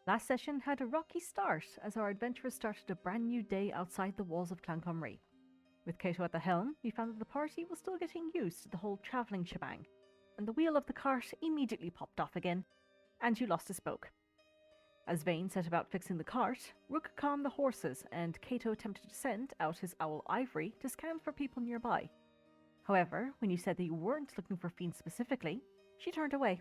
Last session had a rocky start as our adventurers started a brand new day outside the walls of Clanconry. With Cato at the helm, we found that the party was still getting used to the whole travelling shebang, and the wheel of the cart immediately popped off again, and you lost a spoke. As Vane set about fixing the cart, Rook calmed the horses, and Cato attempted to send out his owl Ivory to scan for people nearby. However, when you said that you weren't looking for fiends specifically, she turned away.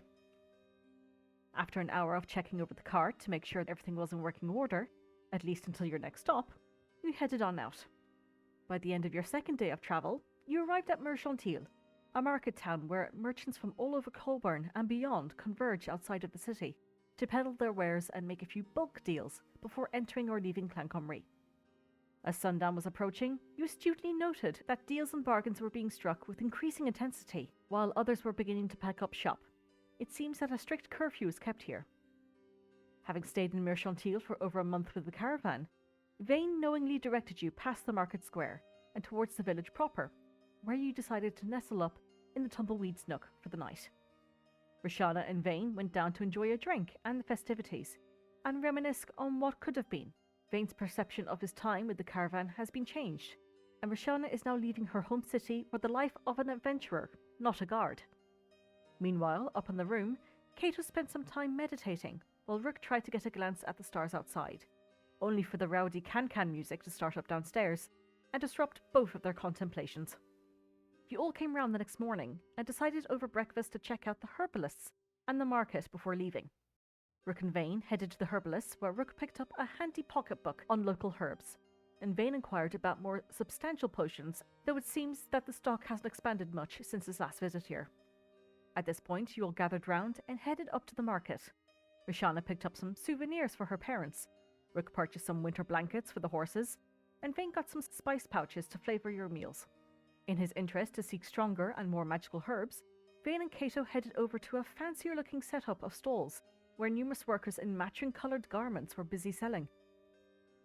After an hour of checking over the cart to make sure that everything was in working order, at least until your next stop, you headed on out. By the end of your second day of travel, you arrived at Merchantil, a market town where merchants from all over Colburn and beyond converge outside of the city to peddle their wares and make a few bulk deals before entering or leaving Clanconry. As sundown was approaching, you astutely noted that deals and bargains were being struck with increasing intensity, while others were beginning to pack up shop. It seems that a strict curfew is kept here. Having stayed in Merchantil for over a month with the caravan, Vane knowingly directed you past the market square and towards the village proper, where you decided to nestle up in the tumbleweeds nook for the night. Roshana and Vane went down to enjoy a drink and the festivities, and reminisce on what could have been. Vane's perception of his time with the caravan has been changed, and Roshana is now leaving her home city for the life of an adventurer, not a guard. Meanwhile, up in the room, Cato spent some time meditating, while Rook tried to get a glance at the stars outside, only for the rowdy can-can music to start up downstairs and disrupt both of their contemplations. You all came round the next morning and decided over breakfast to check out the herbalists and the market before leaving. Rook and Vane headed to the herbalists, where Rook picked up a handy pocketbook on local herbs, and Vane inquired about more substantial potions, though it seems that the stock hasn't expanded much since his last visit here. At this point, you all gathered round and headed up to the market. Roshana picked up some souvenirs for her parents, Rook purchased some winter blankets for the horses, and Vane got some spice pouches to flavour your meals. In his interest to seek stronger and more magical herbs, Vane and Cato headed over to a fancier-looking setup of stalls, where numerous workers in matching coloured garments were busy selling.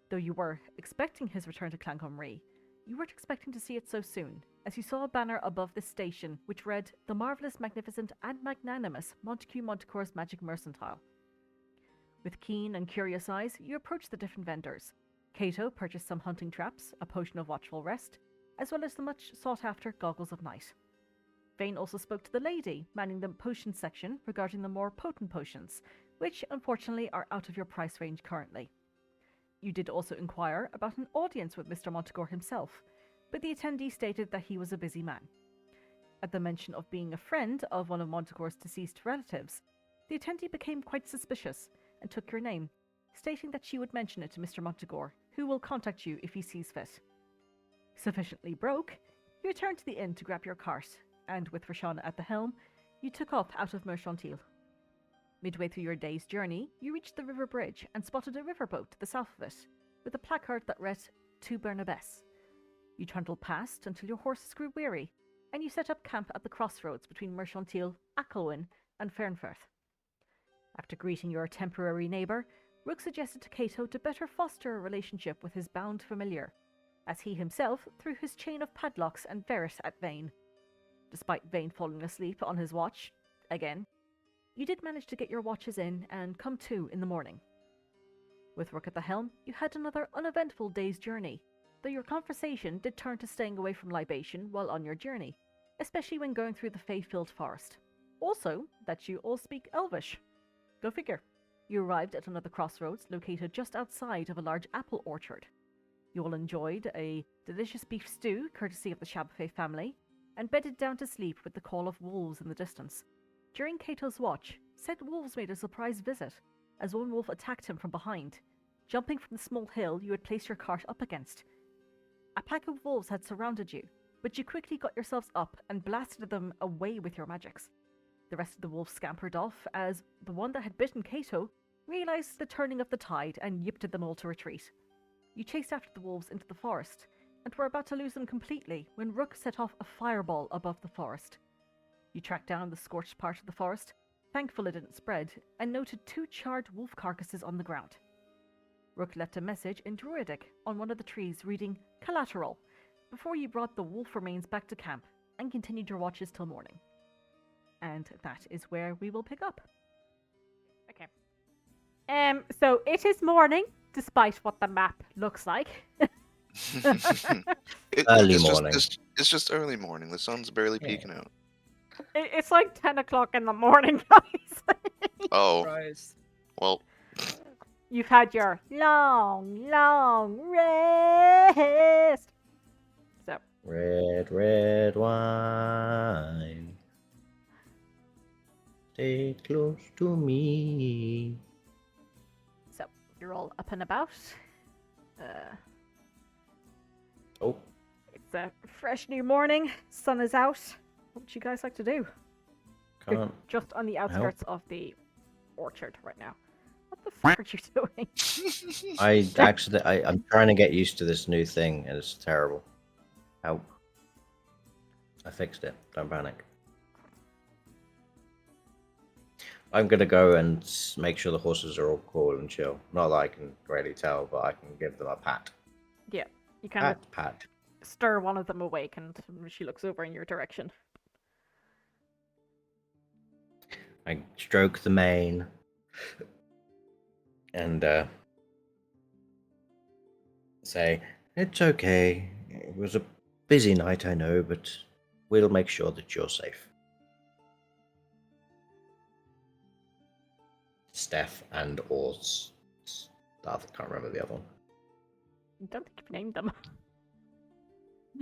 Though you were expecting his return to Clanconry, you weren't expecting to see it so soon, as you saw a banner above the station which read, "The Marvellous, Magnificent and Magnanimous Montague Montecourt's Magic Mercantile." With keen and curious eyes, you approached the different vendors. Cato purchased some hunting traps, a potion of watchful rest, as well as the much sought-after goggles of night. Vane also spoke to the lady manning the potion section regarding the more potent potions, which unfortunately are out of your price range currently. You did also inquire about an audience with Mr. Montecourt himself, but the attendee stated that he was a busy man. At the mention of being a friend of one of Montecourt's deceased relatives, the attendee became quite suspicious and took your name, stating that she would mention it to Mr. Montecourt, who will contact you if he sees fit. Sufficiently broke, you returned to the inn to grab your cart, and with Roshana at the helm, you took off out of Merchantil. Midway through your day's journey, you reached the river bridge and spotted a riverboat to the south of it, with a placard that read, "To Bernabes." You trundled past until your horses grew weary, and you set up camp at the crossroads between Merchantil, Kilar'une, and Faernfurth. After greeting your temporary neighbour, Rook suggested to Cato to better foster a relationship with his bound familiar, as he himself threw his chain of padlocks and ferret at Vane. Despite Vane falling asleep on his watch, again, you did manage to get your watches in and come to in the morning. With Rook at the helm, you had another uneventful day's journey, though your conversation did turn to staying away from libation while on your journey, especially when going through the fae-filled forest. Also, that you all speak Elvish. Go figure. You arrived at another crossroads located just outside of a large apple orchard. You all enjoyed a delicious beef stew courtesy of the Shabafay family, and bedded down to sleep with the call of wolves in the distance. During Cato's watch, said wolves made a surprise visit, as one wolf attacked him from behind, jumping from the small hill you had placed your cart up against. A pack of wolves had surrounded you, but you quickly got yourselves up and blasted them away with your magics. The rest of the wolves scampered off, as the one that had bitten Cato realised the turning of the tide and yipped at them all to retreat. You chased after the wolves into the forest, and were about to lose them completely when Rook set off a fireball above the forest. You tracked down the scorched part of the forest, thankful it didn't spread, and noted 2 charred wolf carcasses on the ground. Rook left a message in Druidic on one of the trees reading "Collateral" before you brought the wolf remains back to camp and continued your watches till morning. And that is where we will pick up. Okay. So it is morning, despite what the map looks like. Early it's morning. It's just early morning. The sun's barely peeking out. It's like 10 o'clock in the morning, guys. Oh, Surprise. well, You've had your long, long rest. So, Red wine. Stay close to me. so you're all up and about. Oh, It's a fresh new morning. Sun is out. What would you guys like to do? You're can't. just on the outskirts of the orchard right now. What the fuck are you doing? I'm trying to get used to this new thing, and it's terrible. Help. I fixed it. Don't panic. I'm gonna go and make sure the horses are all cool and chill. Not that I can really tell, but I can give them a pat. Yeah, you kind of Pat. stir one of them awake, and she looks over in your direction. I stroke the mane. And say, it's okay. It was a busy night, I know, but we'll make sure that you're safe. Steph and Oz. I can't remember the other one. I don't think you've named them.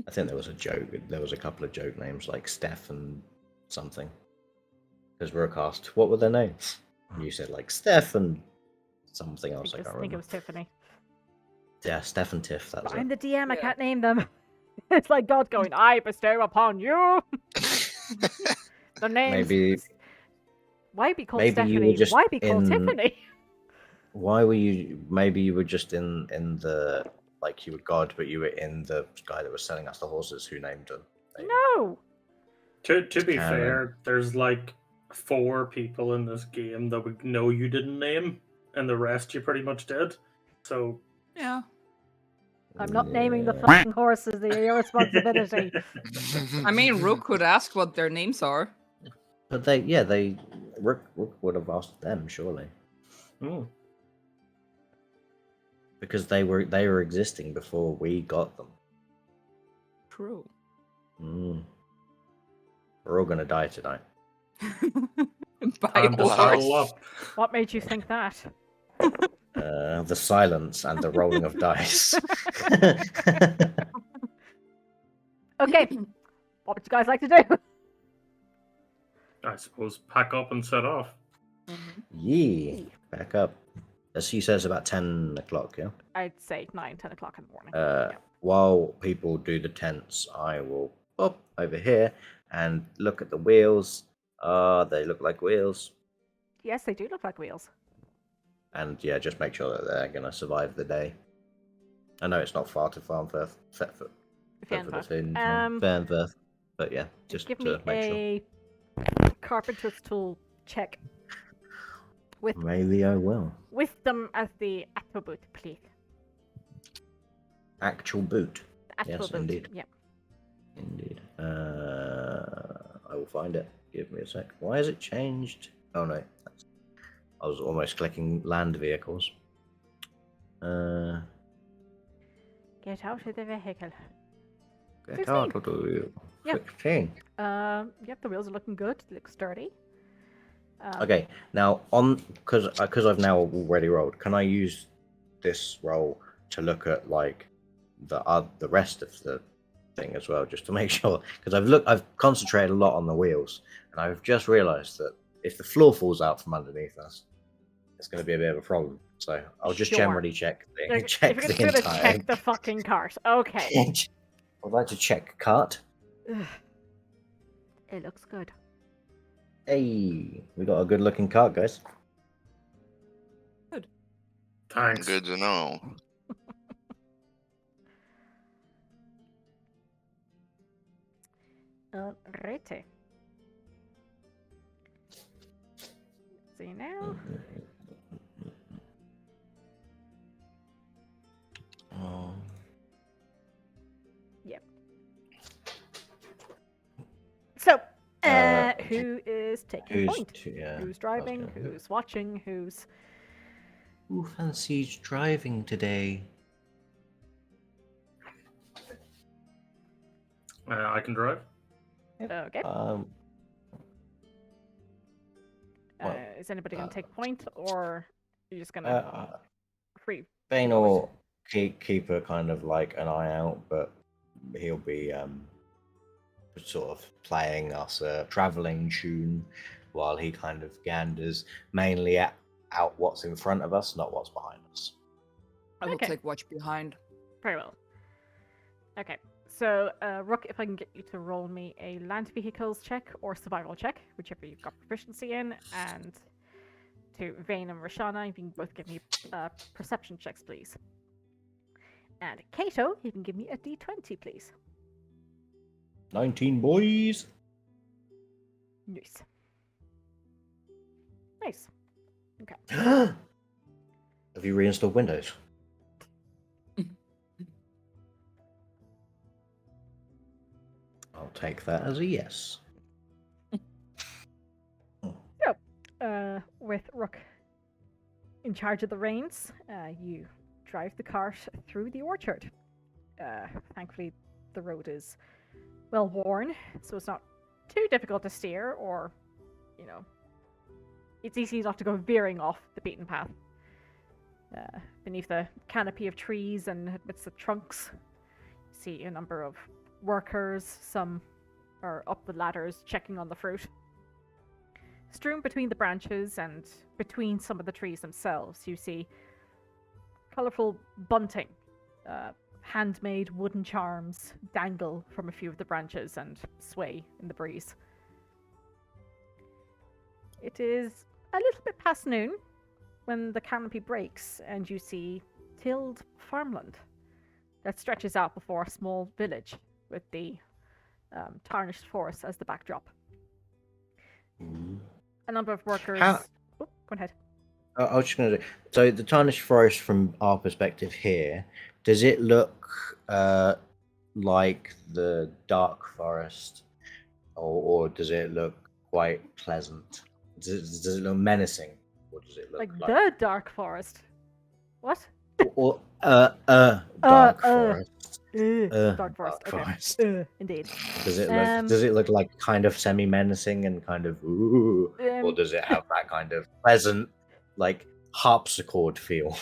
I think there was a joke. There was a couple of joke names like Steph and something. Because we're a cast. What were their names? You said like Steph and something else. I can't remember. think it was Tiffany. Yeah, Steph and Tiff. That was I'm it. the DM. I Yeah. can't name them. It's like God going, I bestow upon you the names. Maybe. Why be called Maybe you were Stephanie? just Why be called in- Tiffany? Why were you? Maybe you were just in the like you were God, but you were in the guy that was selling us the horses who named them. Maybe. No. To be Cannon. fair, there's like 4 people in this game that we know you didn't name, and the rest you pretty much did. So Yeah. I'm not naming the Yeah. fucking horses. They're your responsibility. I mean, Rook could ask what their names are. But Rook would have asked them surely because they were existing before we got them. True. We're all gonna die tonight. By time to horse. saddle up. What made you think that? The silence and the rolling of dice. Okay. What would you guys like to do? I suppose pack up and set off. Yee, back up. As he says, about 10 o'clock. Yeah. I'd say 9, 10 o'clock in the morning. While people do the tents, I will pop over here and look at the wheels. They look like wheels. Yes, they do look like wheels. And yeah, just make sure that they're going to survive the day. I know it's not far to Faernfurth. Faernfurth. But yeah, just Give to me make sure. a carpenter's tool check. Maybe I will. With them as the attribute, please. Actual boot. The Yes, attribute. indeed. Yeah. Indeed. I will find it. Give me a sec. Why has it changed? Oh no. I was almost clicking land vehicles. Get out of the vehicle. Get out of the wheel. Yeah. 16. Yep, the wheels are looking good. They look sturdy. Okay, now because I've now already rolled, can I use this roll to look at like the rest of the thing as well, just to make sure? Because I've concentrated a lot on the wheels, and I've just realised that if the floor falls out from underneath us, it's going to be a bit of a problem. So I'll just Sure. generally check the If check you're the gonna entire. check the fucking cart. Okay. I'd like to check cart. It looks good. Hey, we got a good looking cart, guys. Thanks. Good to know. Alrighty. See now. Oh. Yep. So, who is taking point? Who's driving? Okay. Who's watching? Who's Who fancies driving today? I can drive. Okay. Well, Is anybody going to take point, or are you just going to free? Bane go it? will keep a kind of like an eye out, but he'll be sort of playing us a traveling tune while he kind of ganders mainly out what's in front of us, not what's behind us. I will Okay. take watch behind. Very well. Okay. So, Rook, if I can get you to roll me a land vehicles check or survival check, whichever you've got proficiency in, and to Vane and Rashana, you can both give me perception checks, please. And Kato, you can give me a d20, please. 19 boys. Nice. Nice. Okay. Have you reinstalled Windows? I'll take that as a yes. With Rook in charge of the reins, you drive the cart through the orchard. Thankfully, the road is well worn, so it's not too difficult to steer, or, you know, it's easy not to go veering off the beaten path. Beneath the canopy of trees and amidst the trunks, you see a number of workers. Some are up the ladders checking on the fruit. Strewn between the branches and between some of the trees themselves, you see colourful bunting. Handmade wooden charms dangle from a few of the branches and sway in the breeze. It is a little bit past noon when the canopy breaks and you see tilled farmland that stretches out before a small village with the tarnished forest as the backdrop. A number of workers... How- Oh, go ahead. I was just going to do. So the tarnished forest, from our perspective here, does it look like the dark forest, or does it look quite pleasant? Does it look menacing, or does it look Like like the dark forest. What? or dark forest? Dark forest. Dark Okay. forest. Indeed. Does it look like kind of semi menacing and kind of ooh, or Um, does it have that kind of pleasant, like harpsichord feel?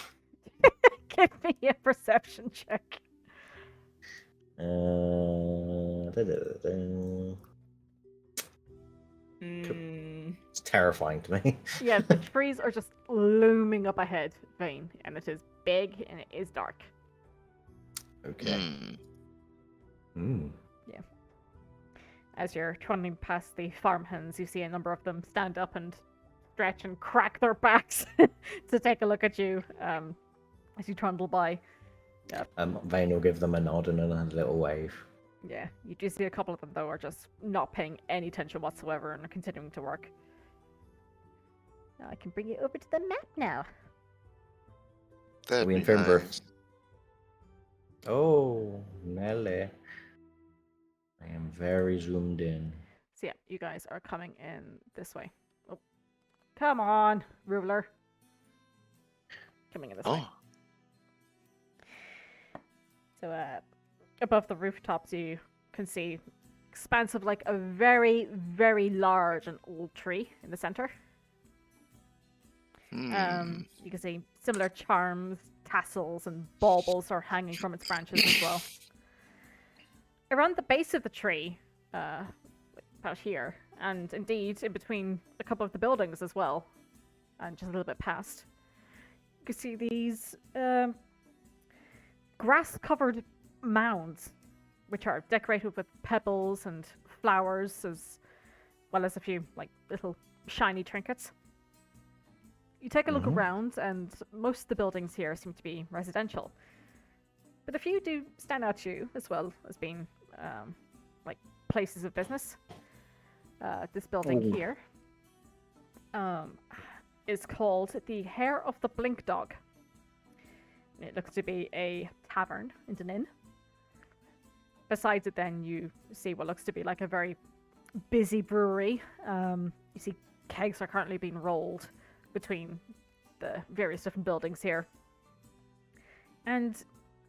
Give me a perception check. It's terrifying to me. Yeah, the trees are just looming up ahead, Vane, and it is big and it is dark. Okay. Hmm. As you're trundling past the farmhands, you see a number of them stand up and stretch and crack their backs to take a look at you as you trundle by. Vane will give them a nod and a little wave. Yeah, you do see a couple of them, though, are just not paying any attention whatsoever and are continuing to work. Now I can bring you over to the map now. That'd we be in Faernfurth? nice. Oh, Nelly. I am very zoomed in. So yeah, you guys are coming in this way. Oh, come on, ruler. Coming in this way. Oh, So above the rooftops, you can see expanse of like a very, very large and old tree in the center. You can see similar charms, tassels, and baubles are hanging from its branches as well. Around the base of the tree, about here, and indeed in between a couple of the buildings as well, and just a little bit past, you can see these grass-covered mounds, which are decorated with pebbles and flowers, as well as a few like little shiny trinkets. You take a look around, and most of the buildings here seem to be residential, but a few do stand out to you as well as being like places of business. This building here is called the Hair of the Blink Dog. It looks to be a tavern and an inn. Besides it, then you see what looks to be like a very busy brewery. You see kegs are currently being rolled between the various different buildings here. And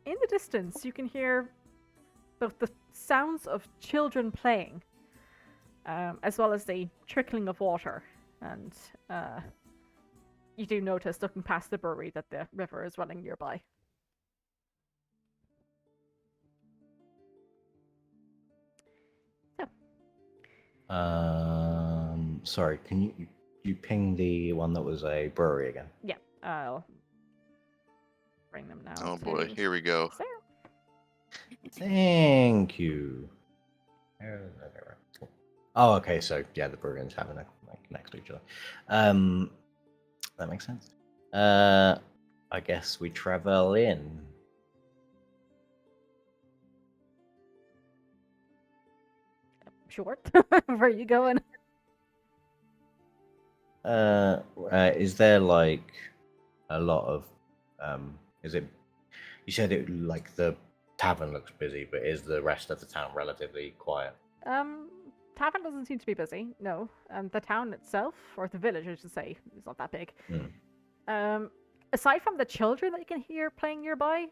in the distance, you can hear both the sounds of children playing, as well as the trickling of water. And you do notice, looking past the brewery, that the river is running nearby. Sorry, can you ping the one that was a brewery again? Yeah, I'll bring them now. Oh to boy, here we go. Sarah. Thank you. Oh, okay. So yeah, the brewery and tavern are like next to each other. That makes sense. I guess we travel in. Sure. Where are you going? Is there like a lot of is it, you said it like the tavern looks busy, but is the rest of the town relatively quiet? Tavern doesn't seem to be busy, no. The town itself, or the village I should say, is not that big. Aside from the children that you can hear playing nearby,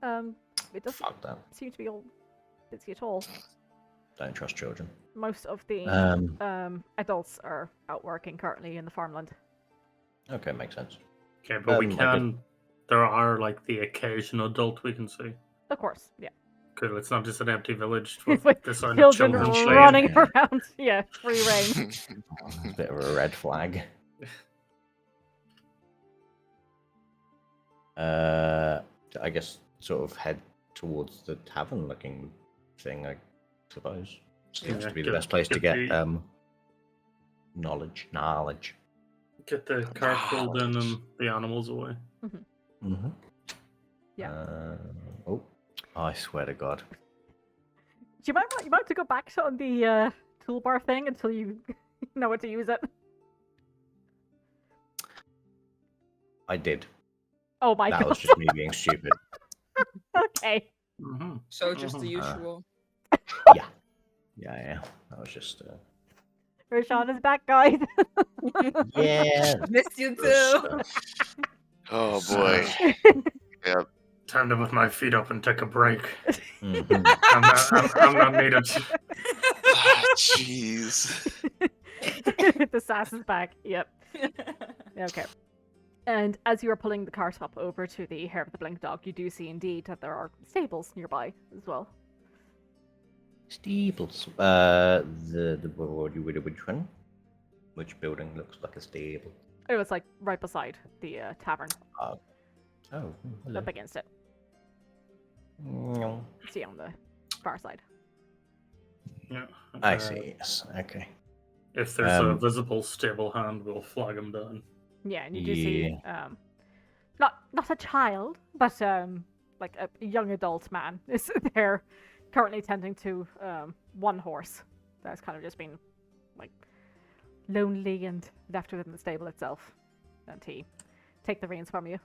it doesn't Fuck that. seem to be all busy at all. Don't trust children. Most of the adults are out working currently in the farmland. Okay, makes sense. Okay, but we I can. There are like the occasional adult we can see. Of course, yeah. Cool. It's not just an empty village with With this sort of children children playing. running Yeah. around. Yeah, free reign. Bit of a red flag. I guess sort of head towards the tavern looking thing, I suppose. Seems Yeah, to be the get- best place to get get the- knowledge. Get the cart pulled in and the animals away. Mm-hmm. Yeah. Oh, I swear to God. You might have to go back on the toolbar thing until you know what to use it. I did. Oh my That god. was just me being stupid. Okay. Mm-hmm. So just the Mhm. usual. Yeah. That was just. Rashawn is back, guys. Yeah. Missed you good too. stuff. Oh boy. Yeah. Time to put my feet up and take a break. Mhm. I'm not needed. Ah, jeez. The sass is back. Yep. Okay. And as you are pulling the cart up over to the Hair of the Blink Dog, you do see indeed that there are stables nearby as well. Steeples. Which one? Which building looks like a stable? It was like right beside the tavern, Oh, hello. up against it. No. See on the far side. Yeah. I see. Yes. Okay. If there's a Um, visible stable hand, we'll flag him down. Yeah, and you do see not a child, but like a young adult man is there currently tending to one horse that's kind of just been like lonely and left within the stable itself. And he take the reins from you.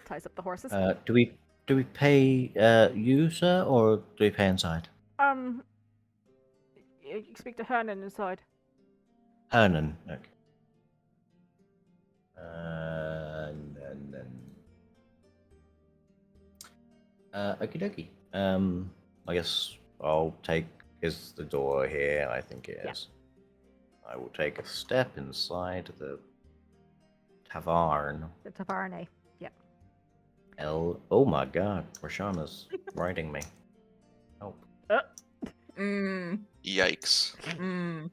Ties up the horses. Do we pay you, sir, or do we pay inside? You can speak to Hernan inside. Hernan. Okay. Okie dokie. I guess I'll take. Is the door here? I think it is. Yeah. I will take a step inside the tavern. The Tavarne. Yeah. Oh my God, Roshana's riding me. Help. Mm, Yikes. mm.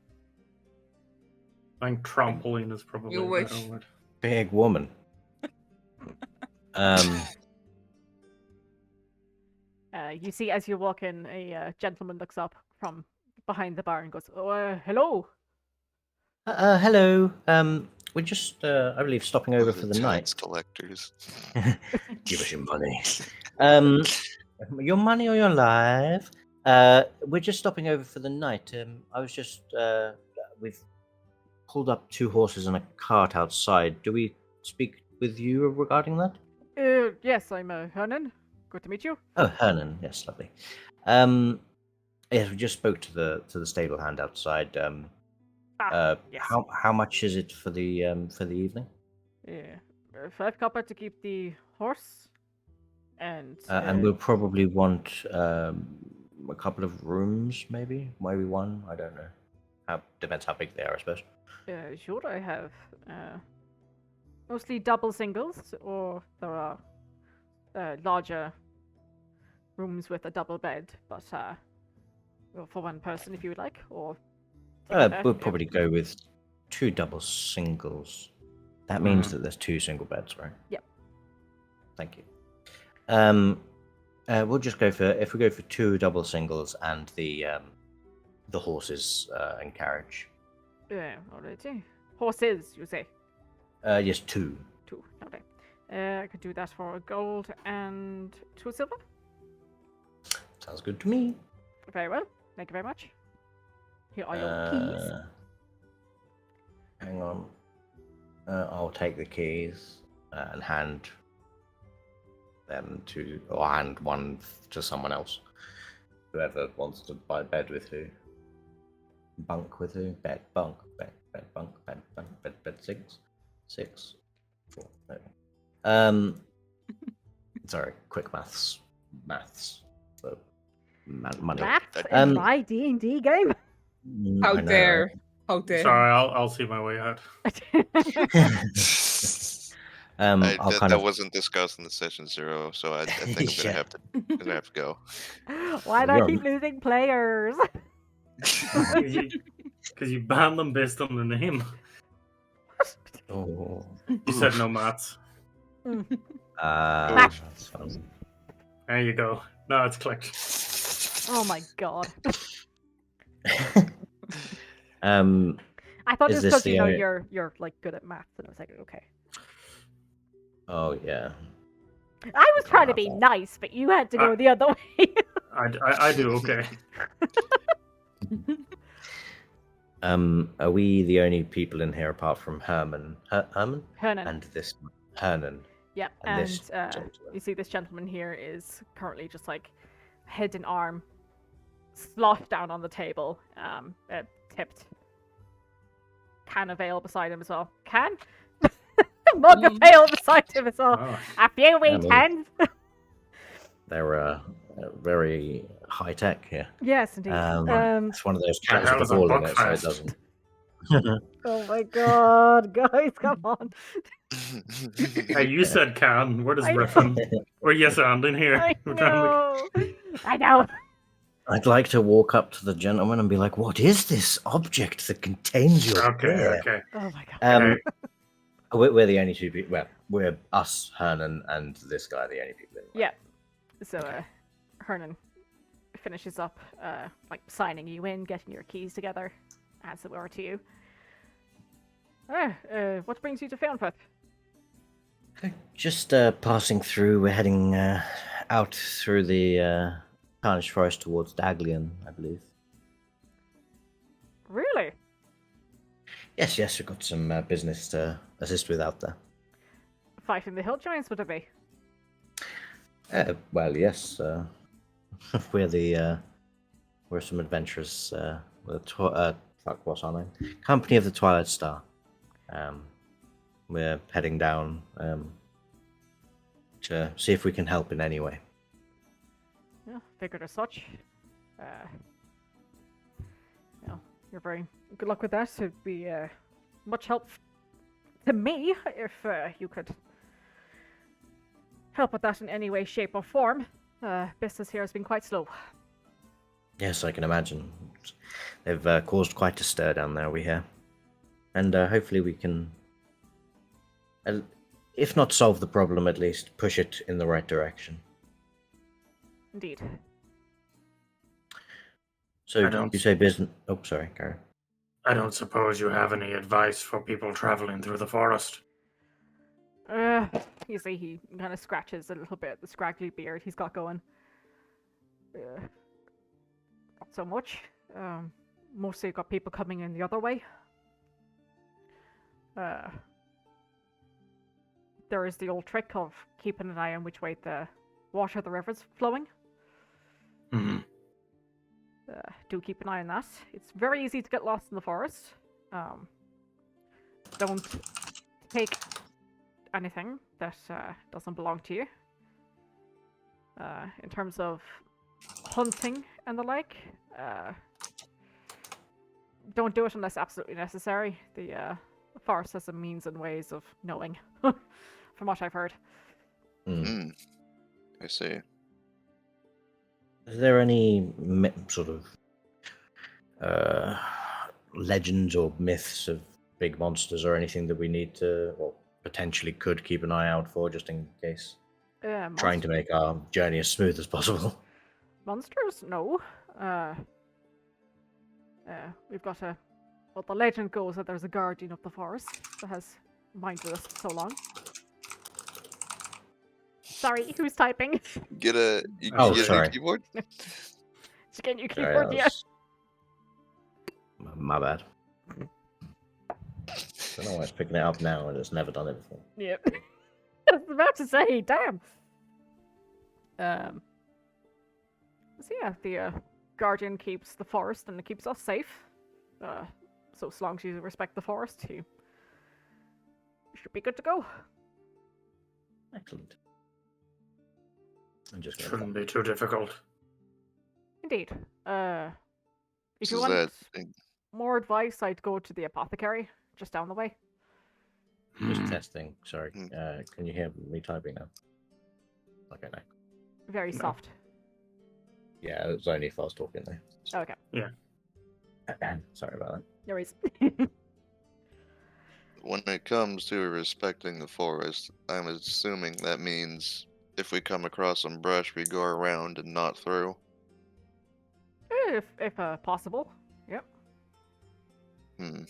I think trampoline is probably You a wish. better word. Big woman. You see as you walk in, a gentleman looks up from behind the bar and goes, "Oh, hello." Hello. We're just, I believe, stopping over for the Tax night. collectors. Give us your money. Your money or your life? We're just stopping over for the night. I was just, we've pulled up 2 horses and a cart outside. Do we speak with you regarding that? Yes, I'm Hernan. Good to meet you. Oh, Hernan. Yes, lovely. Yes, we just spoke to the stable hand outside. Yes. How much is it for the evening? Yeah. 5 copper to keep the horse. And And we'll probably want a couple of rooms, maybe one. I don't know. Depends how big they are, I suppose. sure, I have mostly double singles, or there are larger rooms with a double bed, but well, for one person if you would like, or together, We'll yeah. probably go with 2 double singles. That means that there's 2 single beds, right? Yep. Thank you. We'll just go for, if we go for 2 double singles and the horses and carriage. Yeah, alrighty. Horses, you say? Yes, 2. 2. Okay. I could do that for a gold and 2 silver. Sounds good to me. Very well. Thank you very much. Here are your keys. Hang on. I'll take the keys and hand them to, or hand one to someone else. Whoever wants to buy bed with who. Bunk with who? Bed, bunk, bed, bunk, bed, 6, 4. No. Sorry, quick maths. So, money. Maths in my D&D game? How I know, dare. How dare. Sorry, I'll see my way out. I'll kind that of. wasn't discussed in the session 0, so I think I'm Yeah. gonna have to go. Why do I keep losing players? Because you banned them based on their name. Oh. You said no maths. That's fun. There you go. No, it's clicked. Oh my god. Um, I thought Is it was this because you the know only- you're like good at maths, and I was like, okay. oh yeah. I was trying to have be that. nice, but you had to go the other way. I do okay. Are we the only people in here apart from Herman? Herman? Hernan. And this Hernan. Yeah, and and this gentleman. you see this gentleman here is currently just like head and arm sloshed down on the table, tipped. Can of ale beside him as well. Can? Mug of ale beside him as well. Oh. A few wee I mean- tens. They're very high tech here. Yes, indeed. It's one of those cans hell with is a a ball in it, so it Buckfast? doesn't. Oh my god, guys, come on. Hey, you said can. Where does I Griffin? We're yes and in here. I We're trying to know. I know. I'd like to walk up to the gentleman and be like, "What is this object that contains your Okay, beer?" okay. Oh my god. Okay. We're the only 2 people. Well, we're us, Hernan, and this guy, the only people in. Yeah. So, Hernan finishes up, like signing you in, getting your keys together, hands it over to you. What brings you to Faernfurth? Just passing through. We're heading out through the Carnage Forest towards Daglian, I believe. Really? Yes, we've got some business to assist with out there. Fighting the hill giants, would it be? Well, yes. We're some adventurers. Fuck, what's our name? Company of the Twilight Star. We're heading down to see if we can help in any way. Yeah, figured as such. You're very good luck with that. It'd be much help to me if you could help with that in any way, shape, or form. Business here has been quite slow. Yes, I can imagine. They've caused quite a stir down there, we hear. And hopefully we can, if not solve the problem, at least push it in the right direction. Indeed. So, I don't- you say business... Oh, sorry, Karen. I don't suppose you have any advice for people traveling through the forest. You see, he kind of scratches a little bit the scraggly beard he's got going. Not so much. Mostly got people coming in the other way. There is the old trick of keeping an eye on which way the water of the river's flowing. Hmm. Do keep an eye on that. It's very easy to get lost in the forest. Don't take anything that doesn't belong to you. In terms of hunting and the like, don't do it unless absolutely necessary. The forest has some means and ways of knowing, from what I've heard. Hmm. I see. Is there any sort of legends or myths of big monsters or anything that we need to, or potentially could keep an eye out for, just in case? Trying to make our journey as smooth as possible. Monsters? No. We've got a... Well, the legend goes that there's a guardian of the forest that has minded us so long. Sorry, who's typing? Get a Oh, get a sorry. new keyboard. Did you get your Sorry, keyboard that yet? was- My bad. Don't know why it's picking it up now and it's never done it before. Yep. I was about to say, damn. So yeah, the guardian keeps the forest and it keeps us safe. So as long as you respect the forest, you should be good to go. Excellent. I'm just going Shouldn't be too difficult. Indeed. If you So want that more advice, I'd go to the apothecary just down the way. just testing. Sorry. Hmm. Can you hear me typing now? Okay, no. Very No. soft. Yeah, it was only if I was talking though. Okay. Sorry about that. No worries. when it comes to respecting the forest, I'm assuming that means if we come across some brush, we go around and not through. if possible. Yep. Hmm.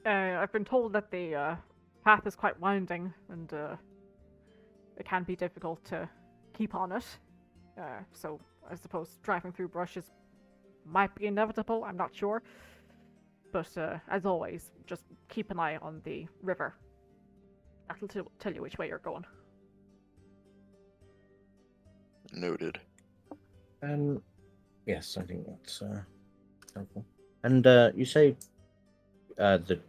I've been told that the path is quite winding and it can be difficult to keep on it. So I suppose driving through brushes might be inevitable, I'm not sure. But as always, just keep an eye on the river. That'll tell you which way you're going. Noted. Yes, I think that's helpful. And you say that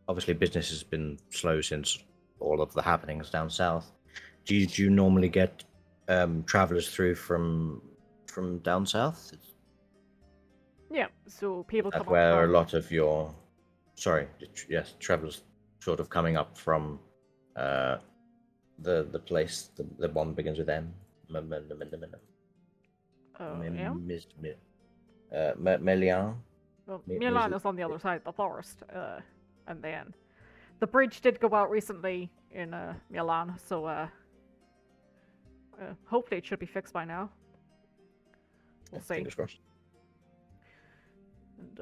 obviously business has been slow since all of the happenings down south. Do you normally get travelers through from down south? Yeah, so people That's come where up a from... lot of your, yes, travelers sort of coming up from the place, the one begins with M. Melian. Well, Mi- Milan Misi- is on the other side of the forest, and then the bridge did go out recently in Milan, so hopefully it should be fixed by now. We'll see. Fingers crossed. And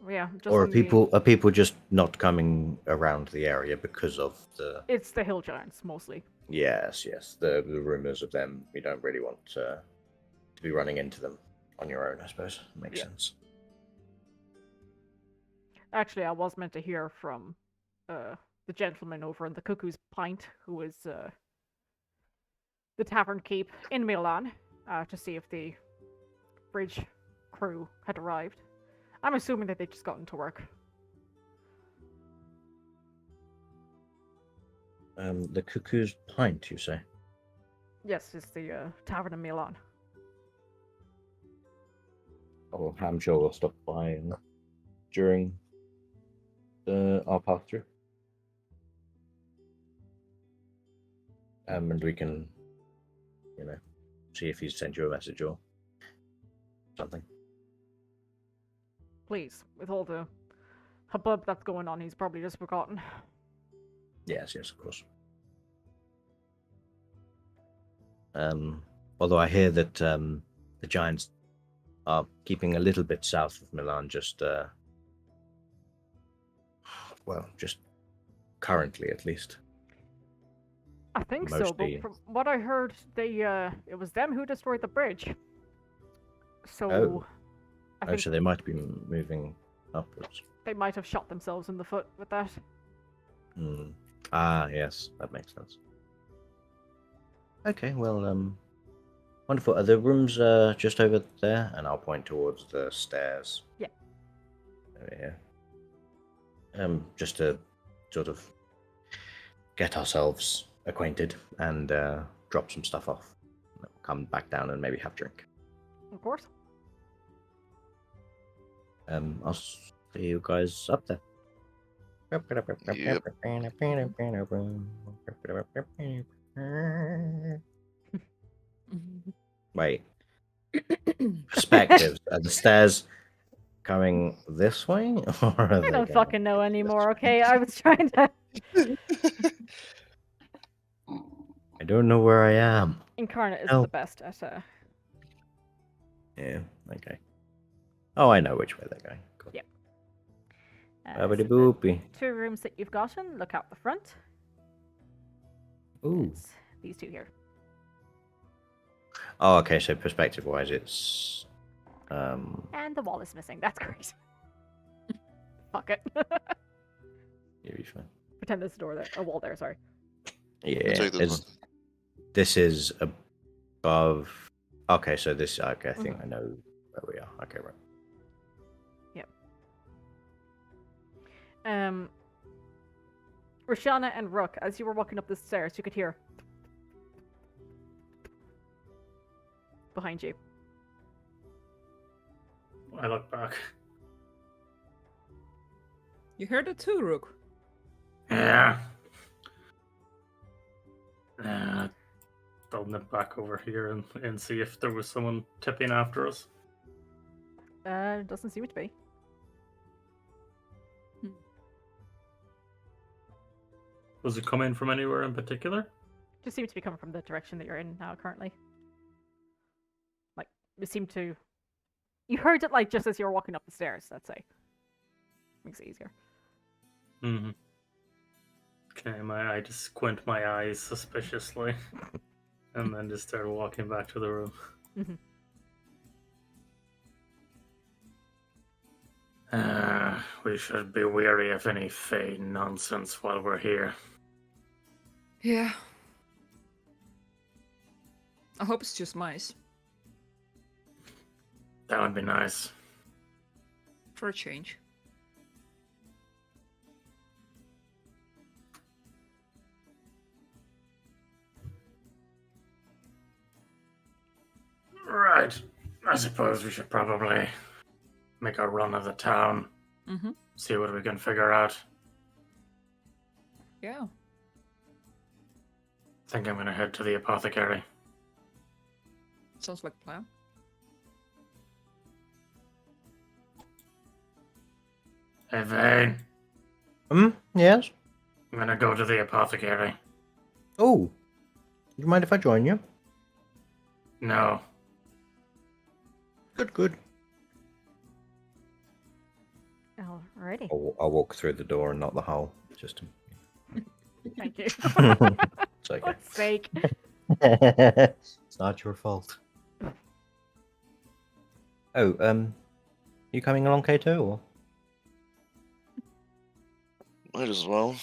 yeah, just Or on the- are people just not coming around the area because of the? It's the hill giants mostly. Yes, the rumors of them. You don't really want to be running into them on your own, I suppose. Makes Yeah. sense. Actually, I was meant to hear from the gentleman over in the Cuckoo's Pint, who is the tavern keep in Milan, to see if the bridge crew had arrived. I'm assuming that they just got into work. The Cuckoo's Pint, you say? Yes, it's the tavern in Milan. Oh, I'm sure we'll stop by during our path through. And we can, see if he's sent you a message or something. Please, with all the hubbub that's going on, he's probably just forgotten. Yes, of course. Although I hear that the Giants are keeping a little bit south of Milan, just currently at least. I think so, Mostly- but from what I heard, it was them who destroyed the bridge. So, Oh. I think So they might be moving upwards. they might have shot themselves in the foot with that. Hmm. Ah, yes, that makes sense. Okay, well, Wonderful. Are the rooms just over there? And I'll point towards the stairs. Yeah. Over here. Just to sort of get ourselves acquainted and drop some stuff off. Come back down and maybe have a drink. Of course. I'll see you guys up there. Yep. Wait. Perspectives. Are the stairs coming this way? Or are I they don't going fucking know this anymore, way? okay? I was trying to I don't know where I am. Incarnate isn't No. the best at Yeah, okay. Oh, I know which way they're going. Cool. Yep. Bobbity so the boopy. 2 rooms that you've gotten, look out the front. Ooh. It's these 2 here. Oh, okay, so perspective wise it's And the wall is missing. That's great. Fuck it. you'll be fine. Pretend there's a door there. A wall there, sorry. Yeah. Take this one. This is above. Okay, so this. Okay, I think I know where we are. Okay, right. Roshana and Rook, as you were walking up the stairs, you could hear behind you. I look back. You heard it too, Rook. Yeah. I'll nip back over here and see if there was someone tipping after us. Doesn't seem to be. Was it coming from anywhere in particular? Just seems to be coming from the direction that you're in now currently. Like, it seemed to... You heard it, like, just as you were walking up the stairs, let's say. Makes it easier. Mm-hmm. Okay, I just squint my eyes suspiciously. And then just start walking back to the room. Mhm. We should be wary of any Fae nonsense while we're here. Yeah. I hope it's just mice. That would be nice. For a change. Right. I suppose we should probably make a run of the town. Mm-hmm. See what we can figure out. Yeah. I think I'm gonna head to the apothecary. Sounds like a plan. Hey, Vane. Yes? I'm gonna go to the apothecary. Oh. You mind if I join you? No. Good. Alrighty. I'll walk through the door and not the hole. Just to... Thank you. It's okay. Fuck's sake. It's not your fault. Oh, you coming along, Kato, or? Might as well.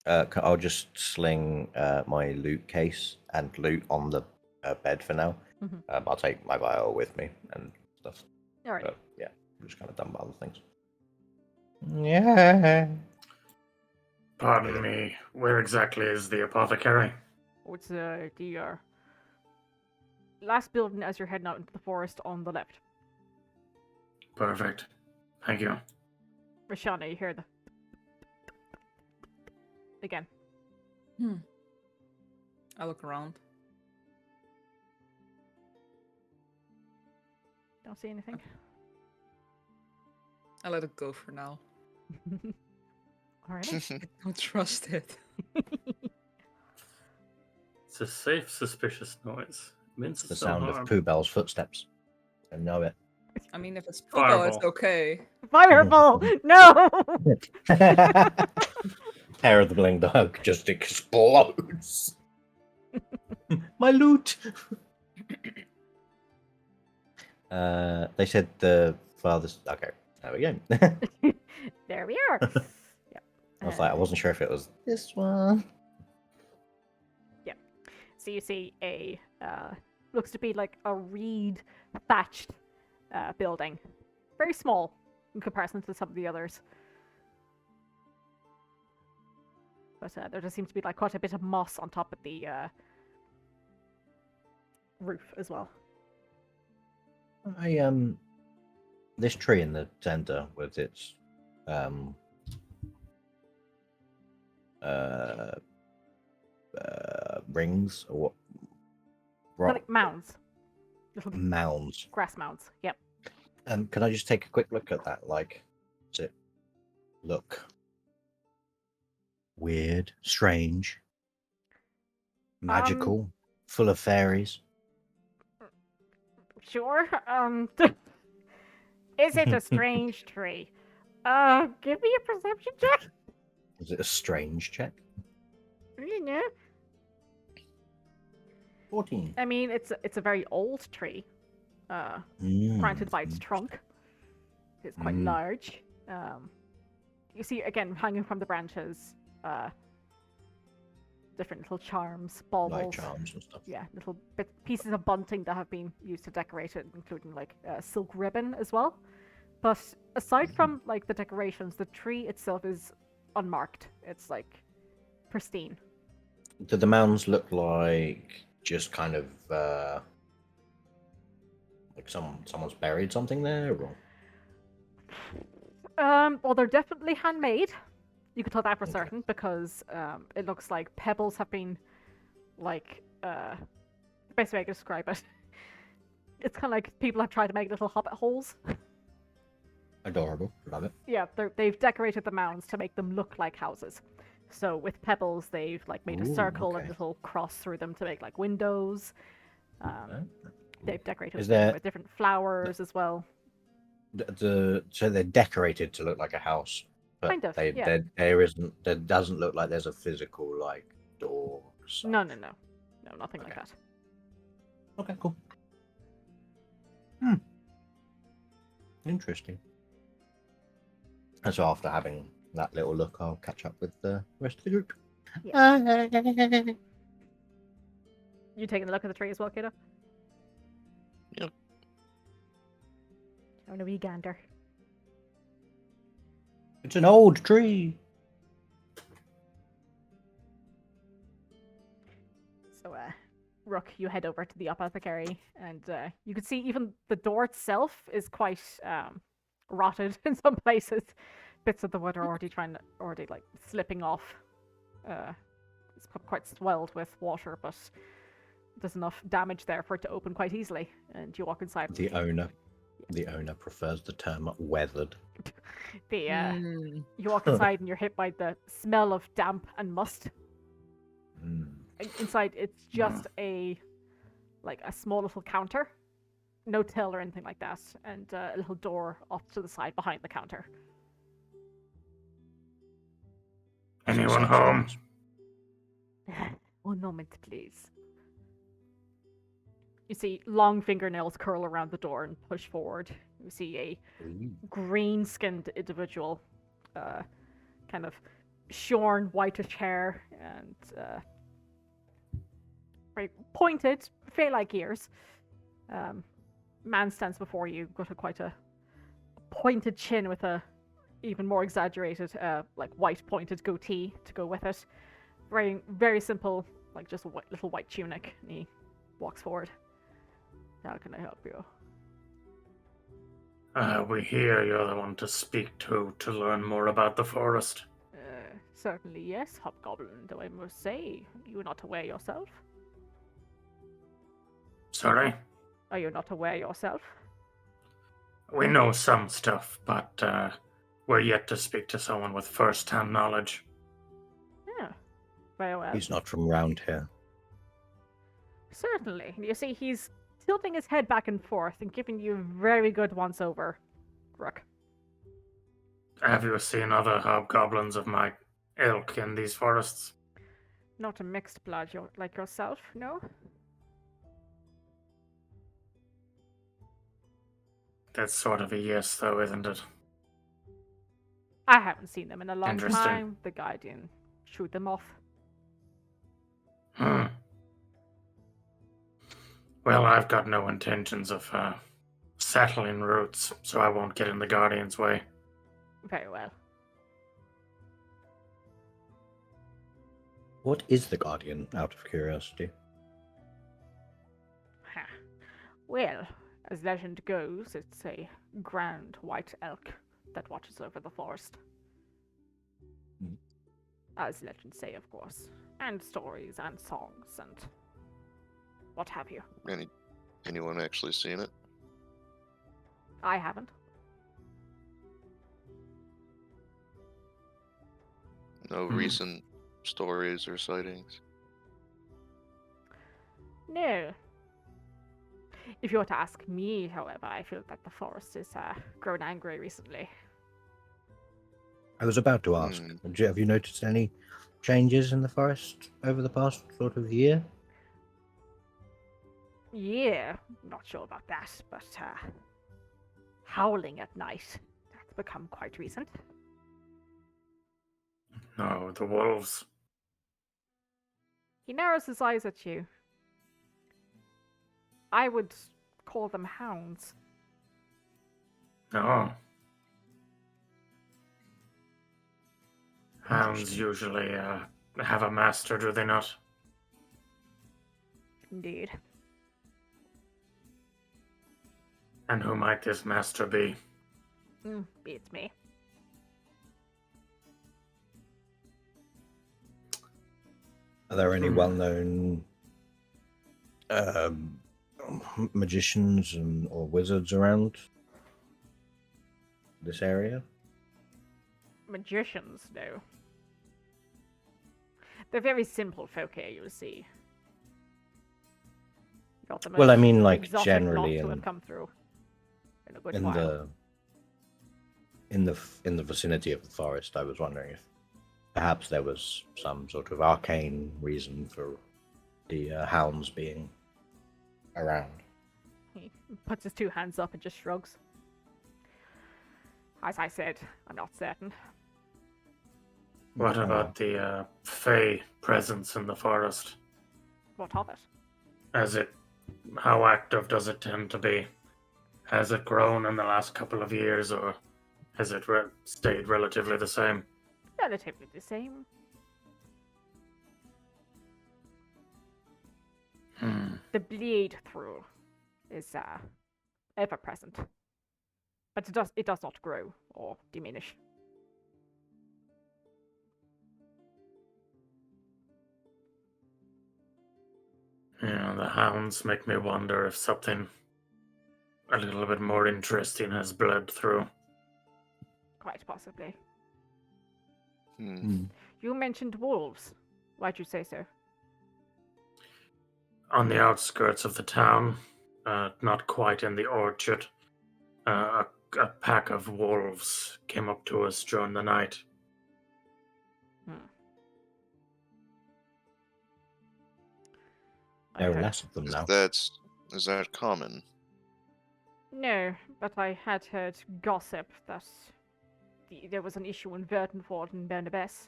I'll just sling my loot case and loot on the bed for now. Mhm. I'll take my vial with me and stuff. Alright. But yeah, I'm just kind of done by other things. Yeah. Pardon me. Where exactly is the apothecary? It's the last building as you're heading out into the forest on the left. Perfect. Thank you. Roshana, you hear the... Again. I look around. Don't see anything. I let it go for now. Alright. I don't trust it. It's a safe, suspicious noise. Means The it's no sound harm. of Pooh Bell's footsteps. I know it. I mean, if it's football, it's Fireball. okay. Fireball! No! Hair of the Bling Dog just explodes. My loot. They said the father's. Okay, there we go. There we are. Yeah. I was like, I wasn't sure if it was this one. So you see a looks to be like a reed thatched building, very small in comparison to some of the others. But there just seems to be like quite a bit of moss on top of the roof as well. This tree in the center with its rings or what? Like mounds. Little Mounds. grass mounds. Yep. Can I just take a quick look at that? Like, does it look weird, strange, magical, full of fairies? Sure. Is it a strange tree? Give me a perception check. Is it a strange check? You know. 14. I mean, it's a very old tree. Granted by its trunk. It's quite large. You see, again, hanging from the branches, different little charms, baubles. Like charms and stuff. Yeah, little pieces of bunting that have been used to decorate it, including like silk ribbon as well. But aside from like the decorations, the tree itself is unmarked. It's like pristine. Do the mounds look like just kind of like someone's buried something there? Or... Well, they're definitely handmade. You can tell that for certain because it looks like pebbles have been, like, the best way I can describe it. It's kind of like people have tried to make little hobbit holes. Adorable. Love it. Yeah, they've decorated the mounds to make them look like houses. So with pebbles, they've like made a circle and a little cross through them to make like windows. They've decorated them with different flowers as well. So they're decorated to look like a house, but Kind of, there doesn't look like there's a physical like door. Or No, nothing like that. Okay, cool. Interesting. And so after having that little look, I'll catch up with the rest of the group. Yeah. You taking a look at the tree as well, Kato? Yep. Having a wee gander. It's an old tree. So, Rook, you head over to the apothecary, and you can see even the door itself is quite rotted in some places. Bits of the wood are already like slipping off. It's quite swelled with water, but there's enough damage there for it to open quite easily. And you walk inside. The owner prefers the term weathered. You walk inside and you're hit by the smell of damp and must. Inside, it's just a small little counter, no till or anything like that, and a little door off to the side behind the counter. Anyone home? One moment, please. You see long fingernails curl around the door and push forward. You see a green-skinned individual, kind of shorn, whitish hair, and very pointed, fey-like ears. Man stands before you, got quite a pointed chin with a even more exaggerated, like white pointed goatee to go with it. Very, very simple, like just a little white tunic. And he walks forward. How can I help you? We hear you're the one to speak to learn more about the forest. Certainly yes, Hobgoblin, though I must say, you are not aware yourself. Sorry? Are you not aware yourself? We know some stuff, but we're yet to speak to someone with first-hand knowledge. Yeah, very well. He's not from round here. Certainly. You see, he's tilting his head back and forth and giving you a very good once-over, Rook. Have you seen other hobgoblins of my ilk in these forests? Not a mixed blood like yourself, no? That's sort of a yes, though, isn't it? I haven't seen them in a long Interesting. time. The Guardian shoot them off. Well, I've got no intentions of settling roots, so I won't get in the Guardian's way. Very well. What is the Guardian, out of curiosity? Ha. Well, as legend goes, it's a grand white elk that watches over the forest. Hmm. As legends say, of course. And stories and songs and what have you. Anyone actually seen it? I haven't. No recent stories or sightings? No. If you were to ask me, however, I feel that the forest has grown angry recently. I was about to ask, have you noticed any changes in the forest over the past sort of year? Yeah, not sure about that, but howling at night, that's become quite recent. No, the wolves. He narrows his eyes at you. I would call them hounds. No. Hounds usually have a master, do they not? Indeed. And who might this master be? Beats me. Are there any well-known magicians or wizards around this area? Magicians, no. They're very simple folk here, you'll see. Not the Well, I most mean, like, exotic generally lot to in- have come through in a good while. in the vicinity of the forest. I was wondering if perhaps there was some sort of arcane reason for the hounds being around. He puts his two hands up and just shrugs. As I said, I'm not certain. What about the Fey presence in the forest? What of it? How active does it tend to be? Has it grown in the last couple of years, or has it stayed relatively the same? Relatively the same. The bleed through is ever present, but it does not grow or diminish. Yeah, the hounds make me wonder if something a little bit more interesting has bled through. Quite possibly. Hmm. You mentioned wolves. Why'd you say so? On the outskirts of the town, not quite in the orchard, a pack of wolves came up to us during the night. There are less of them now. Is that common? No, but I had heard gossip that there was an issue in Faernfurth and Bernabes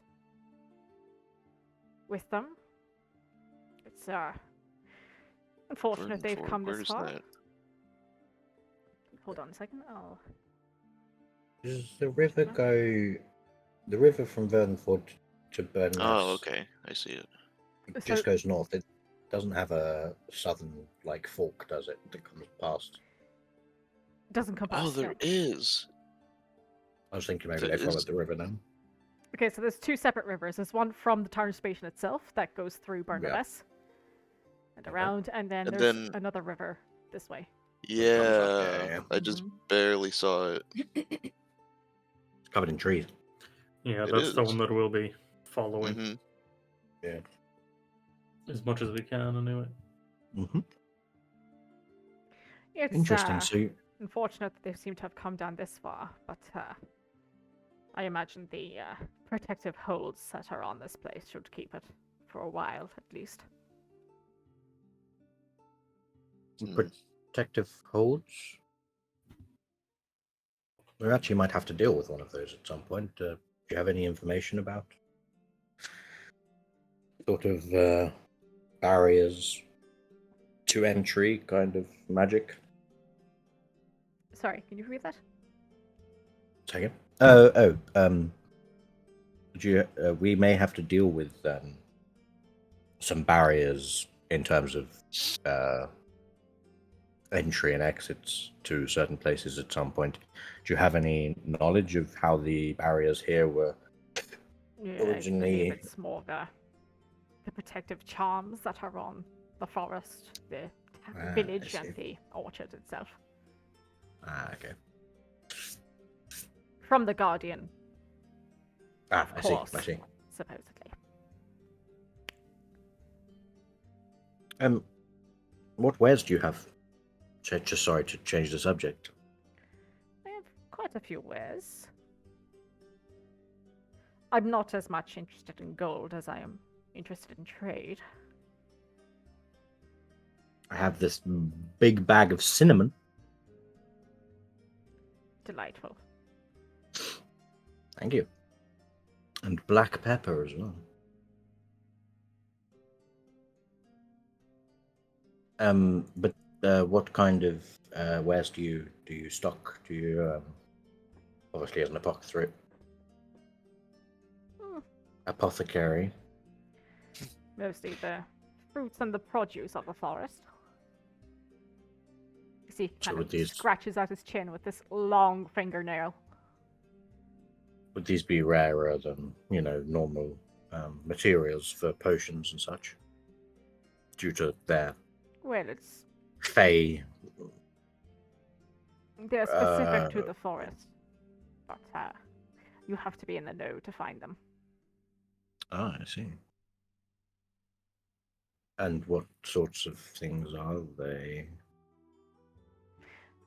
with them. It's unfortunate they've come this far. Where's that? Hold on a second. Does the river go? The river from Vernford to Burness? Oh, okay. I see it. It just goes north. It doesn't have a southern fork, does it? That comes past. Doesn't come past. Oh, there is. I was thinking maybe There they followed is. the river now. Okay, so there's two separate rivers. There's one from the town station itself that goes through Bernabes and around, and then And there's then- another river this way. Yeah, I just barely saw it. It's covered in trees. Yeah, It that's the is. one that we'll be following Hmm. Yeah. as much as we can, anyway. Mm-hmm. It's Interesting. So, unfortunate that they seem to have come down this far, but I imagine the protective holds that are on this place should keep it for a while at least. protective holds. We actually might have to deal with one of those at some point. Do you have any information about sort of barriers to entry kind of magic. Sorry, can you repeat that? Second. We may have to deal with some barriers in terms of entry and exits to certain places at some point. Do you have any knowledge of how the barriers here were Yeah, I originally? believe it's more the protective charms that are on the forest, the village, I and see. the orchard itself. Okay. From the Guardian, I of see. course, I see. supposedly. What wares do you have? Just sorry to change the subject. I have quite a few wares. I'm not as much interested in gold as I am interested in trade. I have this big bag of cinnamon. Delightful. Thank you. And black pepper as well. But what kind of wares do you stock? Do you obviously as an apothecary? Mostly the fruits and the produce of the forest. You see, he So kind with of these- scratches out his chin with this long fingernail. Would these be rarer than normal materials for potions and such? Due to their Well, it's fey. they're specific to the forest, but you have to be in the know to find them. Ah, I see. And what sorts of things are they?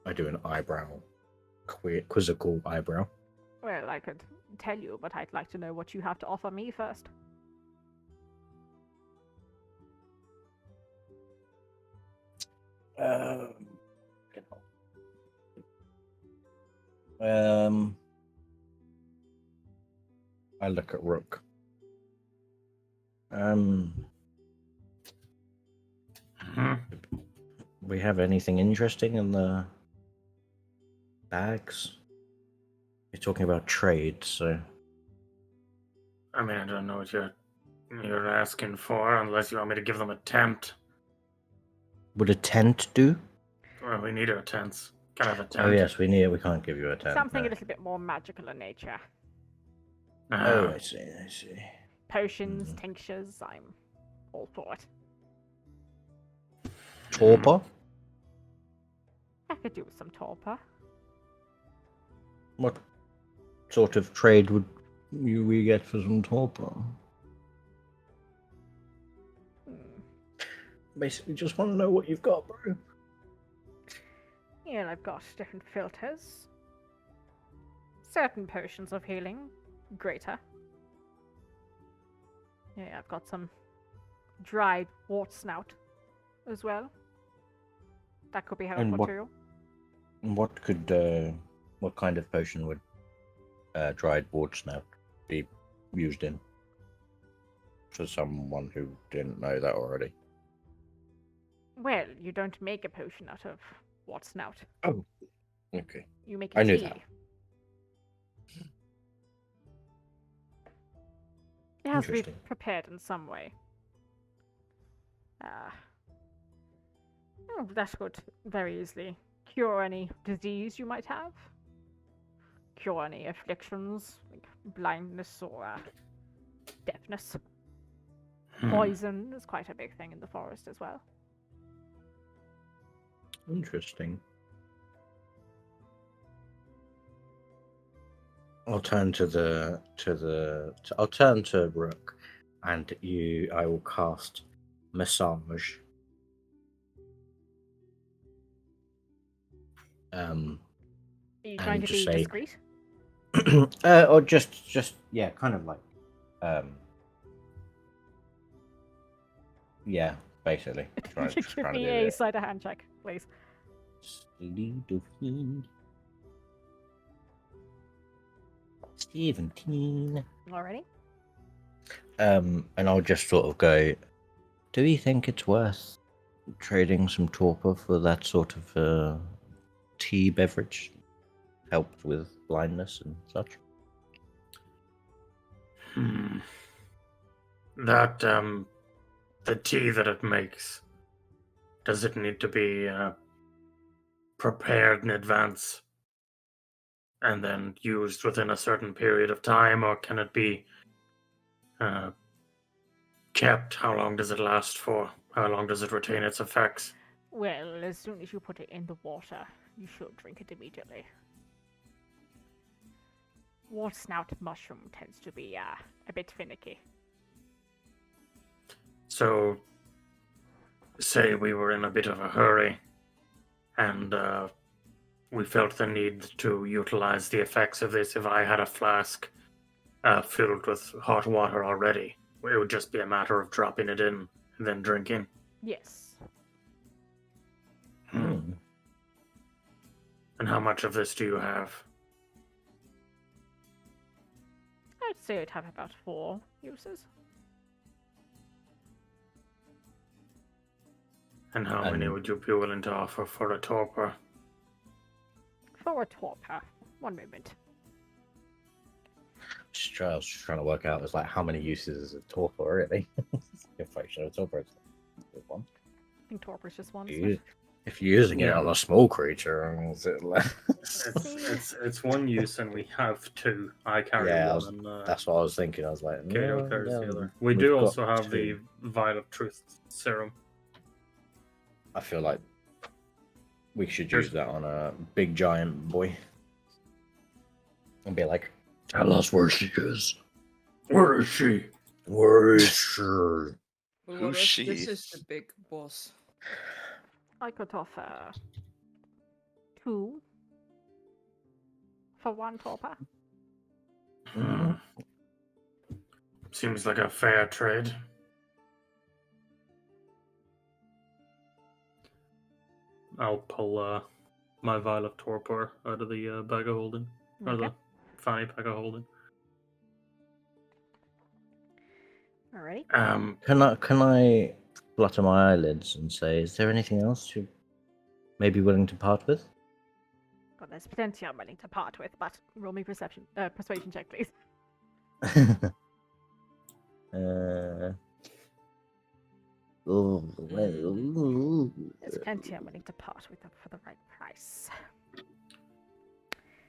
I do an eyebrow, quizzical eyebrow. Well, I could tell you, but I'd like to know what you have to offer me first. I look at Rook. We have anything interesting in the bags? You're talking about trade, so I mean, I don't know what you're asking for, unless you want me to give them a tent. would a tent do? Well, we need our tents. Can I have a tent? Oh yes, we need. We can't give you a tent. Something no. a little bit more magical in nature. Oh, I see. I see. Potions, tinctures, I'm all for it. Torpor? I could do with some torpor. What sort of trade would we get for some torpor? Basically, just want to know what you've got, bro. Yeah, I've got different filters. Certain potions of healing, greater. Yeah, I've got some dried wart snout as well. That could be helpful what- to you. What kind of potion would dried wart snout be used in? For someone who didn't know that already. Well, you don't make a potion out of wart snout. Oh, okay. You make I a knew tea. that. It has to be Interesting. prepared in some way. That would very easily cure any disease you might have. Cure any afflictions, like blindness or deafness. Poison is quite a big thing in the forest as well. Interesting. I'll turn to I'll turn to Rook, and I will cast massage. Are you And trying to just be say- discreet? Or just yeah, kind of like yeah, basically. Give me a sleight of hand check, please. 17. Alrighty. And I'll just sort of go, do you think it's worth trading some torpor for that sort of tea beverage helped with blindness and such. That the tea that it makes, does it need to be prepared in advance and then used within a certain period of time, or can it be kept? How long does it last for? How long does it retain its effects? Well, as soon as you put it in the water, you should drink it immediately. Wart snout mushroom tends to be a bit finicky. So, say we were in a bit of a hurry and we felt the need to utilize the effects of this. If I had a flask filled with hot water already, it would just be a matter of dropping it in and then drinking. Yes. And how much of this do you have? I'd say I'd have about 4 uses. And how many would you be willing to offer for a torpor? For a torpor. One moment. I was trying to work out, like, how many uses is a torpor, really? If I show a torpor, it's one. I think torpor's just one. If you're using it on a small creature, is it like... it's one use, and we have 2. I carry one. And, that's what I was thinking. I was like, Kato carries the other. We do also have the Vial of Truth serum. I feel like we should use that on a big giant boy. And be like, tell us where she is. Where is she? Where is she? Who's she? This is the big boss. I could offer 2 for 1 torpor. Seems like a fair trade. I'll pull my vial of torpor out of the bag of holding, or the fanny pack of holding. Alright. Can I flutter my eyelids and say, is there anything else you may be willing to part with? Well, there's plenty I'm willing to part with, but roll me persuasion check, please. There's plenty I'm willing to part with for the right price.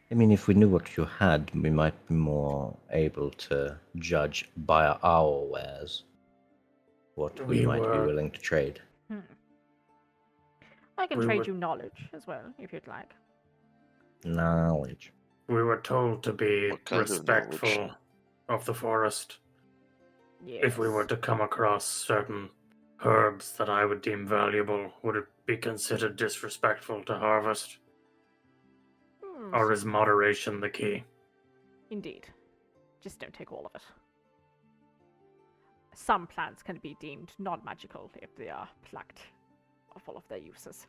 I mean, if we knew what you had, we might be more able to judge by our wares what we might be willing to trade. I can trade you knowledge as well, if you'd like. Knowledge. We were told to be respectful of the forest. Yes. If we were to come across certain herbs that I would deem valuable, would it be considered disrespectful to harvest? Or is moderation the key? Indeed. Just don't take all of it. Some plants can be deemed non-magical if they are plucked of all of their uses.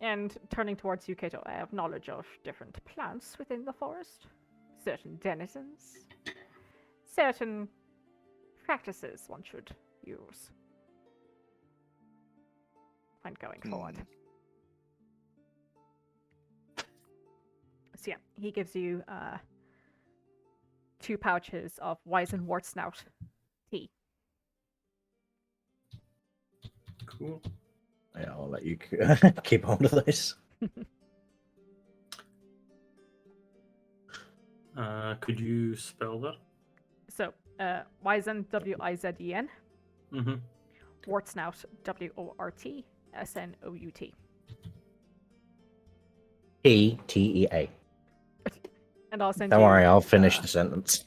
And turning towards you, Kato, I have knowledge of different plants within the forest, certain denizens, certain practices one should use when going forward. So yeah, he gives you 2 pouches of Weizen Wart Snout tea. Cool. Yeah, I'll let you keep hold of this. Could you spell that? So, Weizen, W-I-Z-E-N. Wart Snout, W-O-R-T-S-N-O-U-T. E-T-E-A. And I'll send Don't you... worry, I'll finish the sentence.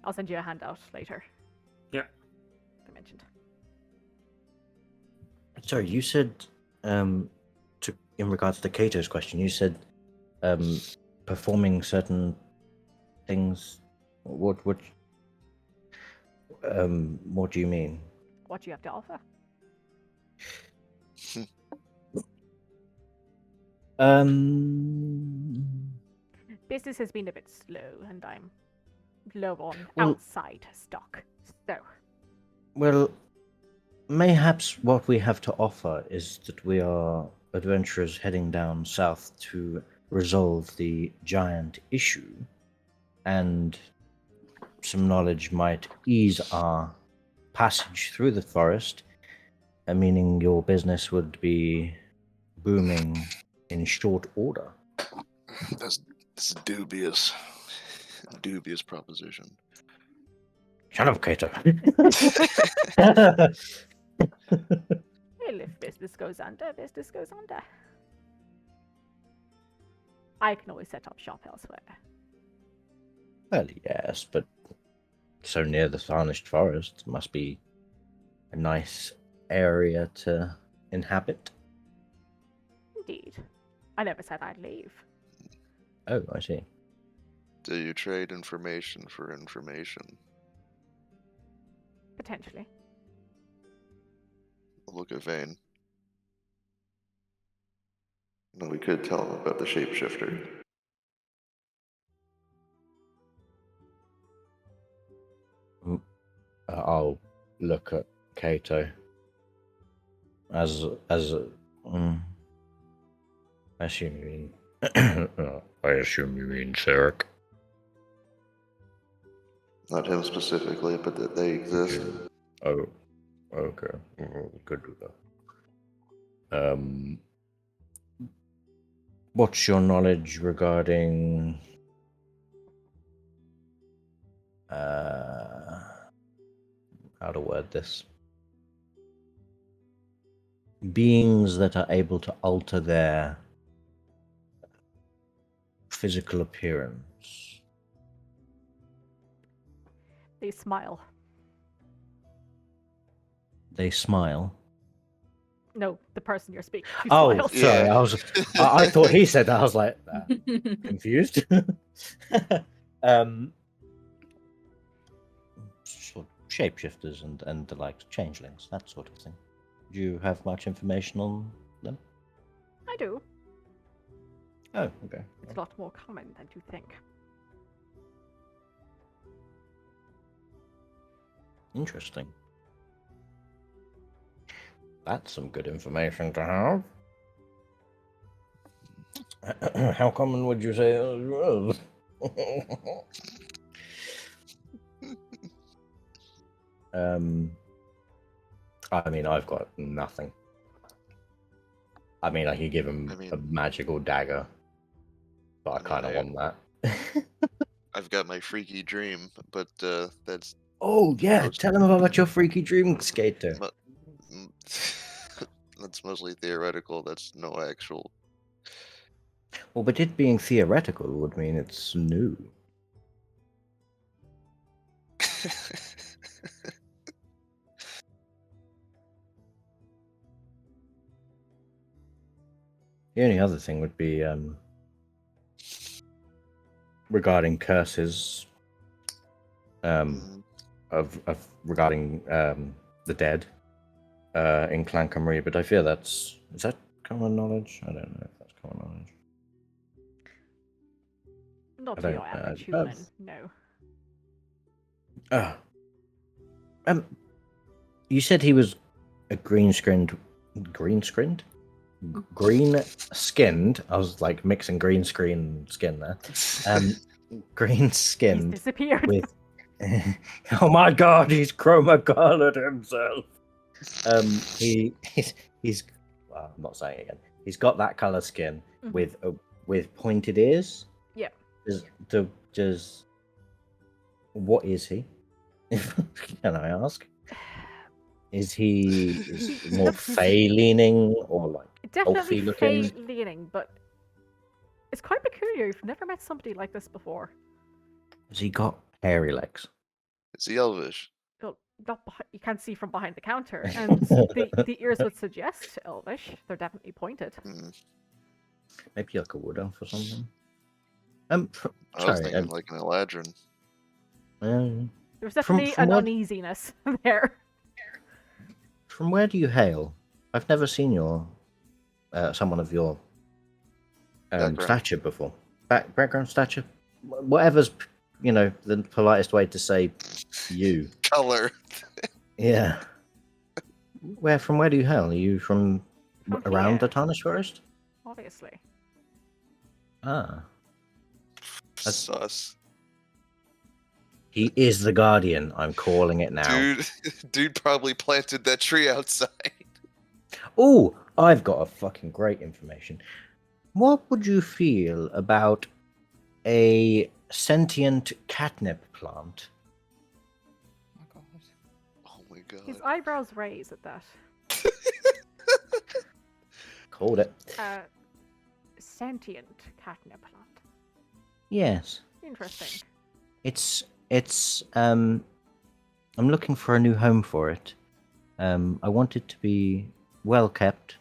I'll send you a handout later. Yeah. I mentioned. Sorry, you said, in regards to Kato's question, you said performing certain things. What do you mean? What do you have to offer? Business has been a bit slow, and I'm low on outside stock. So, Well, mayhaps what we have to offer is that we are adventurers heading down south to resolve the giant issue, and some knowledge might ease our passage through the forest, meaning your business would be booming in short order. That's dubious. Dubious proposition. Shut up, Kato. Well, if business goes under, business goes under. I can always set up shop elsewhere. Well, yes, but so near the Tarnished Forest must be a nice area to inhabit. Indeed. I never said I'd leave. Oh, I see. Do you trade information for information? Potentially. Look at Vane. No, we could tell him about the shapeshifter. I'll look at Kato I assume you mean. I assume you mean Sarek. Not him specifically, but that they exist. Oh, okay. We could do that. What's your knowledge regarding how to word this? Beings that are able to alter their physical appearance. They smile. They smile. No, the person you're speaking to Oh, smiles. sorry. Yeah. I thought he said that. I was like confused. Sort of shapeshifters and the like, changelings, that sort of thing. Do you have much information on them? I do. Oh, okay. It's a lot more common than you think. Interesting. That's some good information to have. How common would you say it was? I mean, I've got nothing. I mean, I could give him a magical dagger, but I kind of want that. I've got my freaky dream, but that's... Oh, yeah, tell him about your freaky dream, Skater. That's mostly theoretical, that's no actual... Well, but it being theoretical would mean it's new. The only other thing would be regarding curses, regarding the dead in Clan Cymru, but I fear is that common knowledge? I don't know if that's common knowledge. Not for your average human, no. You said he was a green-skinned? Green-skinned. I was like mixing green screen and skin there. Green-skinned. He's disappeared. With... Oh my god, he's chroma colored himself. He's well, I'm not saying it again. He's got that color skin with pointed ears. Yeah. Does what is he? Can I ask? Is he more Fey leaning or like definitely looking? Fey leaning, but it's quite peculiar. You've never met somebody like this before. Has he got hairy legs? Is he elvish? Well, you can't see from behind the counter, and the ears would suggest elvish. They're definitely pointed. Maybe like a wood elf or something. I was thinking like an Eladrin. There's definitely an uneasiness there. From where do you hail? I've never seen someone of your stature before. Background stature, whatever's the politest way to say you. Color. Yeah. From where do you hail? Are you from From around the here. Tarnished Forest? Obviously. Ah. That's- Sus. He is the Guardian. I'm calling it now. Dude probably planted that tree outside. Oh, I've got a fucking great information. What would you feel about a sentient catnip plant? Oh my god. Oh my god. His eyebrows raise at that. Called it. Sentient catnip plant. Yes. Interesting. I'm looking for a new home for it. I want it to be well kept.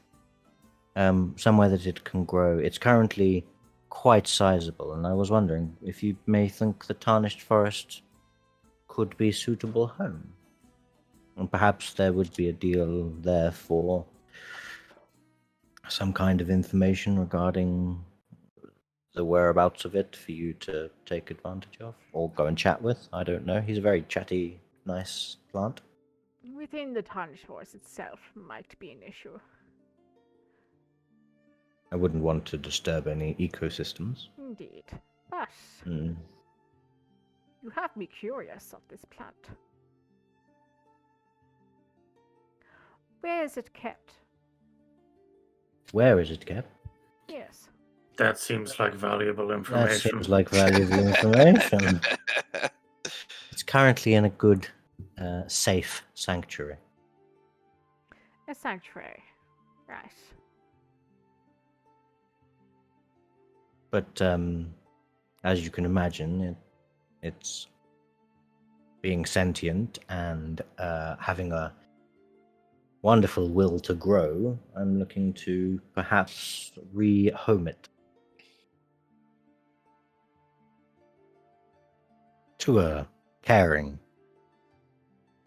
Somewhere that it can grow. It's currently quite sizable, and I was wondering if you may think the Tarnished Forest could be a suitable home. And perhaps there would be a deal there for some kind of information regarding the whereabouts of it for you to take advantage of or go and chat with. I don't know. He's a very chatty, nice plant. Within the Tarnished Forest itself might be an issue. I wouldn't want to disturb any ecosystems. Indeed. But Hmm. you have me curious of this plant. Where is it kept? Where is it kept? Yes. That seems like valuable That information. seems like valuable information. It's currently in a good, safe sanctuary. A sanctuary. Right. But as you can imagine, it's being sentient and having a wonderful will to grow. I'm looking to perhaps rehome it to a caring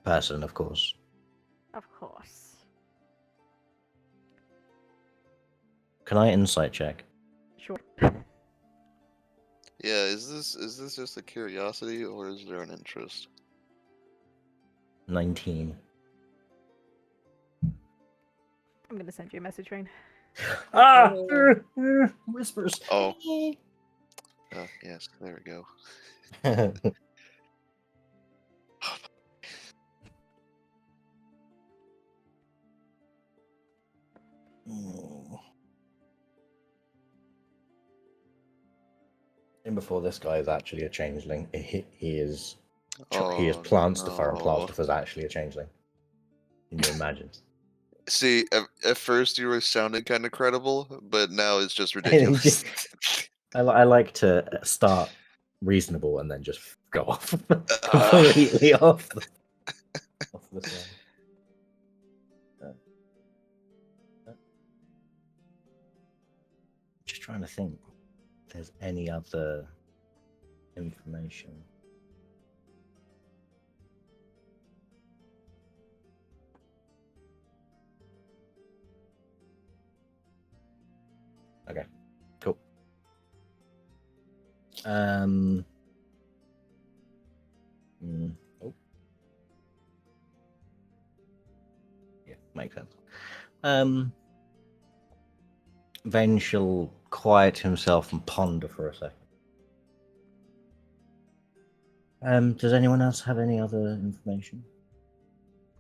person, of course. Of course. Can I insight check? Sure. Yeah, is this just a curiosity or is there an interest? 19. I'm gonna send you a message, Rain. Ah! Oh. Whispers. Oh. Oh, yes, there we go. And before this guy is actually a changeling, he is Oh, plants the no. Faernfurth is actually a changeling. Can you imagine? See, at first you were sounding kind of credible, but now it's just ridiculous. I like to start reasonable and then just go off completely off the side. Just trying to think if there's any other information. Okay, cool. Oh. Yeah, makes sense. Then she'll quiet himself and ponder for a second. Does anyone else have any other information?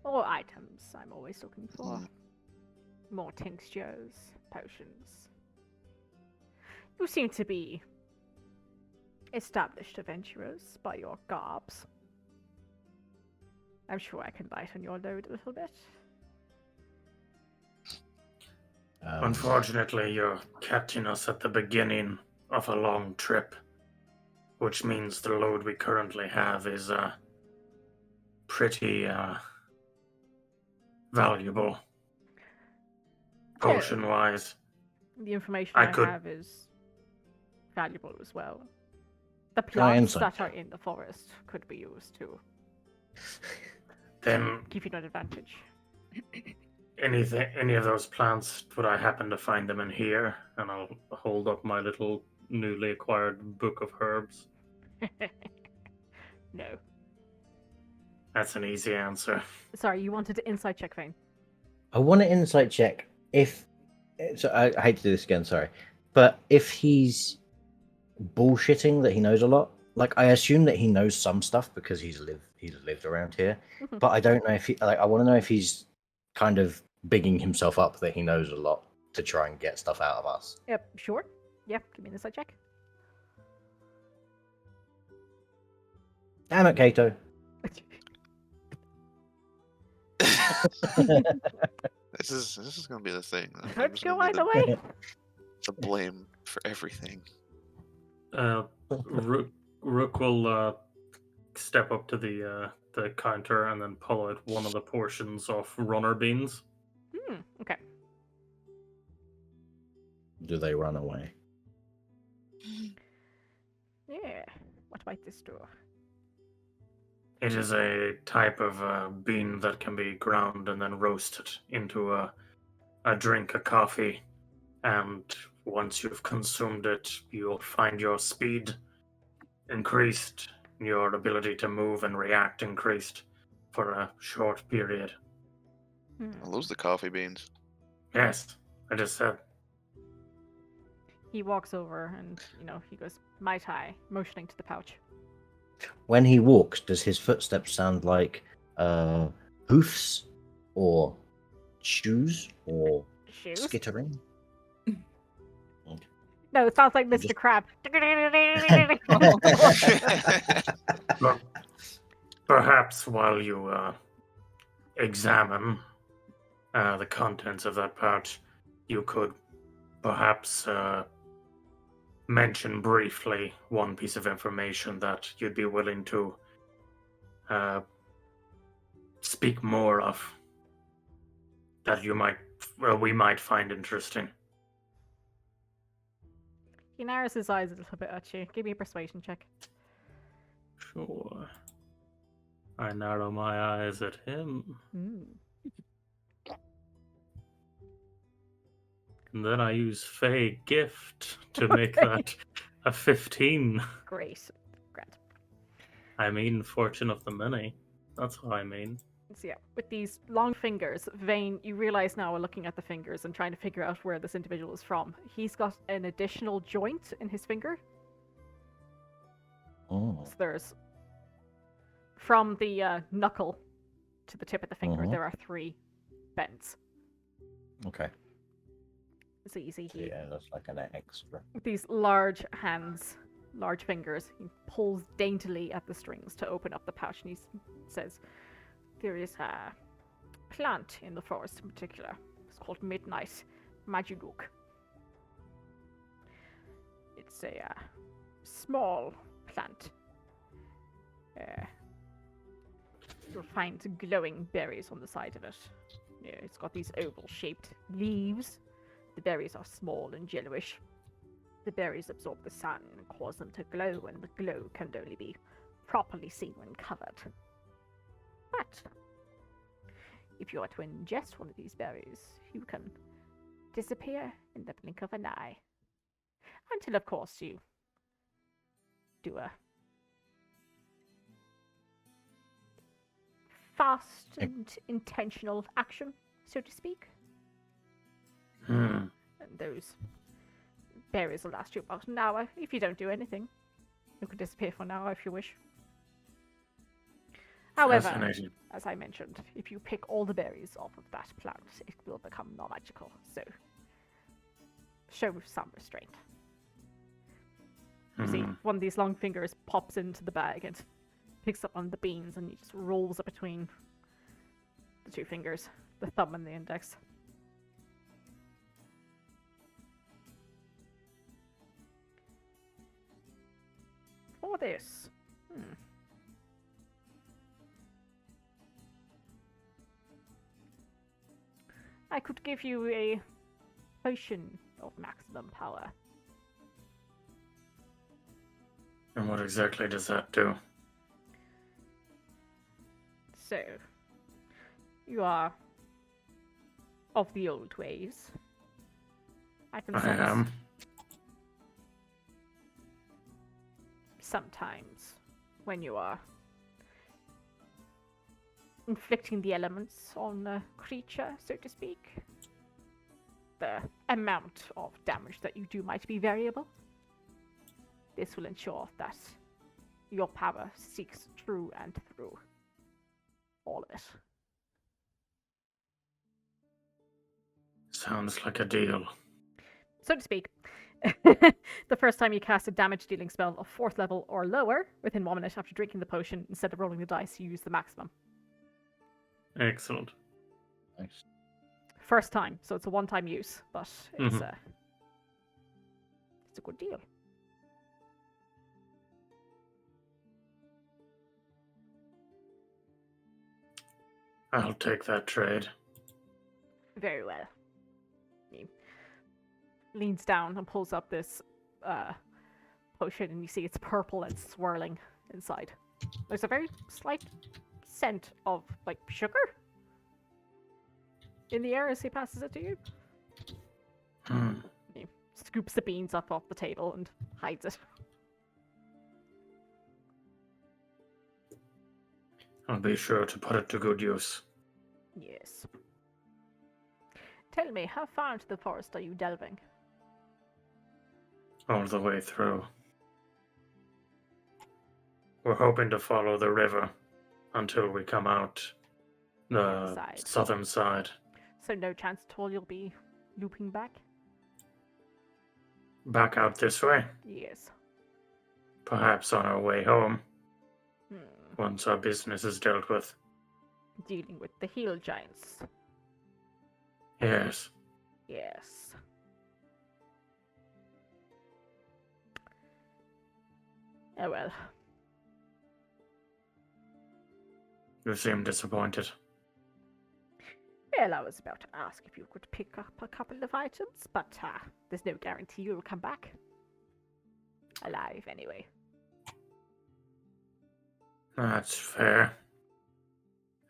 Or items I'm always looking for. Hmm. More tinctures, potions. You seem to be established adventurers by your garbs. I'm sure I can lighten on your load a little bit. Unfortunately, you're catching us at the beginning of a long trip, which means the load we currently have is pretty valuable potion-wise. The information I I could- have is valuable as well. The Can I plants insight that are check? in the forest could be used to Then give you an advantage. any of those plants, would I happen to find them in here? And I'll hold up my little newly acquired book of herbs. No. That's an easy answer. Sorry, you wanted to insight check, Vane. I want an insight check. If so, I hate to do this again. Sorry, but if he's bullshitting that he knows a lot, like I assume that he knows some stuff because he's lived around here, Mhm. but I don't know if he like. I want to know if he's kind of bigging himself up that he knows a lot to try and get stuff out of us. Yep, sure. Yep, give me an insight check. Damn it, Kato. This is gonna be the thing. I'm Could just go gonna be either way. the blame for everything. Rook will step up to the counter and then pull out one of the portions of runner beans. Okay. Do they run away? Yeah. What might this do? It is a type of bean that can be ground and then roasted into a drink, a coffee, and once you've consumed it, you'll find your speed increased, your ability to move and react increased for a short period. Are those the coffee beans? Yes, I just said. He walks over and, he goes, Mai Tai, motioning to the pouch. When he walks, does his footsteps sound like hoofs or shoes or Shoes? skittering? No, it sounds like Mr. Just- Crab. Look, perhaps while you examine the contents of that pouch, you could perhaps mention briefly one piece of information that you'd be willing to speak more of, that we might find interesting. He narrows his eyes a little bit at you. Give me a persuasion check. Sure. I narrow my eyes at him, and then I use Fey Gift to make that a 15. Great. Grand. I mean, fortune of the many. That's what I mean. So yeah, with these long fingers, Vane, you realize now looking at the fingers and trying to figure out where this individual is from. He's got an additional joint in his finger. Oh. So there's, from the knuckle to the tip of the finger, Mhm. there are 3 bends. Okay. So you see So, he, yeah, that's like an extra. with these large hands, large fingers, he pulls daintily at the strings to open up the pouch, and he says, there is a plant in the forest in particular. It's called Midnight Majuluk. It's a small plant. You'll find glowing berries on the side of it. Yeah, it's got these oval-shaped leaves. The berries are small and yellowish. The berries absorb the sun and cause them to glow, and the glow can only be properly seen when covered. But if you are to ingest one of these berries, you can disappear in the blink of an eye. Until, of course, you do a fast and intentional action, so to speak. And those berries will last you about an hour if you don't do anything. You can disappear for an hour if you wish. However, Fascinating. as I mentioned, if you pick all the berries off of that plant, it will become non-magical. So, show some restraint. You see, one of these long fingers pops into the bag and picks up one of the beans, and he just rolls it between the 2 fingers, the thumb and the index. For this, I could give you a potion of maximum power. And what exactly does that do? So, you are of the old ways. I can I sense am. sometimes when you are inflicting the elements on a creature, so to speak. The amount of damage that you do might be variable. This will ensure that your power seeks through and through all of it. Sounds like a deal. So to speak. The first time you cast a damage-dealing spell of 4th level or lower within 1 minute after drinking the potion, instead of rolling the dice, you use the maximum. Excellent. Nice. First time, so it's a one-time use, but it's Mhm. it's a good deal. I'll take that trade. Very well. He leans down and pulls up this potion, and you see it's purple and swirling inside. There's a very slight scent of, like, sugar in the air as he passes it to you. Hmm. He scoops the beans up off the table and hides it. I'll be sure to put it to good use. Yes. Tell me, how far into the forest are you delving? All the way through. We're hoping to follow the river until we come out the Side. southern side. So no chance at all you'll be looping back? Back out this way, Yes. perhaps on our way home, Hmm. once our business is dealt with. Dealing with the heel giants. Yes. Yes. Oh well. You seem disappointed. Well, I was about to ask if you could pick up a couple of items, but there's no guarantee you'll come back alive anyway. That's fair.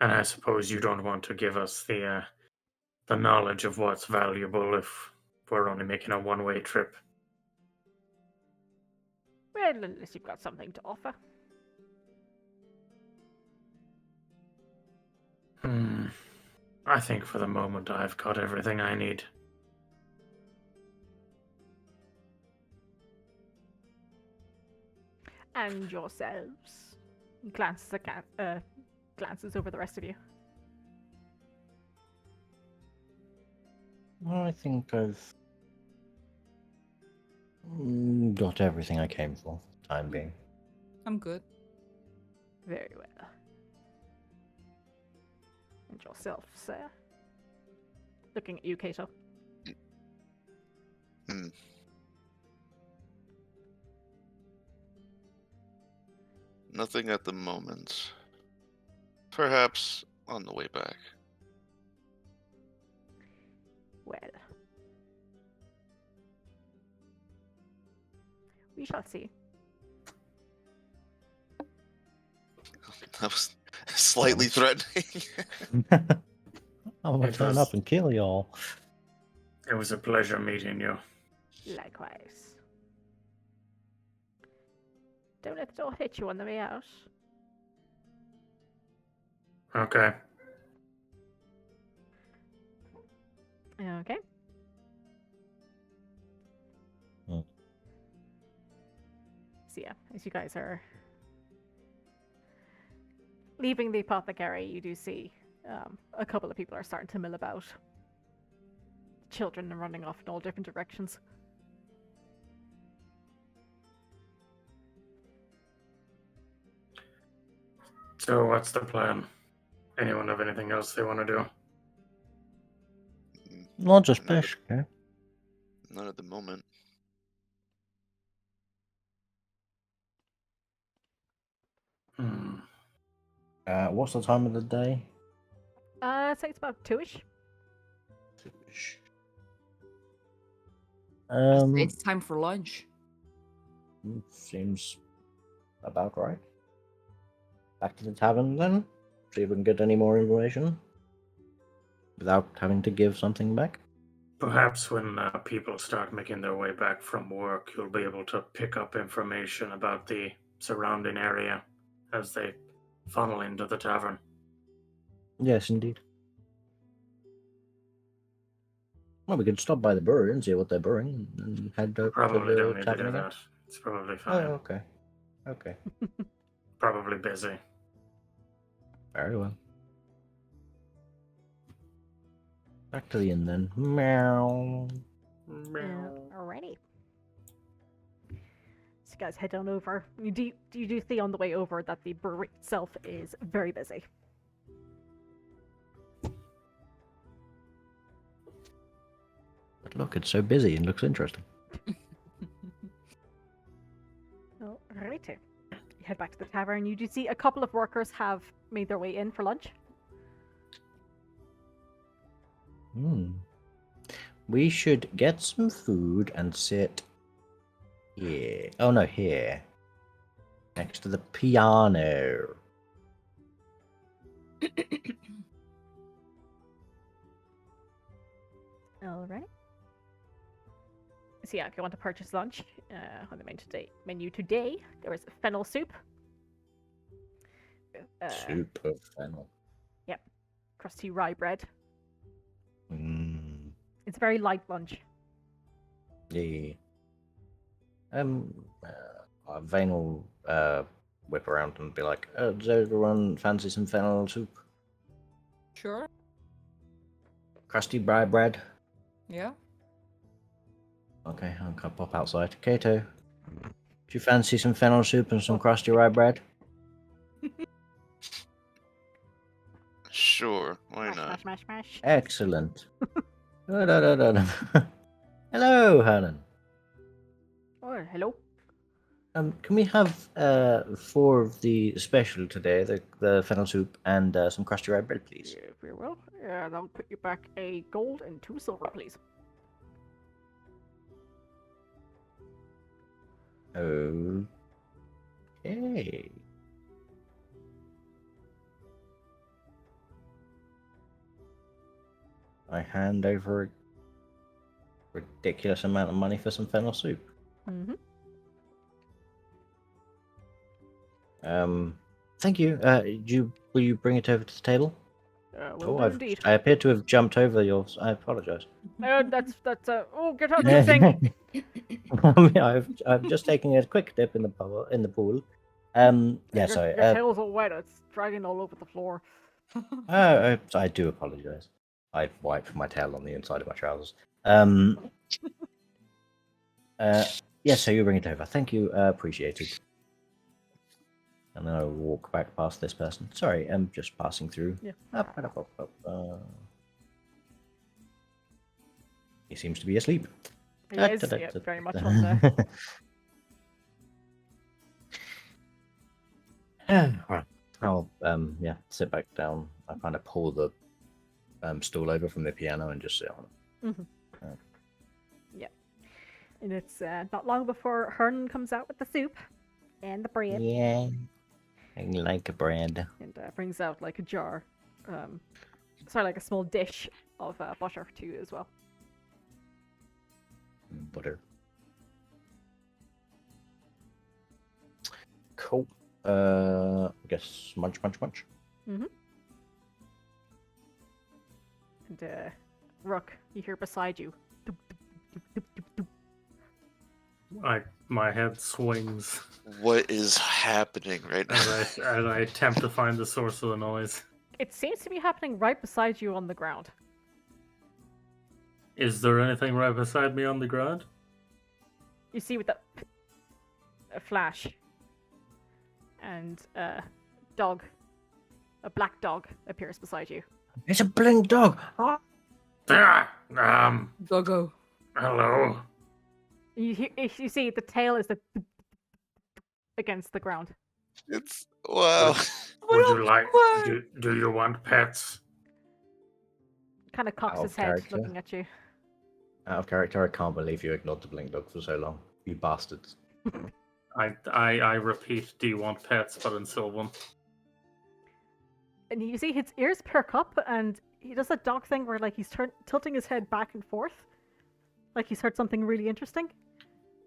And I suppose you don't want to give us the knowledge of what's valuable if we're only making a one-way trip. Well, unless you've got something to offer. I think for the moment I've got everything I need. And yourselves. He glances over the rest of you. Well, I think I've got everything I came for, time being. I'm good. Very well. And yourself, sir? Looking at you, Cato. Nothing at the moment. Perhaps on the way back. Well. We shall see. That was slightly threatening. I'm gonna It turn was- up and kill y'all. It was a pleasure meeting you. Likewise. Don't let the door hit you on the way out. Okay. Okay. Hmm. So yeah, as you guys are leaving the apothecary, you do see a couple of people are starting to mill about. Children are running off in all different directions. So what's the plan? Anyone have anything else they want to do? Not just Not at- fish, okay? Not at the moment. What's the time of the day? I'd say it's about 2ish. It's time for lunch. Seems about right. Back to the tavern then. See if we can get any more information without having to give something back. Perhaps when people start making their way back from work, you'll be able to pick up information about the surrounding area as they funnel into the tavern. Yes, indeed. Well, we could stop by the brewery and see what they're brewing and head up to Probably the don't need to tavern do again. that. It's probably Oh, fine. okay. Okay. Probably busy. Very well. Back to the inn then. Meow. Alrighty. So you guys head on over. You do see on the way over that the brewery itself is very busy. But look, it's so busy and looks interesting. Alrighty. You head back to the tavern. You do see a couple of workers have made their way in for lunch. We should get some food and sit here. Oh no, here. Next to the piano. Alright. So yeah, if you want to purchase lunch, on the menu today, there is fennel soup. Soup of fennel. Crusty rye bread. Mm. It's a very light lunch. Yeah. Vane will whip around and be like, does everyone fancy some fennel soup? Sure. Crusty rye bread? Yeah. Okay, I'll pop outside. Kato, do you fancy some fennel soup and some crusty rye bread? Sure, why Mash, not? mash, mash, mash. Excellent. Hello, Helen. Oh, hello. Can we have 4 of the special today, the fennel soup and some crusty rye bread, please? Yeah, very well. And I'll put you back a gold and 2 silver, please. Okay. I hand over a ridiculous amount of money for some fennel soup. Mm-hmm. Thank you. Will you bring it over to the table? Well, indeed. I appear to have jumped over yours. I apologize. That's oh, get out of the thing. I'm just taking a quick dip in the pool. Yeah, sorry. Your tail's all wet. It's dragging all over the floor. I do apologize. I wiped my tail on the inside of my trousers. Yes, so you bring it over. Thank you. Appreciated. And then I'll walk back past this person. Sorry, I'm just passing through. Yeah. He seems to be asleep. He is, yeah, very much on the... Right. I'll sit back down. I kind of pull the stool over from the piano and just sit on it. Mm-hmm. Yeah. And it's not long before Hearn comes out with the soup and the bread. Yeah, I like a bread. And brings out like a jar, like a small dish of butter too as well. Butter. Cool. I guess munch. Mm-hmm. And Rook, you hear beside you. Doop, doop, doop, doop, doop. My head swings What is happening right now? as I attempt to find the source of the noise. It seems to be happening right beside you on the ground. Is there anything right beside me on the ground? You see with a flash and a dog, a black dog appears beside you. It's a blink dog. Ah. Doggo. Hello. You see the tail is against the ground. It's wow. Would you like? Do you want pets? Kind of cocks Out his of head, character. looking at you. Out of character, I can't believe you ignored the blink dog for so long. You bastards. I repeat, do you want pets? But in Sylvan. And you see his ears perk up, and he does that dog thing where like he's tilting his head back and forth, like he's heard something really interesting,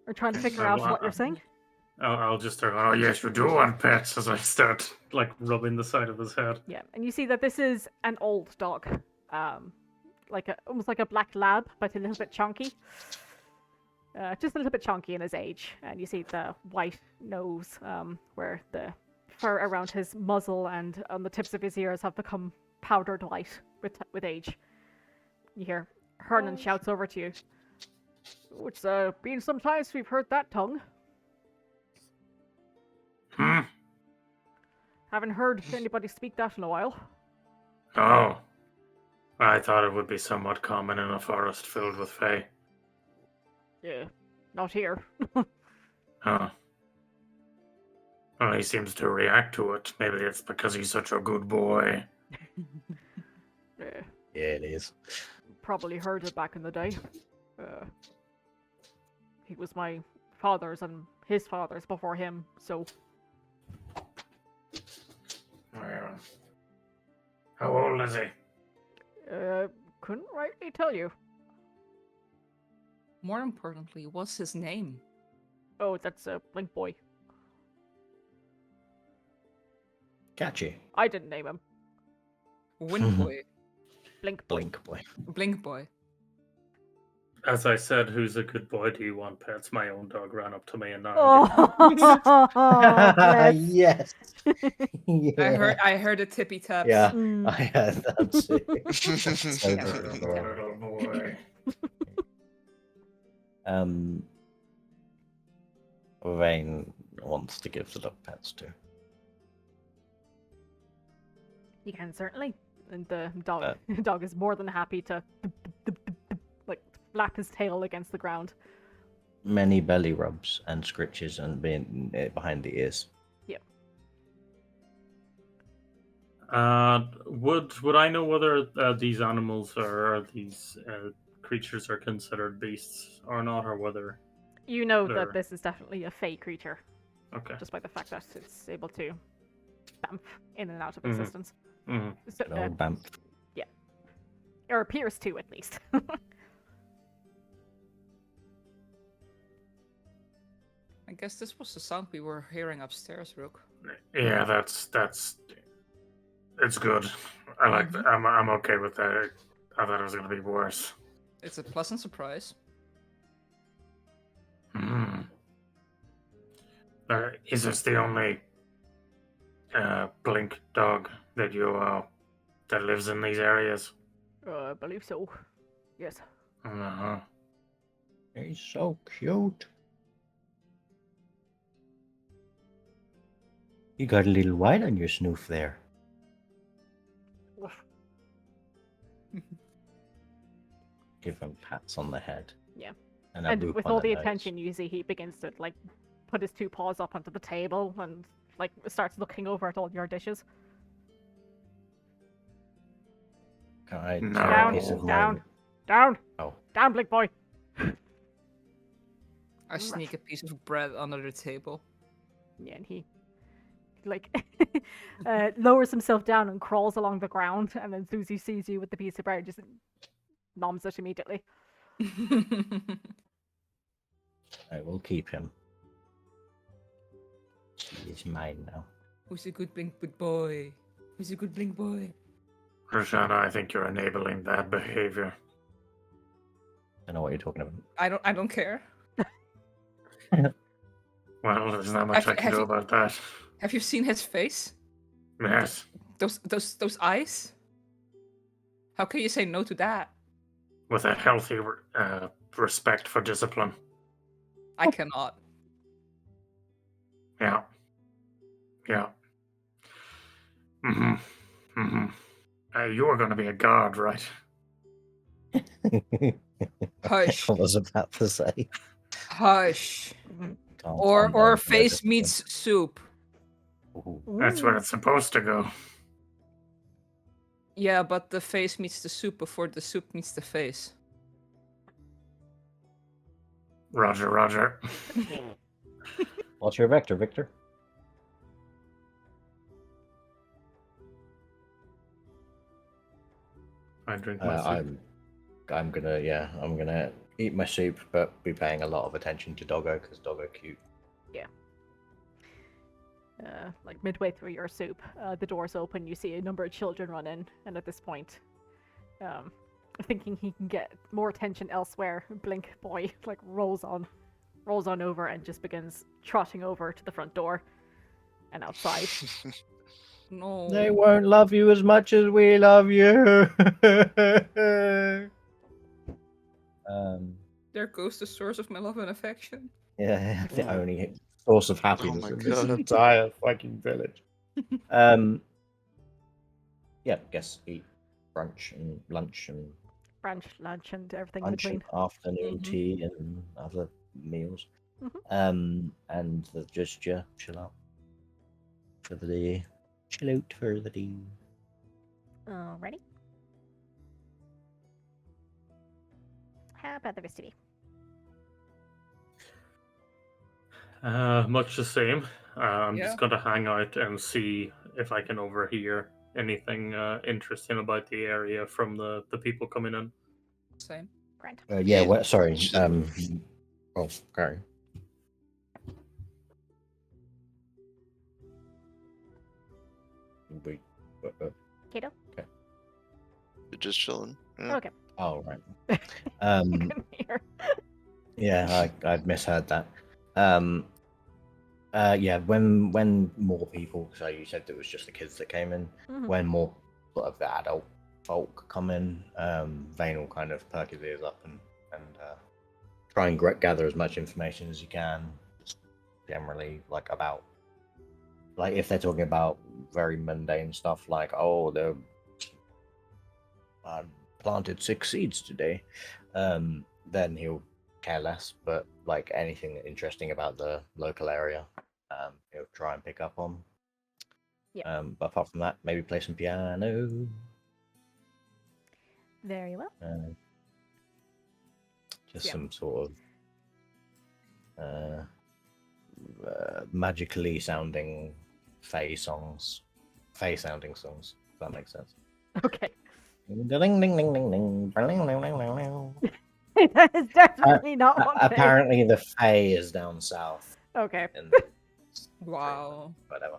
or trying to figure out what you're saying. I'll just start. Oh yes, you do want pets. As I start like rubbing the side of his head. Yeah, and you see that this is an old dog, almost like a black lab, but a little bit chunky. Just a little bit chunky in his age, and you see the white nose, where the fur around his muzzle and on the tips of his ears have become powdered white with age. You hear Hernan shouts over to you. It's been some time since we've heard that tongue. Haven't heard anybody speak that in a while. Oh, I thought it would be somewhat common in a forest filled with fae. Yeah, not here. Huh. Well, he seems to react to it. Maybe it's because he's such a good boy. Yeah, Yeah, it is. probably heard it back in the day. He was my father's and his father's before him, so... Well, how old is he? Couldn't rightly tell you. More importantly, what's his name? Oh, that's Blink Boy. Catchy. I didn't name him. Wind Boy. Blink Boy. Blink boy. Blink Boy. As I said, who's a good boy? Do you want pets? My own dog ran up to me and now. Oh, bless. Yes. Yeah. I heard a tippy taps. Yeah, Mm. I heard that too. So Yeah. adorable. Little boy. Vane wants to give the dog pets too. You can certainly. And the dog, Uh. dog is more than happy to like flap his tail against the ground. Many belly rubs and scritches and being behind the ears. Would I know whether these animals or these creatures are considered beasts or not, or whether? You know Sure. that this is definitely a fey creature, Okay. just by the fact that it's able to bamf in and out of Mhm. existence. Mhm. So, No bamf. or appears to, at least. I guess this was the sound we were hearing upstairs, Rook. Yeah, that's it's good. I like that. I'm okay with that. I thought it was gonna be worse. It's a pleasant surprise. Hmm. Is this the only blink dog that you that lives in these areas? I believe so. Yes. Uh-huh. He's so cute. You got a little white on your snoof there. Give him pats on the head. Yeah. And, a And boop with on all the the nose. attention, you see he begins to like put his two paws up onto the table and like starts looking over at all your dishes. Can I No. try a Down, piece of down, mine? down, Oh. down, Blink Boy. I sneak a piece of bread under the table. Yeah, and he like lowers himself down and crawls along the ground, and then Susie sees you with the piece of bread, just noms it immediately. I will keep him. He is mine now. Who's a good blink boy? Who's a good blink boy? Roshana, I think you're enabling bad behavior. I know what you're talking about. I don't care. Well, there's not much I can Have do you- about that. Have you seen his face? Yes. Those eyes? How can you say no to that? With a healthy respect for discipline. I cannot. Yeah. Yeah. Mm-hmm. Mm-hmm. You are going to be a guard, right? Hush. I was about to say. Hush. Can't Or stand on face discipline. meets soup. Ooh. That's where it's supposed to go. Yeah, but the face meets the soup before the soup meets the face. Roger, Roger. What's your vector, Victor? I drink my soup. I'm gonna eat my soup, but be paying a lot of attention to Doggo because Doggo cute. like midway through your soup, the doors open. You see a number of children run in, and at this point, thinking he can get more attention elsewhere, Blink Boy like rolls on over and just begins trotting over to the front door and outside. No. They won't love you as much as we love you. There goes the source of my love and affection. Yeah, the only source of happiness my in this God. entire fucking village. Yeah, guess eat brunch and lunch and Brunch, lunch, and everything in lunch between. and afternoon Mhm. tea and other meals. Mhm. And just chill out for the day. Chill out for the day. Alrighty. How about the rest of you? Much the same. I'm Yeah. just gonna hang out and see if I can overhear anything interesting about the area from the people coming in. Same. Grant. Yeah, Yeah, well, sorry. shit. Oh, sorry. Wait, Kato? You're just chilling. Yeah. Okay. oh, right. I couldn't hear. Yeah, I'd misheard that. Yeah, when more people, so you said it was just the kids that came in. Mhm. When more sort of the adult folk come in, Vane will kind of perk his ears up and try and gather as much information as you can. Just generally, like about, like if they're talking about very mundane stuff, like they planted 6 seeds today, then he'll care less. But like anything interesting about the local area, he'll try and pick up on. Yeah. But apart from that, maybe play some piano. Very well. Just Yeah. some sort of magically sounding Fae sounding songs. If that makes sense. Okay. Ding ding ding ding ding ding. That is definitely not what they... Apparently, the Fae is down south. Okay. In Wow. whatever.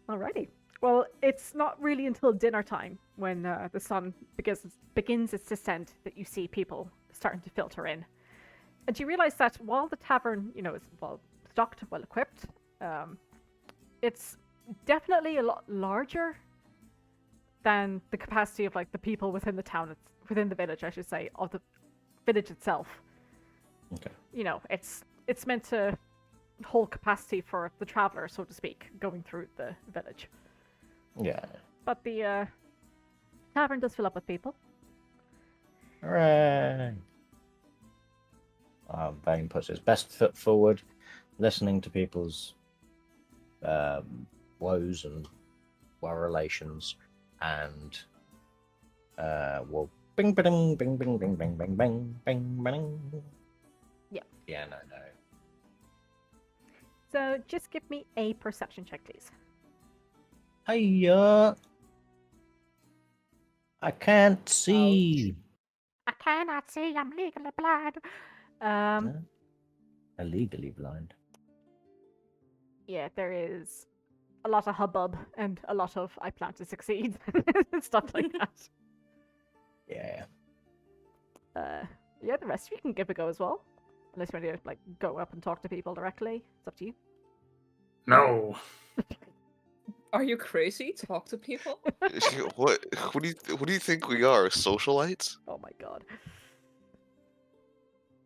Alrighty. Well, it's not really until dinner time when the sun begins its descent that you see people starting to filter in. And you realize that while the tavern, is well stocked, well equipped, it's definitely a lot larger than the capacity of like the people within the town, within the village, I should say, of the village itself. Okay. It's meant to hold capacity for the traveler, so to speak, going through the village. Yeah. But the tavern does fill up with people. Hooray! Vane puts his best foot forward, listening to people's woes and relations, and will bing bing bing bing bing bing bing bing bing bing. Yeah. Yeah, no. So just give me a perception check, please. Hiya! I can't see. I cannot see. I'm legally blind. Illegally blind. Yeah, there is a lot of hubbub and a lot of I plan to succeed and stuff like that. Yeah. Yeah, the rest of you can give a go as well. Unless you want to like go up and talk to people directly. It's up to you. No. Are you crazy? Talk to people? What do you think we are, socialites? Oh my god.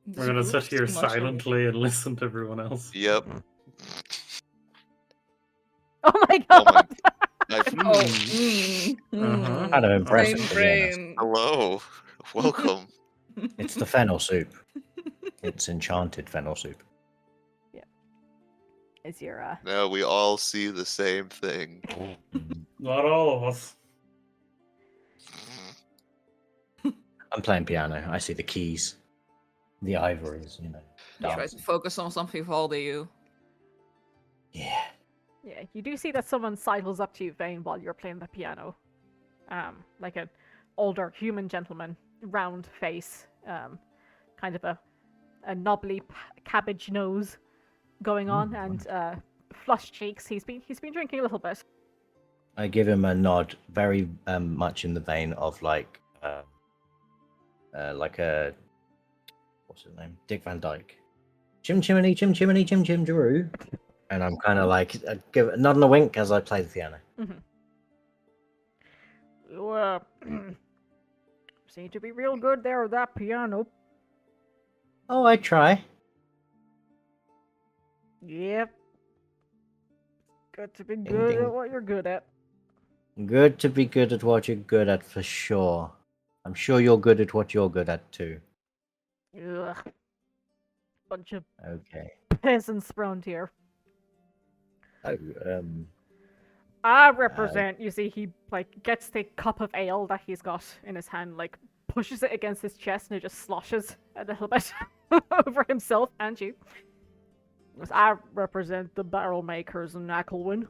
We're gonna sit here silently and listen to everyone else. Yep. Oh my Oh god. my Oh, Uh-huh. Kind of impressive. Brain, to be honest. brain. Hello. Welcome. It's the fennel soup. It's enchanted fennel soup. Is your Now we all see the same thing. Not all of us. I'm playing piano. I see the keys, the ivories, Try dancing. to focus on something Valde you. Yeah. Yeah, you do see that someone sidles up to you, Vane, while you're playing the piano. Like an older human gentleman, round face, kind of a knobbly cabbage nose going on, and flushed cheeks. He's been drinking a little bit. I give him a nod, very much in the vein of like a what's his name, Dick Van Dyke, chim chimney, chim chimney, chim chim Jeru, and I'm kind of like give a nod and a wink as I play the piano. You seem to be real good there with that piano. Oh, I try. Yep. Good to be Ding, good ding. at what you're good at. Good to be good at what you're good at for sure. I'm sure you're good at what you're good at too. Ugh. Bunch of Okay. peasants around here. Oh, I represent. You see, he like gets the cup of ale that he's got in his hand, like pushes it against his chest, and it just sloshes a little bit over himself and you. I represent the barrel makers in Acklewood.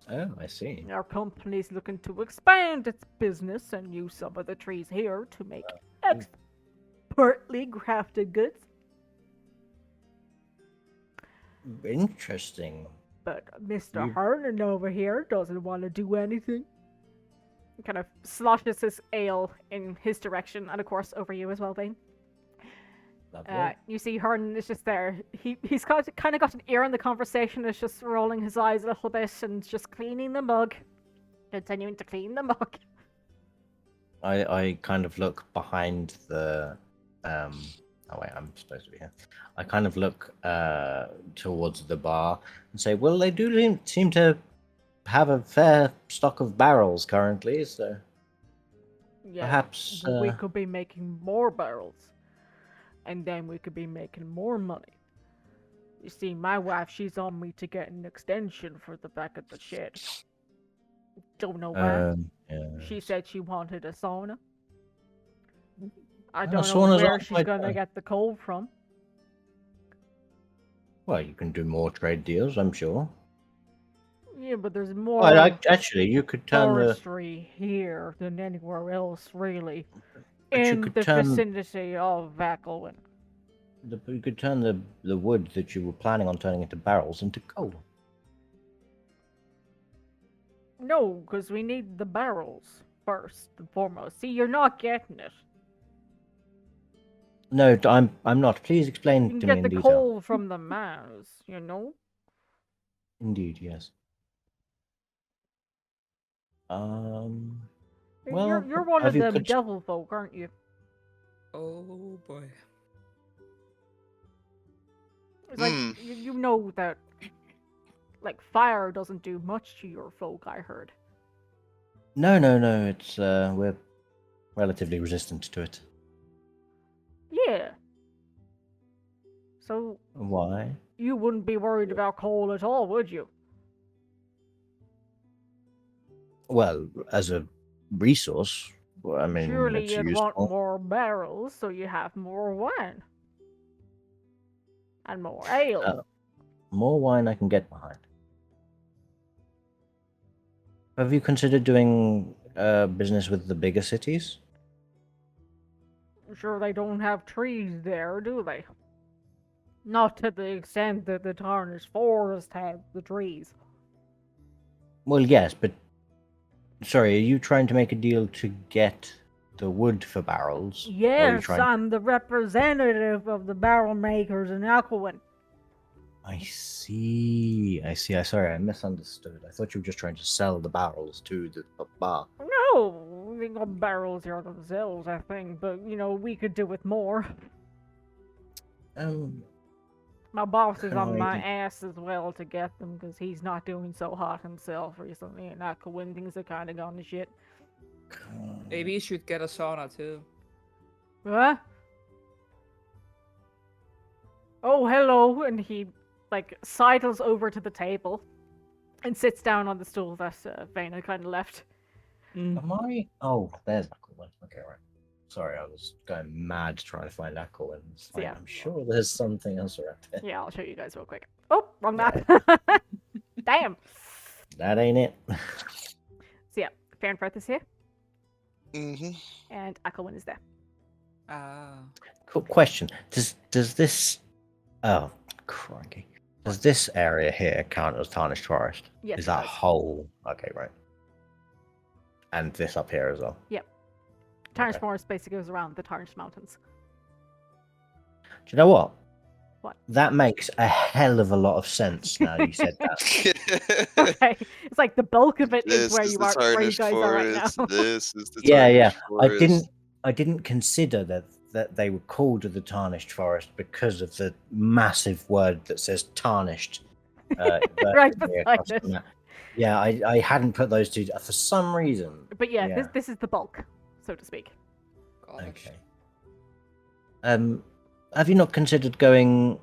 oh, I see. Our company's looking to expand its business and use some of the trees here to make expertly grafted goods. Interesting. But Mr. You- Hernan over here doesn't want to do anything. He kind of sloshes his ale in his direction, and of course over you as well, Vane. Lovely. You see Hernan is just there. He's kind of got an ear in the conversation, is just rolling his eyes a little bit and just cleaning the mug. Continuing to clean the mug. I kind of look behind the oh wait, I'm supposed to be here. I kind of look towards the bar and say, well, they do seem to have a fair stock of barrels currently, so Yeah, perhaps we could be making more barrels. And then we could be making more money. You see, my wife, she's on me to get an extension for the back of the shed. Don't know why. yeah. She said she wanted a sauna. I Oh, don't know saunas where aren't she's quite gonna bad. get the coal from. Well, you can do more trade deals, I'm sure. Yeah, but there's more Actually, you could turn the forestry here than anywhere else, really. but you In could the turn vicinity of Vackelwin. you could turn the wood that you were planning on turning into barrels into coal. No, because we need the barrels first and foremost. See, you're not getting it. No, I'm not. Please You explain can to me get in the detail. coal from the mines, you know? Indeed, yes. Well, you're one have of you them could- devil folk, aren't you? Oh boy. It's like, you know that, like, fire doesn't do much to your folk, I heard. No. It's we're relatively resistant to it. Yeah. So, Why? you wouldn't be worried about coal at all, would you? Well, as a resource, well, I mean, Surely it's you'd want useful. more barrels so you have more wine. And more ale. More wine I can get behind. Have you considered doing business with the bigger cities? Sure, they don't have trees there, do they? Not to the extent that the Tarnished Forest had the trees. Well, yes, but sorry, are you trying to make a deal to get the wood for barrels? Or are you Yes, trying- I'm the representative of the barrel makers in Aquawan. I see. Sorry, I misunderstood. I thought you were just trying to sell the barrels to the bar. No, they got barrels here themselves, I think, but you know, we could do with more. My boss is on my ass as well to get them because he's not doing so hot himself recently, and Aquawan things are kind of gone to shit. Maybe you should get a sauna too. What? Oh, hello, and he like sidles over to the table and sits down on the stool that Vayna kind of left. Am I? Oh, there's Aquaman. Okay, right. Sorry, I was going mad trying to find Aquaman. It's like, Yeah. I'm sure there's something else around there. Yeah, I'll show you guys real quick. Oh, wrong map. Damn. That ain't it. So yeah, Faernfurth is here, Mm-hmm. and Aquawan is there. Ah. Cool question. Does this? Oh, crikey. Does this area here count as Tarnished Forest? Yes, Is it that does. whole? Okay, right. And this up here as well. Tarnished Okay. Forest basically goes around the Tarnished Mountains. Do you know what? What? That makes a hell of a lot of sense now you said that. Okay, it's like the bulk of it is This where is you the are, where you tarnished guys are right now. forest. This is the Yeah, yeah. tarnished forest. I didn't consider that they were called the Tarnished Forest because of the massive word that says tarnished. Right vertically beside across it. the map. Yeah, I hadn't put those two for some reason. But yeah, Yeah. this is the bulk, so to speak. Gosh. Okay. Have you not considered going?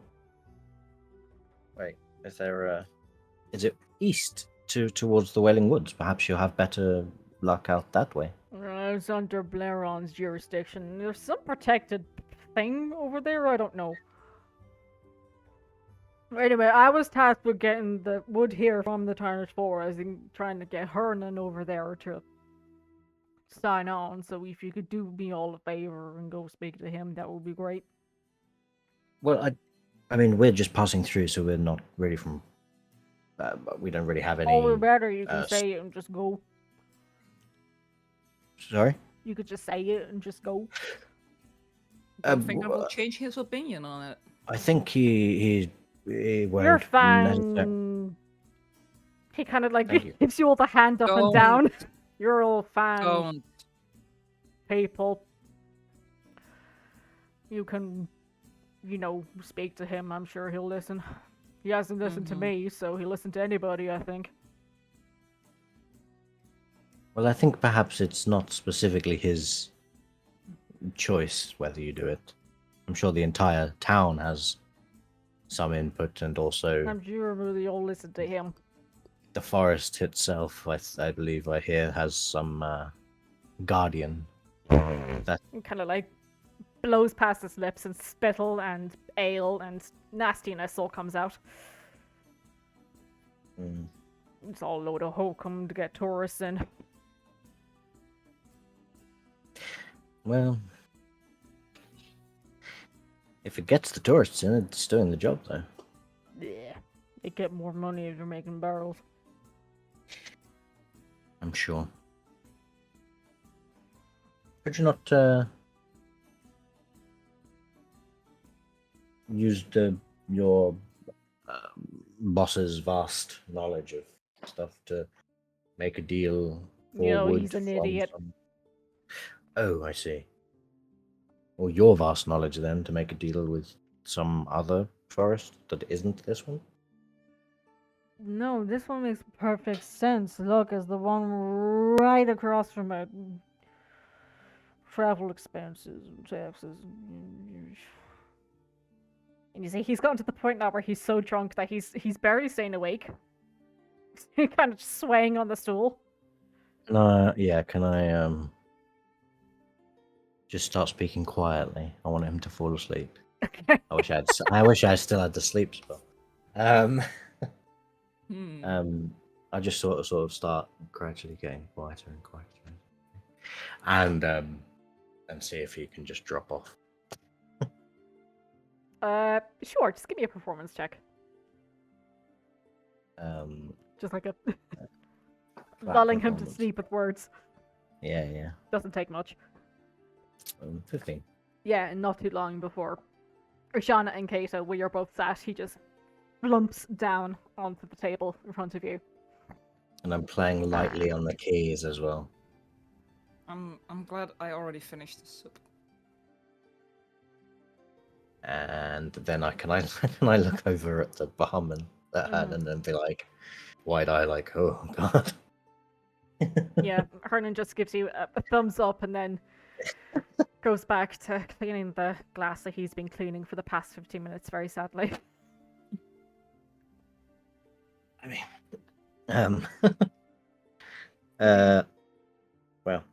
Wait, is there? Is it east towards the Wailing Woods? Perhaps you'll have better luck out that way. It's under Blairon's jurisdiction. There's some protected thing over there. I don't know. Anyway, I was tasked with getting the wood here from the Tarnished Forest and trying to get Hernan over there to sign on. So if you could do me all a favor and go speak to him, that would be great. Well, I mean, we're just passing through, so we're not really from. We don't really have any. All the better, you can uh, say it and just go. Sorry. You could just say it and just go. Don't think I will change his opinion on it. I think he won't. You're necessar- fine. He kind of like Thank you. gives you all the hand up and Don't. down. You're all fine, Don't. people. You can, speak to him. I'm sure he'll listen. He hasn't listened to Mhm. me, so he'll listen to anybody, I think. Well, I think perhaps it's not specifically his choice whether you do it. I'm sure the entire town has some input, and also I'm sure they all listen to him. the forest itself. I believe I hear has some guardian. That He kind of like blows past his lips, and spittle and ale and nastiness all comes out. mm, It's all a load of hokum to get tourists in. well, if it gets the tourists in, it's doing the job though. Yeah, they get more money if they're making barrels. I'm sure. Could you not use your boss's vast knowledge of stuff to make a deal for wood He's an from idiot. some- Oh, I see. Or your vast knowledge then to make a deal with some other forest that isn't this one? No, this one makes perfect sense. Look, it's the one right across from it. Travel expenses, taxes. And you see, he's gotten to the point now where he's so drunk that he's barely staying awake. He's kind of just swaying on the stool. No, yeah, can I just start speaking quietly? I want him to fall asleep. I wish I still had the sleep spell. I just sort of start gradually getting quieter and quieter, and see if he can just drop off. Sure, just give me a performance check. Just like a lulling him to performance. sleep with words. Yeah. Doesn't take much. 15. Yeah, and not too long before Urshana and Kato, where you're both sat, he just flumps down onto the table in front of you. And I'm playing lightly on the keys as well. I'm glad I already finished the soup. And then can I look over at the barman and then be like, wide eye, like, oh god. Yeah, Hernan just gives you a thumbs up and then goes back to cleaning the glass that he's been cleaning for the past 15 minutes, very sadly. I mean, well,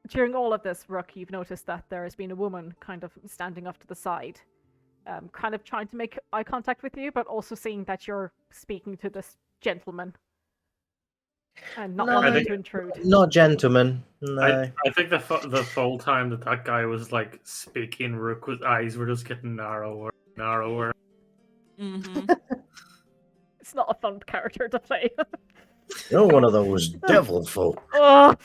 During all of this, Rook, you've noticed that there has been a woman kind of standing off to the side, kind of trying to make eye contact with you, but also seeing that you're speaking to this gentleman and not No, wanting to intrude. not gentlemen. No. I think the whole time that guy was like speaking, Rook's eyes were just getting narrower, narrower. Mm-hmm. not a fun character to play. You're one of those devil folk. Oh.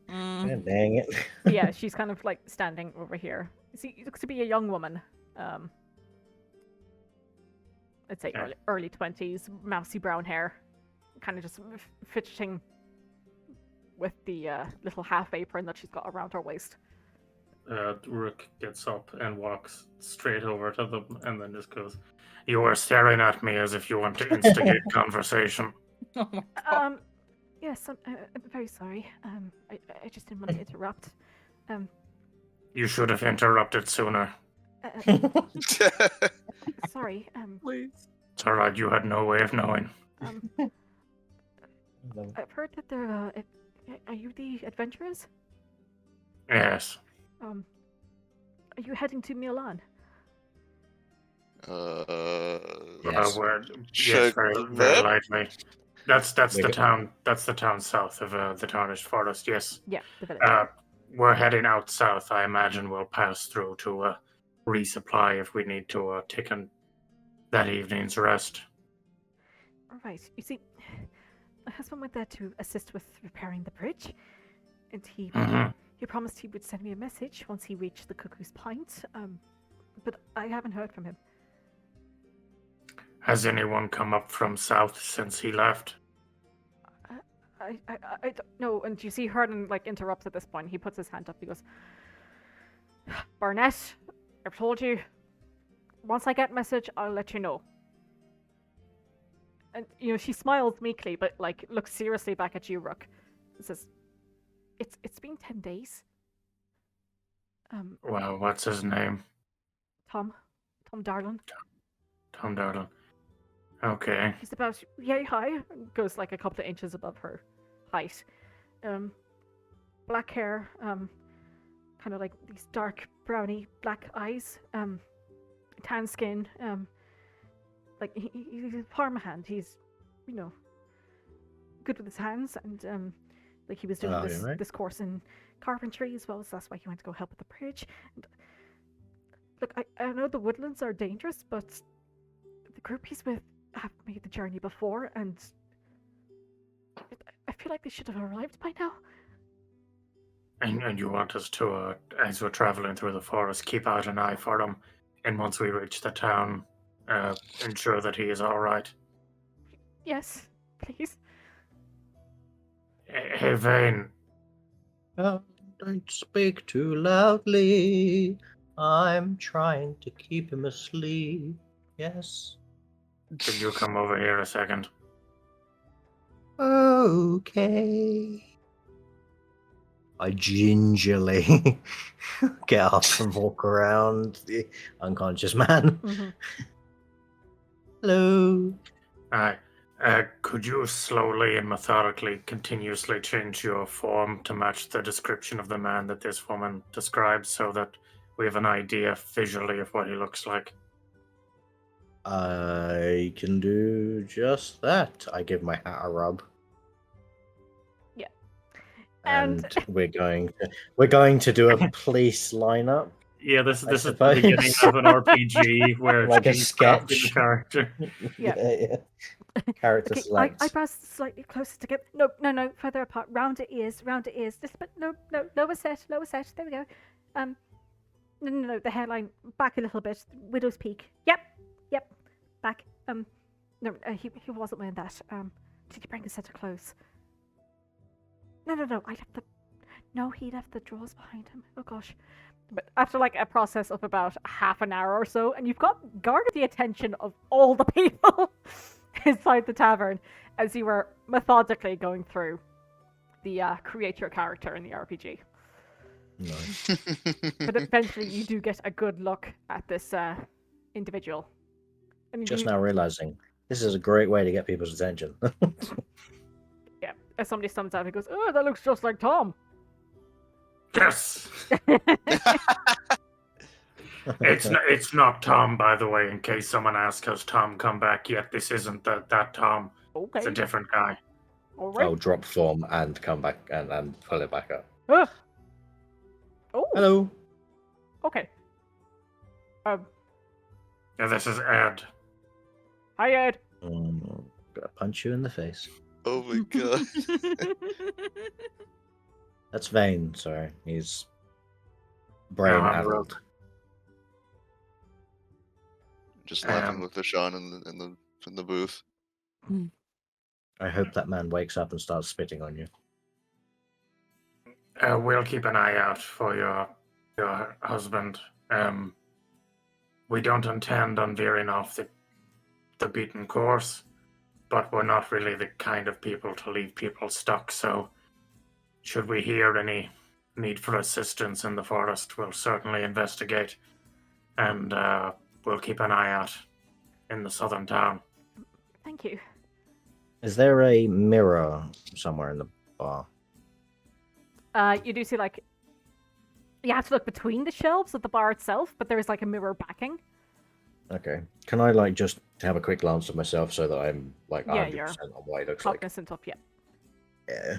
God dang it. Yeah, she's kind of like standing over here. See, looks to be a young woman. I'd say early 20s, mousy brown hair, kind of just fidgeting with the little half apron that she's got around her waist. Rook gets up and walks straight over to them and then just goes, "You are staring at me as if you want to instigate conversation." Oh my god. Yes, I'm very sorry. I just didn't want to interrupt. You should have interrupted sooner. Sorry. Please. It's alright, you had no way of knowing. I've heard that there. Are you the adventurers? Yes. Are you heading to Milan? Yes. Yes, very, the very map? likely. That's We the go- town. That's the town south of the Tarnished Forest. Yes. Yeah, the village. We're heading out south. I imagine we'll pass through to resupply if we need to take that evening's rest. All right. You see, my husband went there to assist with repairing the bridge, and he promised he would send me a message once he reached the Cuckoo's Pint. But I haven't heard from him. Has anyone come up from south since he left? I don't know. And you see Hernan like interrupts at this point. He puts his hand up. He goes, "Barnett, I've told you. Once I get a message, I'll let you know." And she smiles meekly, but like looks seriously back at you, Rook. And says, "It's been 10 days." Well, what's his name? Tom Darlin. Tom Darlin. Okay. He's about yay high. Goes like a couple of inches above her height. Black hair. Kind of like these dark browny black eyes. Tan skin. Like he's a farmhand. He's, good with his hands, and like he was doing this course in carpentry as well, so that's why he went to go help with the bridge. And look, I know the woodlands are dangerous, but the group he's with have made the journey before, and I feel like they should have arrived by now. And you want us to, as we're traveling through the forest, keep out an eye for him, and once we reach the town, ensure that he is all right. Yes, please. Hey, Vane. Don't speak too loudly. I'm trying to keep him asleep. Yes. Could you come over here a second? Okay. I gingerly get up and walk around the unconscious man. Mm-hmm. Hello. Alright. Could you slowly and methodically, continuously change your form to match the description of the man that this woman describes so that we have an idea visually of what he looks like? I can do just that. I give my hat a rub. Yeah. And we're going to do a police lineup. Yeah, this is the suppose. beginning of an RPG where Like a it's crafting the sketch. character. Yeah. Character Okay, select. eyebrows slightly closer together. No, further apart. Rounder ears. Just but no, lower set. There we go. No, the hairline back a little bit. Widow's peak. Yep, back. No, he wasn't wearing that. Did you bring a set of clothes? No, he left the drawers behind him. Oh gosh. But after like a process of about half an hour or so, and you've guarded the attention of all the people inside the tavern as you were methodically going through the create your character in the RPG. Nice. But eventually you do get a good look at this individual. And Just now realizing this is a great way to get people's attention. Yeah, as somebody sums out, he goes, "Oh, that looks just like Tom." Yes! It's not Tom, by the way, in case someone asks, has Tom come back yet? This isn't that Tom. Okay. It's a different guy. All right. Oh, drop form and come back and pull it back up. Oh, Hello. okay. Yeah, this is Ed. Hi, Ed. gonna punch you in the face. Oh my god. That's Vane, sorry. He's brain I'm addled. Just laughing Um, with Ashan in the booth. I hope that man wakes up and starts spitting on you. We'll keep an eye out for your husband. We don't intend on veering off the beaten course, but we're not really the kind of people to leave people stuck, so should we hear any need for assistance in the forest, we'll certainly investigate, and we'll keep an eye out in the southern town. Thank you. Is there a mirror somewhere in the bar? You do see, like, you have to look between the shelves of the bar itself, but there is, like, a mirror backing. Okay. Can I, like, just have a quick glance at myself so that I'm, like, Yeah, 100% you're on what it looks like? Cognizant of, yeah. Yeah.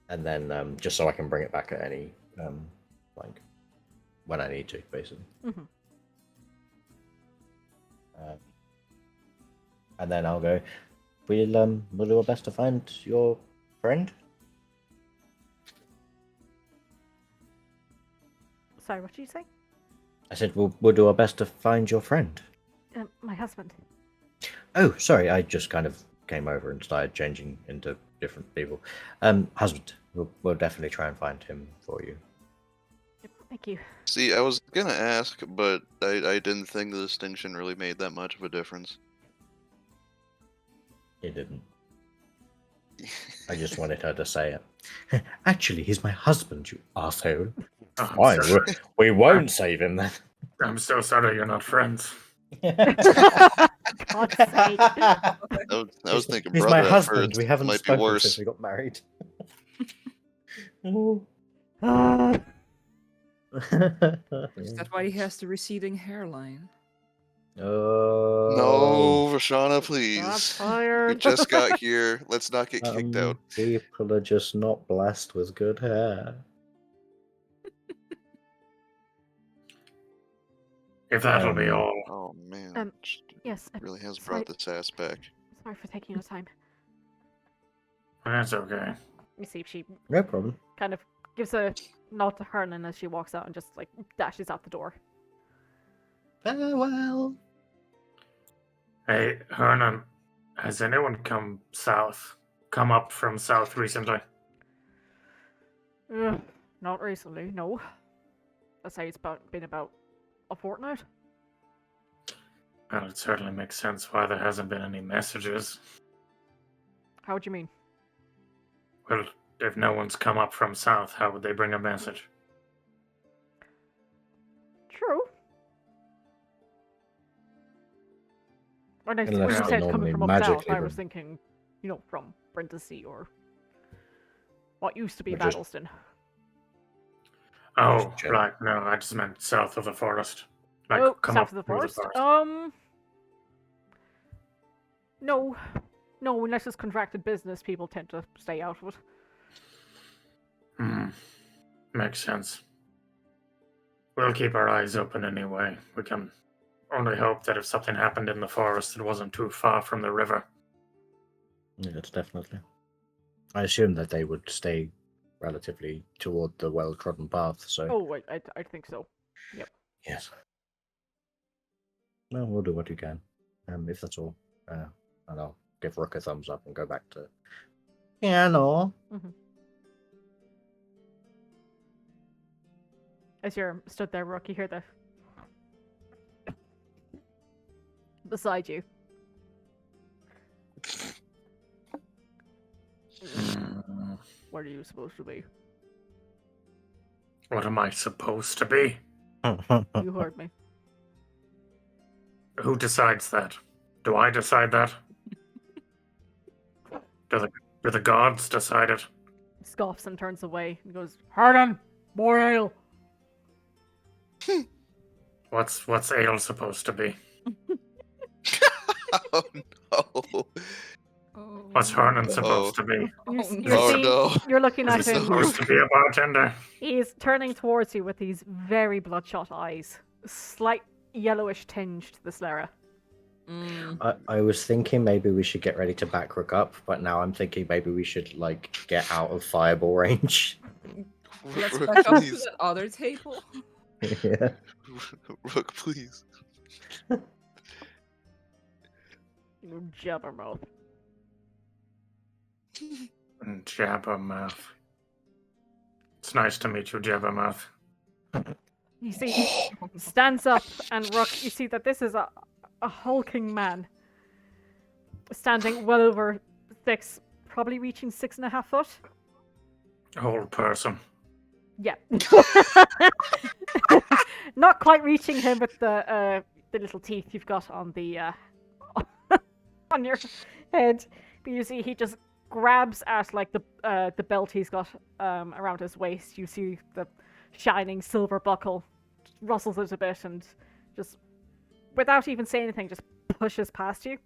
And then, just so I can bring it back at any, like, when I need to, basically. Mm-hmm. And then I'll go, we'll do our best to find your friend. Sorry, what did you say? I said, we'll do our best to find your friend. My husband. Oh, sorry, I just kind of came over and started changing into different people. Husband, we'll definitely try and find him for you. Yep, thank you. See, I was gonna ask, but I didn't think the distinction really made that much of a difference. He didn't. I just wanted her to say it. Actually, he's my husband, you asshole. I'm Fine, so- we won't save him then. I'm so sorry you're not friends. God's sake. I was thinking he's brother my at husband. first. We haven't Might be spoken worse. since we got married. Is that why he has the receding hairline? Oh, No, Rashana, Shots please. We fired. just got here. Let's not get kicked out. People are just not blessed with good hair. If that'll be all. Oh man, she Yes, really has sorry. brought this ass back. Sorry for taking your time. That's okay. Let me see if she No problem. kind of gives a nod to Hernan as she walks out and just, like, dashes out the door. Farewell. Hey, Hernan, has anyone come up from south recently? Not recently, no. I'd say it's been about a fortnight. Well, it certainly makes sense why there hasn't been any messages. How would you mean? Well, if no one's come up from south, how would they bring a message? True. When Unless you they said coming normally from up south, magically I was bring- thinking, from Brindisi or what used to be Or just- Battleston. Oh, chill. right. No, I just meant south of the forest. Like, Oh, come south up of the through forest? No. No, unless it's contracted business, people tend to stay out of it. Makes sense. We'll keep our eyes open anyway. We can only hope that if something happened in the forest, it wasn't too far from the river. Yes, definitely. I assume that they would stay relatively toward the well-trodden path, so... Oh, I think so. Yes. Well, we'll do what you can. If that's all. And I'll give Rook a thumbs up and go back to... Yeah, no. As you're stood there, Rook, you hear the... beside you. Where are you supposed to be? What am I supposed to be? You heard me. Who decides that? Do I decide that? Do the gods decide it? Scoffs and turns away and goes, Hernan! More ale! What's ale supposed to be? Oh no. What's Hernan supposed to be? No. You're looking Is at he him. supposed to be a bartender? He's turning towards you with these very bloodshot eyes. Slight yellowish tinge to the sclera. I was thinking maybe we should get ready to back Rook up, but now I'm thinking maybe we should like get out of fireball range. Let's Rook, back up to please. that other table. Yeah. Rook, please. You jabbermouth. Jabbermouth. It's nice to meet you, Jabbermouth. You see, he stands up, and Rook, you see that this is a hulking man. Standing well over 6, probably reaching 6.5 foot. Whole person. Yeah. Not quite reaching him with the little teeth you've got on the on your head. But you see he just grabs at like the belt he's got around his waist. You see the shining silver buckle, just rustles it a bit, and just without even saying anything, just pushes past you.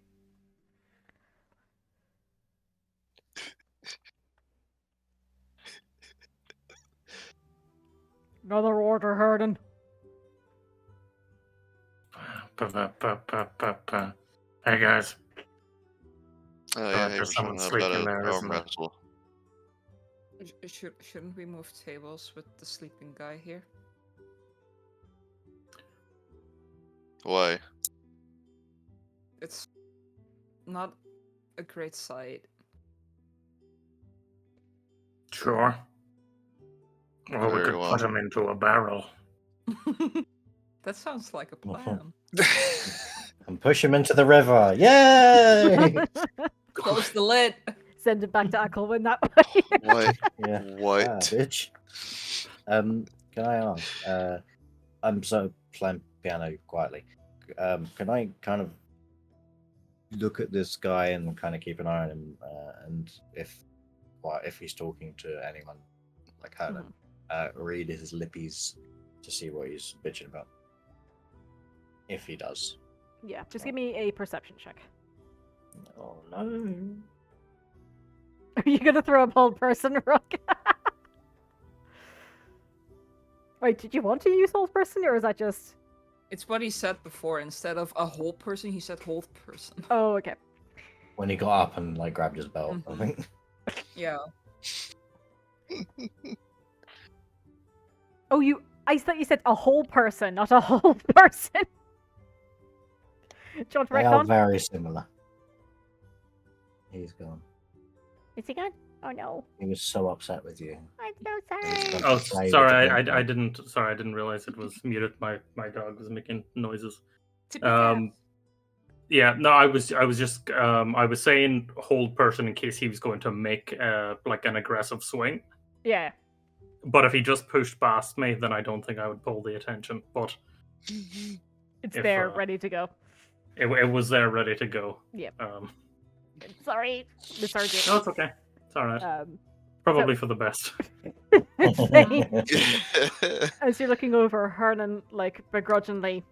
Another order, Herden. Hey guys. Oh yeah, there's hey, someone how sleeping about there, a isn't arm there? wrestle? Shouldn't we move tables with the sleeping guy here? Why? It's not a great sight. Sure. Or we Very could well. put him into a barrel. That sounds like a plan. And push him into the river. Yay! Close the lid. Send it back to Ackleman that way. What? Yeah. What? Ah, bitch. Can I ask? I'm so playing piano quietly. Can I kind of look at this guy and kind of keep an eye on him, and if he's talking to anyone like Herden, read his lippies to see what he's bitching about. If he does. Yeah, just give me a perception check. Oh no. Are you gonna throw a bold person, Rook? Wait, did you want to use old person, or is that just... It's what he said before. Instead of a whole person, he said whole person. Oh, okay. When he got up and like grabbed his belt, I think. Yeah. Oh, I thought you said a whole person, not a whole person. Do you want to They are retcon? very similar. He's gone. Is he gone? Oh no. He was so upset with you. I'm so He's sorry. gone Oh, to play with sorry, the I belt. didn't. Sorry, I didn't realize it was muted. My dog was making noises. To be fair, Yeah, no, I was just I was saying hold person in case he was going to make like an aggressive swing. Yeah. But if he just pushed past me, then I don't think I would pull the attention. But It's If, there, ready to go. it was there, ready to go. Yep. No, Sorry, Miss RJ. it's okay. It's all right. Probably for the best. As you're looking over, Hernan, like, begrudgingly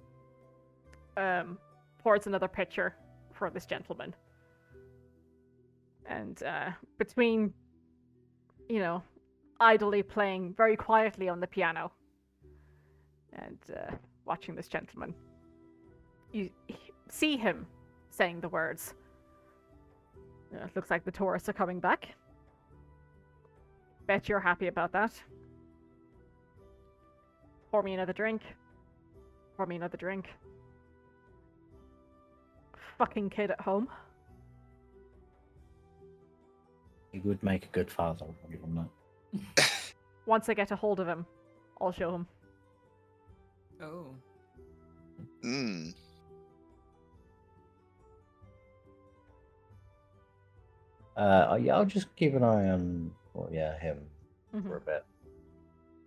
pours another pitcher for this gentleman. And between, idly playing very quietly on the piano and watching this gentleman, you see him saying the words. It looks like the tourists are coming back. Bet you're happy about that. Pour me another drink. Pour me another drink. Fucking kid at home. He would make a good father, I'll give him that. Once I get a hold of him, I'll show him. oh. Mm. Yeah, I'll just keep an eye on, him Mhm. for a bit.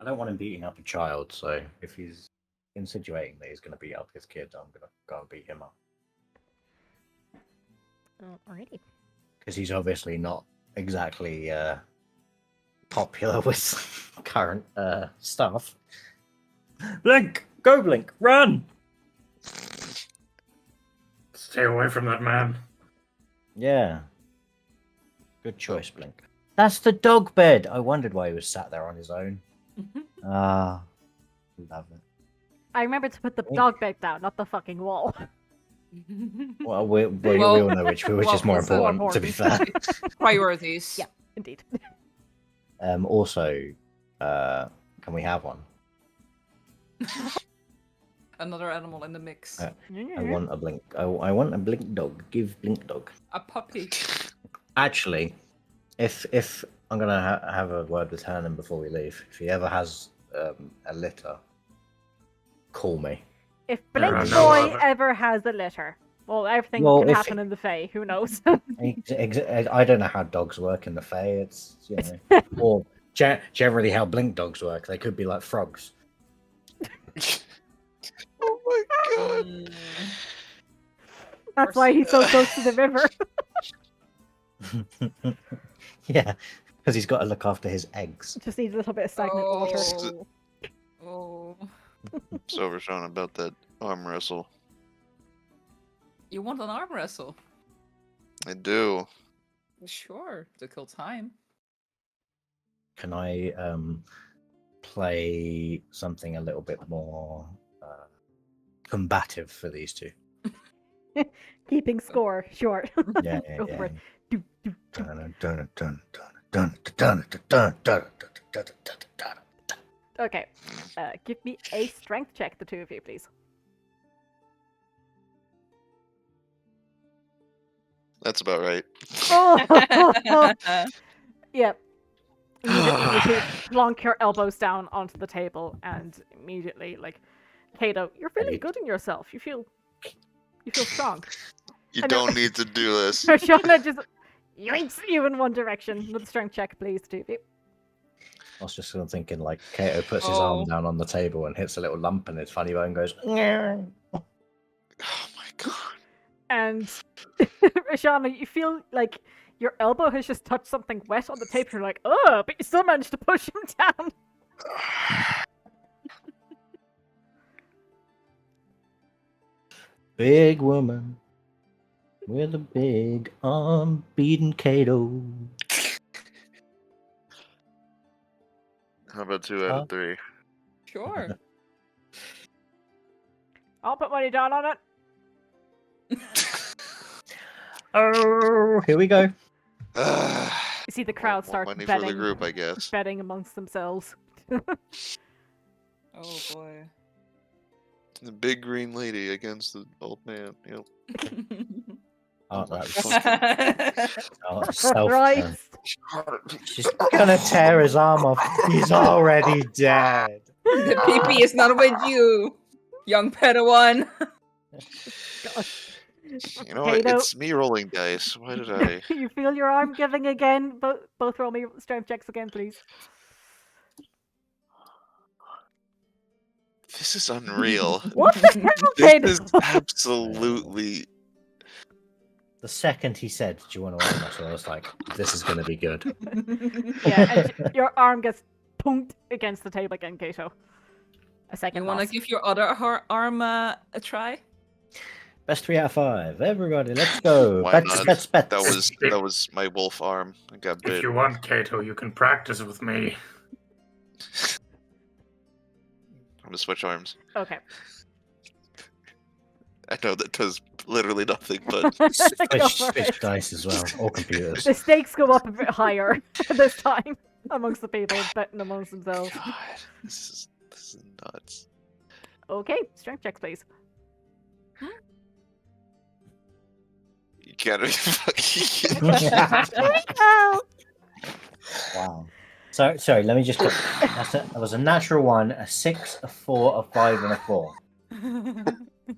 I don't want him beating up a child, so if he's insinuating that he's going to beat up his kid, I'm going to go and beat him up. Alrighty. Because he's obviously not exactly popular with current stuff. Blink! Go Blink! Run! Stay away from that man. Yeah. Good choice, Blink. That's the dog bed! I wondered why he was sat there on his own. Ah, love it. I remember to put the Yeah. dog bed down, not the fucking wall. Well, we all know which is more it's more important, to be fair. Priorities. Yeah. Indeed. Also, can we have one? Another animal in the mix. I want a blink. I want a blink dog. Give blink dog. A puppy. Actually, if I'm gonna have a word with Hernan before we leave. If he ever has a litter, call me. If Blink no Boy other. ever has a litter, well, everything Well, can if- happen in the Fae. Who knows? I don't know how dogs work in the Fae. It's or generally how blink dogs work. They could be like frogs. Oh my god. Mm. That's why he's so close to the river. Yeah, because he's got to look after his eggs. Just needs a little bit of stagnant water. Oh. So Rashawn, about that arm wrestle. You want an arm wrestle? I do. Sure, to kill time. Can I play something a little bit more combative for these two? Keeping score short. Yeah, Go for it. Do, do, do. Okay. Give me a strength check, the two of you, please. That's about right. Oh! Yep. You plonk your elbows down onto the table, and immediately, like, Kato, you're feeling good in yourself. You feel strong. You I know. don't need to do this. Shauna just yoinks you in one direction. With a strength check, please, two of you. I was just sort of thinking, like, Kato puts his Oh. arm down on the table and hits a little lump in his funny bone and goes, Oh my god. And Shauna, you feel like your elbow has just touched something wet on the table. You're like, oh, but you still managed to push him down. big woman with a big arm beating Kato. How about 2 out of 3? Sure. I'll put money down on it. Oh, here we go. You see the crowd start money for the betting, group, I guess. betting amongst themselves. Oh boy. The big green lady against the old man. Yep. Oh, my that's fucking- oh, self. Right. She's gonna tear his arm off. He's already dead. The PP is not with you, young Padawan. Gosh. You know what? Kato, It's me rolling dice. Why did I? you feel your arm giving again. Both roll me strength checks again, please. This is unreal. What the hell, This Kato? is absolutely. The second he said, "Do you want to arm wrestle?" I was like, "This is gonna be good." Yeah, and your arm gets punked against the table again, Kato. A second You want to loss. give your other arm a try? Best 3 out of 5. Everybody, let's go. Why Bets, not? bets, bets. That was my wolf arm. I got If bit. you want, Kato, you can practice with me. I'm gonna switch arms. Okay. I know that does literally nothing, but Go Switch, for switch it. dice as well, or computers. The stakes go up a bit higher this time amongst the people betting amongst themselves. God, this is nuts. Okay, strength checks, please. You can't even fucking. Oh. Wow. So, sorry, let me just. That was a natural 1, a 6, a 4, a 5, and a 4.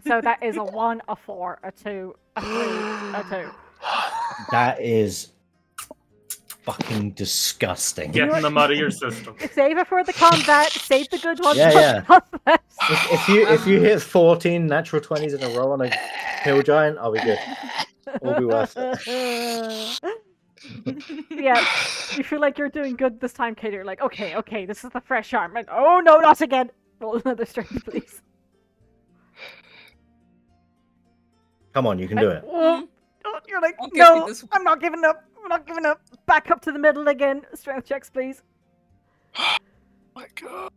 So that is a 1, a 4, a 2, a 3, a 2. That is fucking disgusting. Getting them out of your system. Save it for the combat. Save the good ones Yeah, for yeah. the combat. If you hit 14 natural 20s in a row on a hill giant, I'll be good. All be worth it. Yeah, you feel like you're doing good this time, Katie. You're like, okay, this is the fresh arm. And, oh no, not again. Roll another strength, please. Come on, you can do it. Oh, you're like, I'll give no, you this one. I'm not giving up. I'm not giving up. Back up to the middle again. Strength checks, please. My God.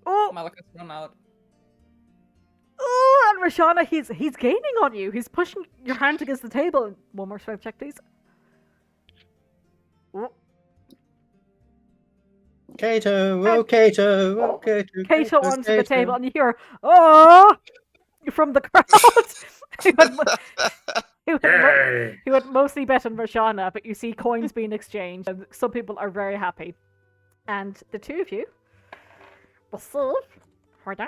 Oh, Malaka's run out. oh, on, Rashana. He's gaining on you. He's pushing your hand against the table. One more strength check, please. Oh, Kato, oh Kato, oh Kato. Kato onto the table, and you hear "Oh!" from the crowd. who had mostly bet on Rashana, but you see coins being exchanged, and some people are very happy. And the two of you will serve her down.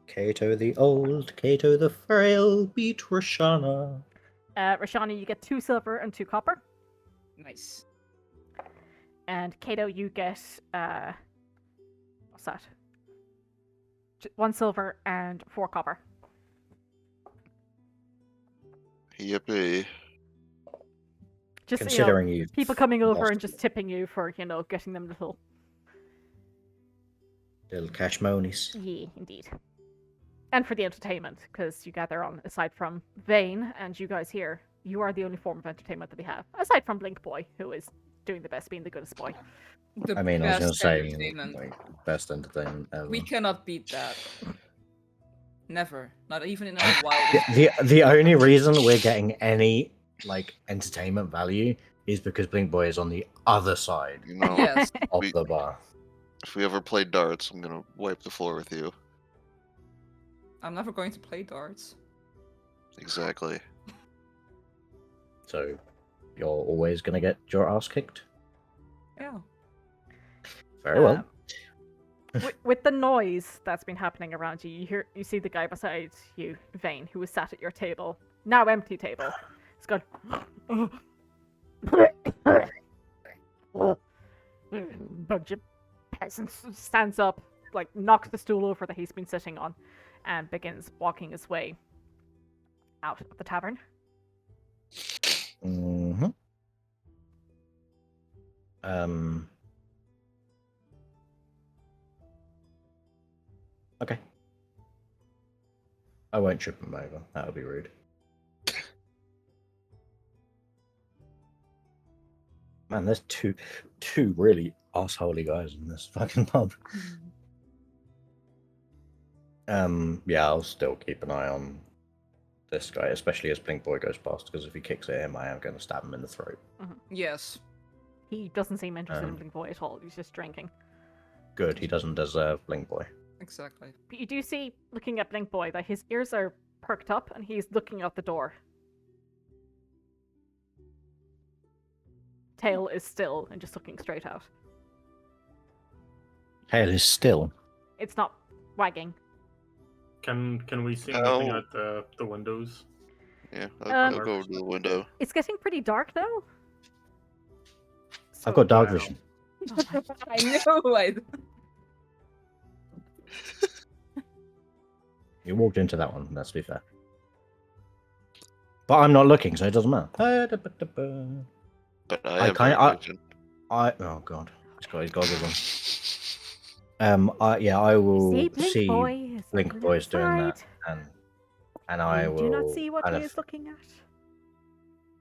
Kato the old, Kato the frail, beat Rashana. Rashana, you get 2 silver and 2 copper. Nice. And Kato, you get what's that? 1 silver and 4 copper. Yippee. Just Considering you people coming over lost and just tipping you for getting them little. little cash monies. Yeah, indeed. And for the entertainment, because you gather on, aside from Vane and you guys here, you are the only form of entertainment that we have, aside from Blink Boy, who is doing the best, being the goodest boy. The I mean, I was going to best say, entertainment. like, best entertainment ever. We cannot beat that. Never. Not even in our wildest. The only reason we're getting any like entertainment value is because Blink Boy is on the other side You know, Yes. of We- the bar. if we ever play darts, I'm gonna wipe the floor with you. I'm never going to play darts. Exactly. So you're always going to get your ass kicked. Yeah. Very well. With the noise that's been happening around you, you see the guy beside you, Vane, who was sat at your table, now empty table. He's gone. Bunch of peasants. Stands up, like knocks the stool over that he's been sitting on, and begins walking his way out of the tavern. Mm-hmm. Okay. I won't trip him over. That would be rude. Man, there's two really assholey guys in this fucking pub. Yeah, I'll still keep an eye on this guy, especially as Blink Boy goes past, because if he kicks at him, I am going to stab him in the throat. Yes. He doesn't seem interested in Blink Boy at all. He's just drinking. Good, he doesn't deserve Blink Boy. Exactly. But you do see, looking at Blink Boy, that his ears are perked up and he's looking out the door. Tail is still and just looking straight out. Tail is still. It's not wagging. Can we see Oh. anything out the windows? Yeah, I'll Um, go over to the window. It's getting pretty dark now. I've got dark Wow. vision. I knew I. You walked into that one, let's be fair. But I'm not looking, so it doesn't matter. But I I have kinda- dark vision. Oh god, he's got his goggles on. I will See, Blink see Boy is Blink looking Boy's doing that, outside. and I You will. do not see what kind he of is looking at.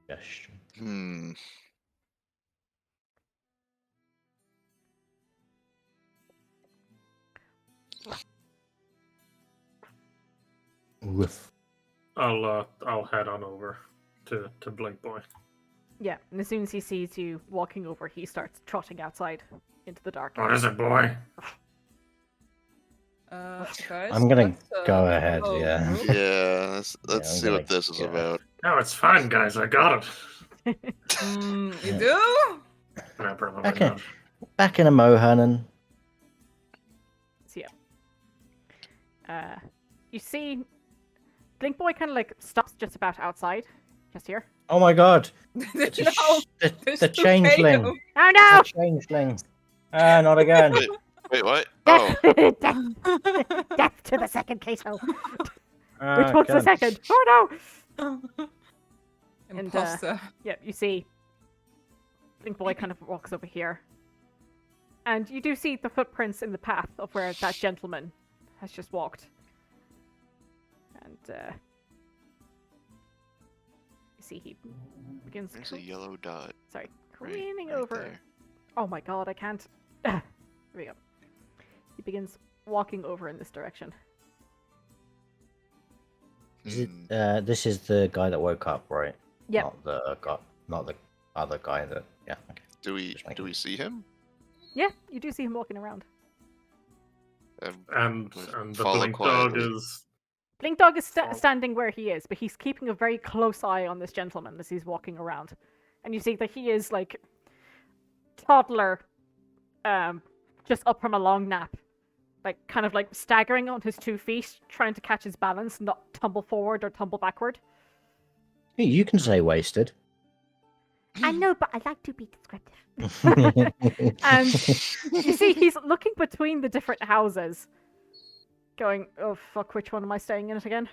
gesture. Woof. I'll head on over to Blink Boy. Yeah, and as soon as he sees you walking over, he starts trotting outside into the dark. What is it, boy? Guys, I'm gonna let's, go ahead, go yeah. group. Yeah, let's I'm see gonna what this is go. about. No, it's fine, guys. I got it. You Yeah. do? No, probably Okay. not. Back in a Mohannon. So yeah. You see, Blink Boy kind of like stops just about outside, just here. Oh my god! No, The there's the two changeling. KO. Oh The no! changeling. Ah, not again. Wait, what? Oh, Death to the second Kato. Ah, Which one's the God. second? Oh no! Imposter. Yeah, you see, Blink Boy kind of walks over here, and you do see the footprints in the path of where that gentleman has just walked. And you see he begins. there's a yellow dot. Sorry, Right, leaning right over. there. Oh my god, I can't. Here we go. He begins walking over in this direction. Is it, this is the guy that woke up, right? Yep. Not the other guy that. Yeah. Okay. Do we Just making do we see him? Yeah, you do see him walking around. And We the follow blink dog quietly. is Blink Dog is Follow. standing where he is, but he's keeping a very close eye on this gentleman as he's walking around. And you see that he is like toddler, just up from a long nap, like kind of like staggering on his 2 feet, trying to catch his balance, not tumble forward or tumble backward. Hey, you can say wasted. I know, but I like to be descriptive. And you see, he's looking between the different houses, going, "Oh fuck, which one am I staying in it again?"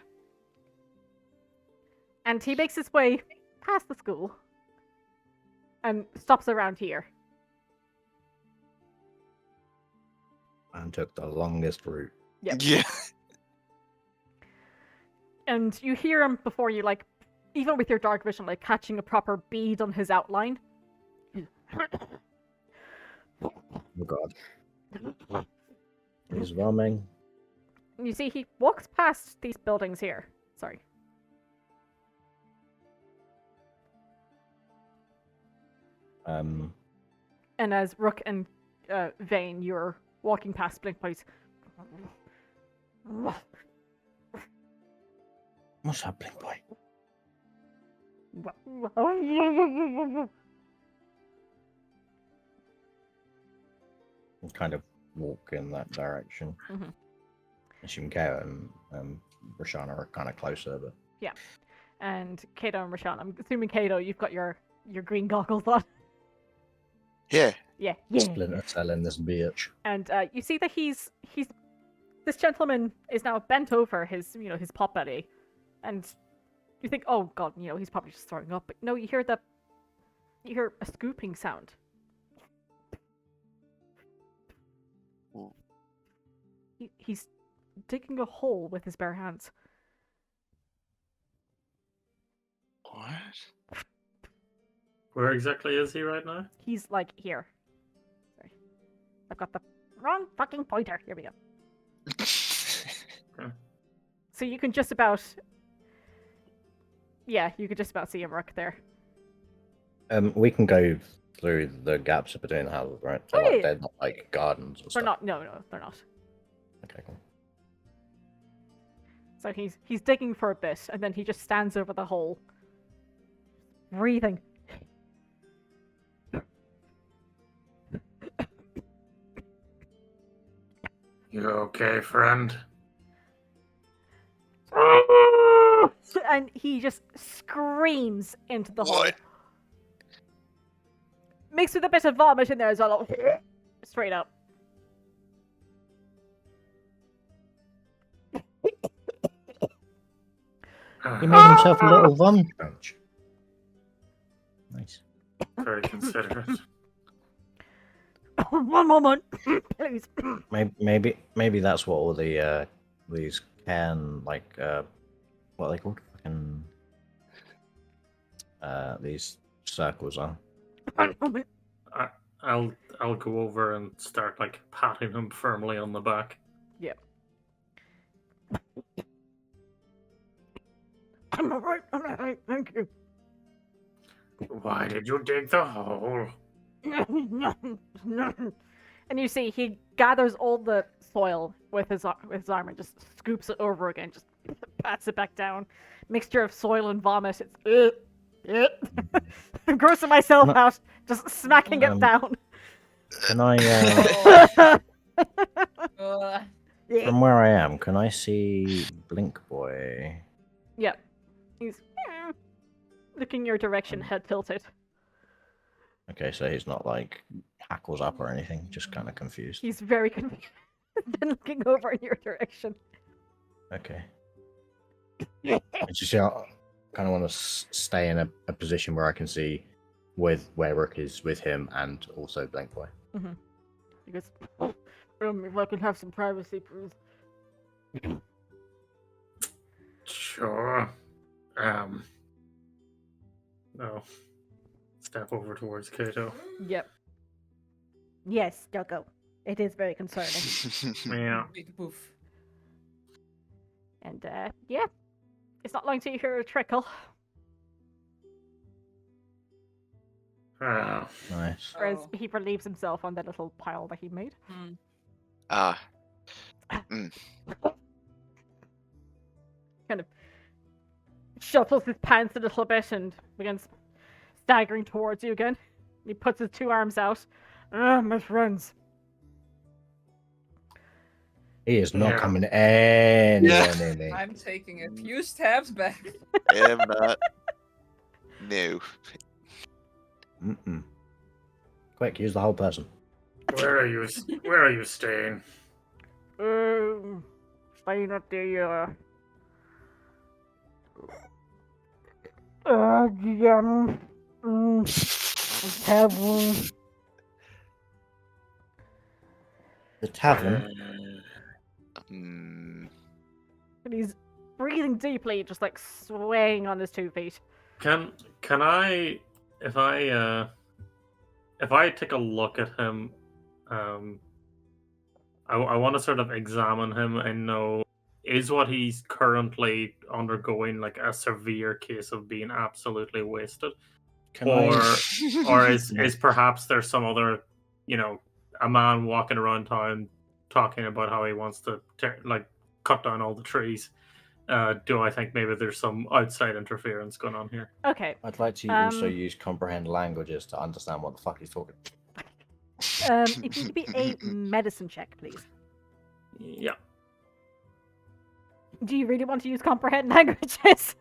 And he makes his way past the school and stops around here. And took the longest route. Yep. Yeah. And you hear him before you, like, even with your dark vision, like catching a proper bead on his outline. Oh god. He's roaming. You see, he walks past these buildings here. Sorry. And as Rook and Vane, you're walking past Blink Place. What's up, Blink Boy? Kind of walk in that direction. Mhm. Assuming Kao and Rashana are kind of closer, but And Kato and Rashawn. I'm assuming Kato, you've got your green goggles on. Yeah. Yeah. Splinter Cell in this bitch. And you see that he's this gentleman is now bent over his his pot belly, and you think, oh god, he's probably just throwing up. But no, you hear a scooping sound. Ooh. He's digging a hole with his bare hands. What? where exactly is he right now? He's like here. Sorry, I've got the wrong fucking pointer. Here we go. So you can just about, you could just about see him, Rook, there. We can go through the gaps between the houses, right? So, Oh, like, yeah. they're not like gardens or They're stuff. not. No, they're not. Okay, cool. So he's digging for a bit, and then he just stands over the hole, breathing. You okay, friend? And he just screams into the hole. What? Mixed with a bit of vomit in there as well. Straight up. He made himself a little vomit bunch. Nice. Very considerate. One moment, please. Maybe that's what all the these can like what are they called? Fucking these circles are. One moment. I'll go over and start like patting him firmly on the back. Yep. I'm alright, thank you. Why did you dig the hole? And you see, he gathers all the soil with his arm and just scoops it over again, just pats it back down. Mixture of soil and vomit. It's I'm grossing myself out, just smacking it down. Can I from where I am, can I see Blink Boy? Yep. He's looking your direction, head tilted. Okay, so he's not like hackles up or anything, just kind of confused. He's very confused and looking over in your direction. Okay. I just kind of want to stay in a position where I can see where Rook is with him and also Blink Boy. He goes, if I can have some privacy, please. Sure. No. Step over towards Kato. Yep. Yes, Doggo. It is very concerning. Yeah. Big poof. And, It's not long till you hear a trickle. Ah, Nice. Whereas Oh. he relieves himself on the little pile that he made. Hmm. Ah. Kind of shuffles his pants a little bit and begins staggering towards you again. He puts his two arms out. My friends. He is not Yeah. coming anywhere near me. I'm taking a few steps back. I am not. No. Mm-mm. Quick, use the whole person. where are you? Where are you staying? Staying at the tavern. The tavern. Hmm. And he's breathing deeply, just like swaying on his 2 feet. Can I, if I take a look at him, I want to sort of examine him and know, is what he's currently undergoing like a severe case of being absolutely wasted, Can or I? is perhaps there's some other, a man walking around town talking about how he wants to cut down all the trees. Do I think maybe there's some outside interference going on here? Okay. I'd like to also use comprehend languages to understand what the fuck he's talking. If you could be a medicine check, please. Yeah. Do you really want to use comprehend languages?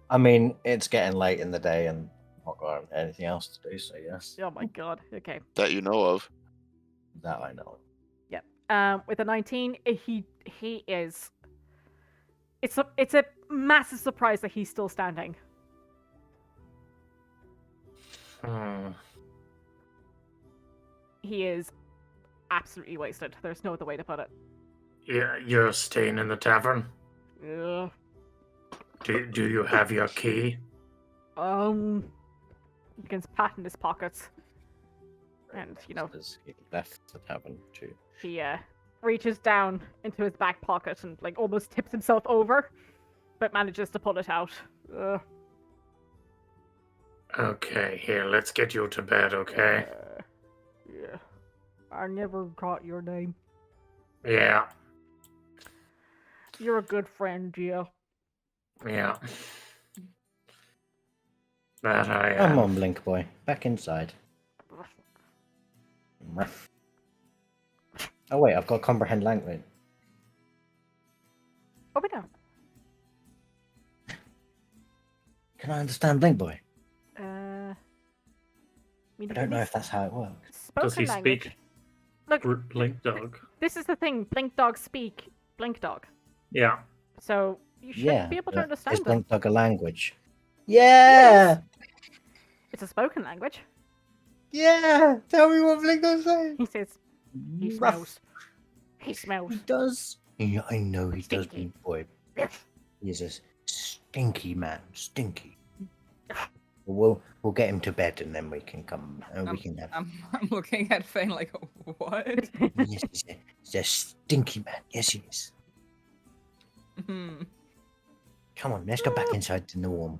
I mean, it's getting late in the day and not got anything else to do, so yes. Oh my god. Okay. That you know of. That I know. With a 19, he is. It's a massive surprise that he's still standing. He is absolutely wasted. There's no other way to put it. Yeah, you're staying in the tavern. Ugh. Do you have your key? He begins patting his pockets. And, As he left the tavern too. he reaches down into his back pocket and, like, almost tips himself over, but manages to pull it out. Ugh. Okay, here, let's get you to bed, okay? Yeah. I never got your name. Yeah, You're a good friend, Gio. yeah. That I Come am. on, Blink Boy. Back inside. Oh wait, I've got comprehend language. Oh, wait, no. Can I understand Blink Boy? I I don't know if that's how it works. spoken Does he language. speak Look, Blink Dog? this is the thing. Blink Dog speak Blink Dog. Yeah. So you should Yeah. be able to but understand Is them. Blink Dog a language? Yeah! It's a spoken language. Yeah! Tell me what Blink Dog's saying. He says he Ruff. smells. He smells. He does. Yeah, I know he does, Stinky. Blink Boy. He's a stinky man. Stinky. We'll get him to bed and then we can come and we can have. I'm looking at Fane like, what? Yes, he's a stinky man. Yes, he is. Hmm. Come on, let's go back inside to the warm.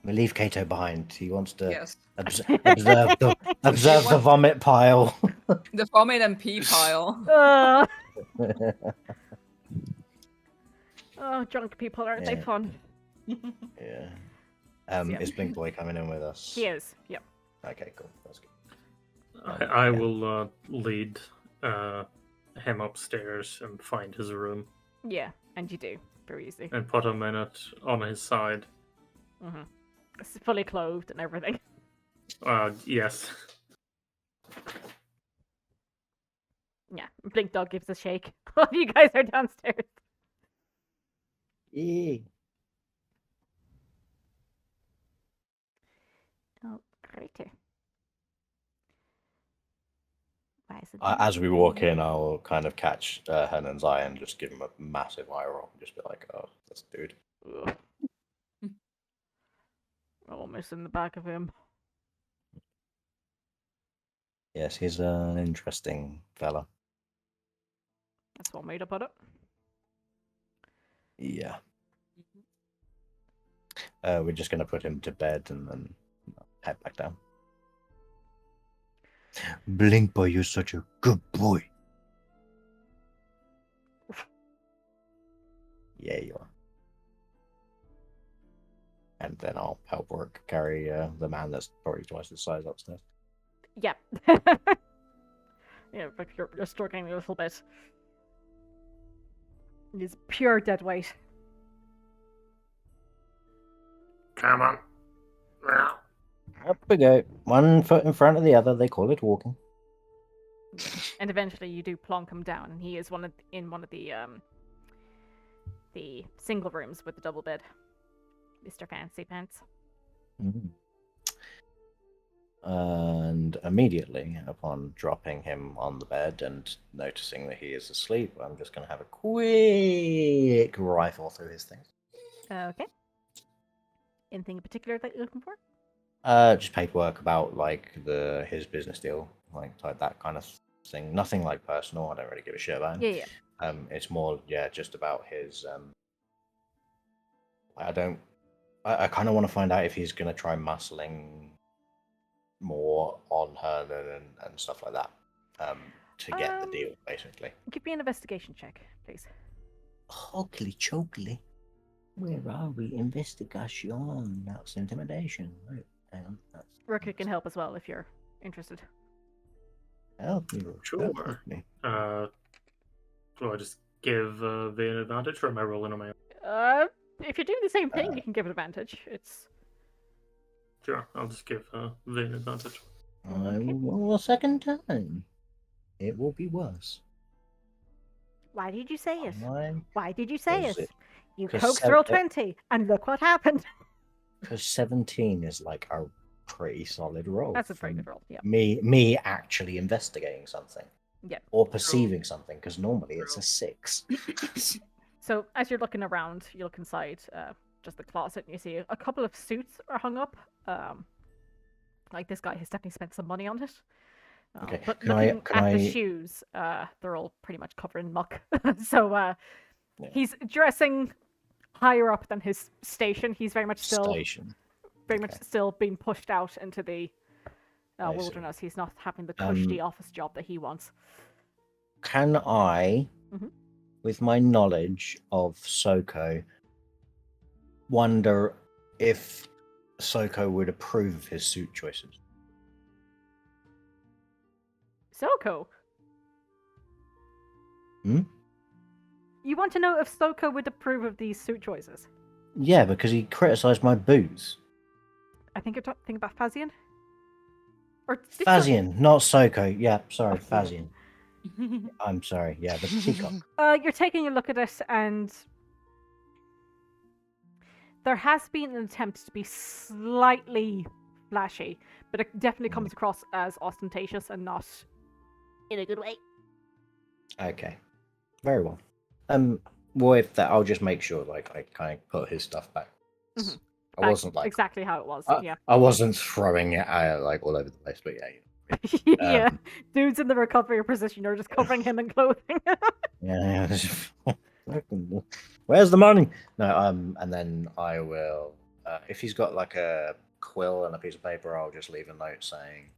We'll leave Kato behind. He wants to Yes. observe the vomit pile. The vomit and pee pile. Oh, drunk people, aren't they Yeah. fun? Yeah. Yeah. Is Blink Boy coming in with us? He is. Yep. Okay, cool. That's good. I Yeah. will lead him upstairs and find his room Yeah, and you do. Very easy. and put him in it on his side. Mm-hmm. It's fully clothed and everything. Yes. Yeah. Blink Dog gives a shake. All of you guys are downstairs. Yeah. Oh, righty. Why is it As we walk in, I'll kind of catch Hernan's eye and just give him a massive eye roll. Just be like, "Oh, this dude." Ugh. Almost in the back of him. Yes, he's an interesting fella. That's one way to put it. Yeah. We're just gonna put him to bed and then head back down. Blink boy, you're such a good boy. Yeah, you are. And then I'll help Rook carry the man that's probably twice his size upstairs. Yeah. Yeah, but you're struggling a little bit. It is pure dead weight. Come on. Up we go. 1 foot in front of the other. They call it walking. And eventually you do plonk him down, and he is in one of the single rooms with the double bed. Mr. Fancy Pants. Mhm. And immediately upon dropping him on the bed and noticing that he is asleep, I'm just going to have a quick rifle through his things. Okay. Anything in particular that you're looking for? Just paperwork about like his business deal, like that kind of thing. Nothing like personal. I don't really give a shit about him. Yeah. It's more just about his. I kind of want to find out if he's going to try muscling more on her and stuff like that to get the deal, basically. Give me an investigation check, please. Hogly chokely. Where are we? Investigation. That's intimidation. Right. Hang on. That's Rook can help as well if you're interested. help me. Rook, Sure. help me. Do I just give the advantage, or am I rolling on my own? If you're doing the same thing, you can give it advantage. It's Sure, I'll just give the advantage. I will roll a second time. It will be worse. why did you say it? Why? Why did you say Is it? it- You 'cause coaxed sev- roll 20, and look what happened. Because 17 is like a pretty solid roll. That's a pretty from good roll. Yeah. Me actually investigating something. Yeah. Or perceiving something, because normally it's a 6. So as you're looking around, you look inside just the closet, and you see a couple of suits are hung up. Like this guy has definitely spent some money on it. Okay, But can I- looking can at the I- shoes, they're all pretty much covered in muck. So Yeah. he's dressing higher up than his station. He's very much still Station. being pushed out into the I see. wilderness. He's not having the cushy office job that he wants. Can I, Mhm. with my knowledge of Soko, wonder if Soko would approve of his suit choices? Soko. Hmm? You want to know if Soko would approve of these suit choices? Yeah, because he criticised my boots. I think you're thinking about Fazian? Or did you- Fazian, not Soko. Yeah, sorry, Oh, Fazian. I'm sorry. Yeah, the peacock. You're taking a look at it, and there has been an attempt to be slightly flashy, but it definitely comes across as ostentatious and not in a good way. Okay, very well. Well, if that, I'll just make sure, like, I kind of put his stuff back. Mhm. I wasn't like, exactly how it was. Yeah. I wasn't throwing it like all over the place, but yeah. Yeah. Dude's in the recovery position. You're just covering him in clothing. Yeah. Where's the money? No, and then I will. If he's got like a quill and a piece of paper, I'll just leave a note saying,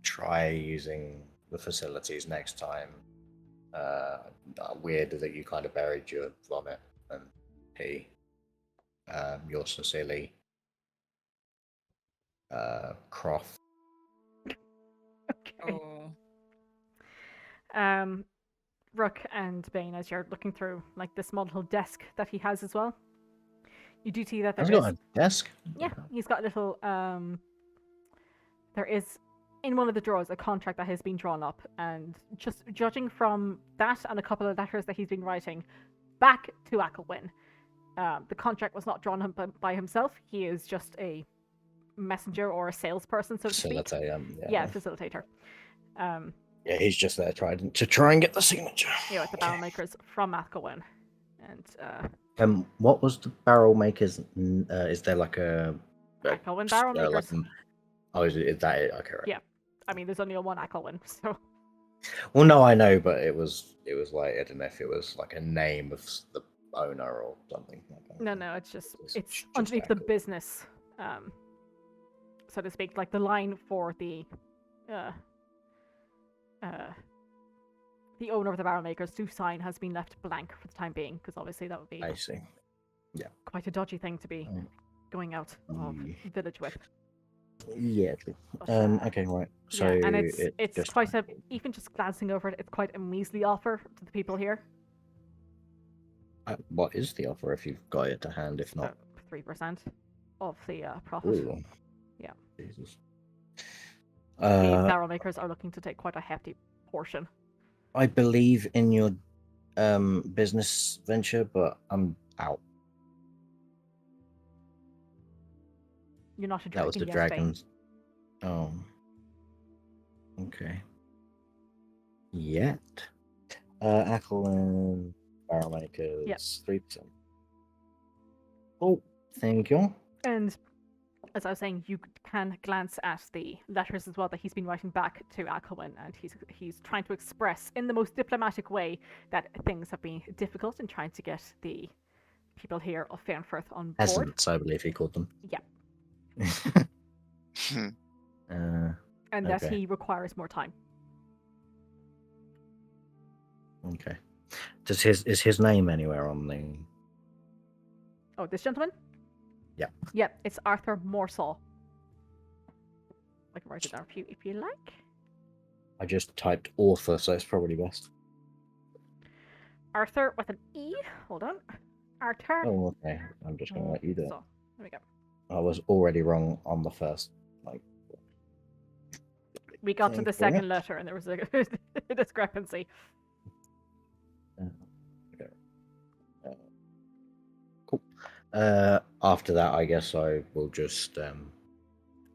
try using the facilities next time. Weird that you kind of buried your vomit and pee. Yours sincerely, Croft. Okay. Oh. Rook and Bane, as you're looking through like the small little desk that he has as well, you do see that Has there he is. got a desk? Yeah, he's got a little. There is in one of the drawers a contract that has been drawn up, and just judging from that and a couple of letters that he's been writing back to Acklewen, the contract was not drawn by himself. He is just a messenger or a salesperson, so to speak. Facilitator. Yeah, facilitator. Yeah, he's just there trying to try and get the signature. You know, with the barrel makers from Acklewen, and What was the barrel makers? Is there like a Acklewen barrel makers. is that it? Okay, right. Yeah. I mean, there's only one Acklewen, so. Well, no, I know, but it was like I don't know if it was like a name of the owner or something. Like that. No, it's just It's it's just underneath the Ackle. business, so to speak, like the line for the owner of the barrel makers to sign has been left blank for the time being, because obviously that would be I see. quite a dodgy thing to be Mm. going out of Yeah. village with. Yeah. True. But, Okay. Right. So yeah, and it's just quite a, even just glancing over it, it's quite a measly offer to the people here. what is the offer if you've got it to hand? If not, 3% of the profit. ooh. Yeah. Jesus. The barrel makers are looking to take quite a hefty portion. I believe in your business venture, but I'm out. You're not a dragon. That was the yet, dragons. Oh. Okay. Yet. Ackle and barrel makers 3%. Oh, thank you. And as I was saying, you can glance at the letters as well that he's been writing back to Ackleman, and he's trying to express in the most diplomatic way that things have been difficult in trying to get the people here of Faernfurth on board. Peasants, I believe he called them. Yeah. And that Okay. he requires more time. Okay. Is his name anywhere on the? Oh, this gentleman? Yeah. Yeah, it's Arthur Morsall. I can write it down for you if you like. I just typed author, so it's probably best. Arthur with an E. Hold on. Arthur. Oh, okay. I'm just gonna let you do it. So, there we go. I was already wrong on the first. We got to Thank the you. second letter and there was a discrepancy. Cool. After that, I guess I will just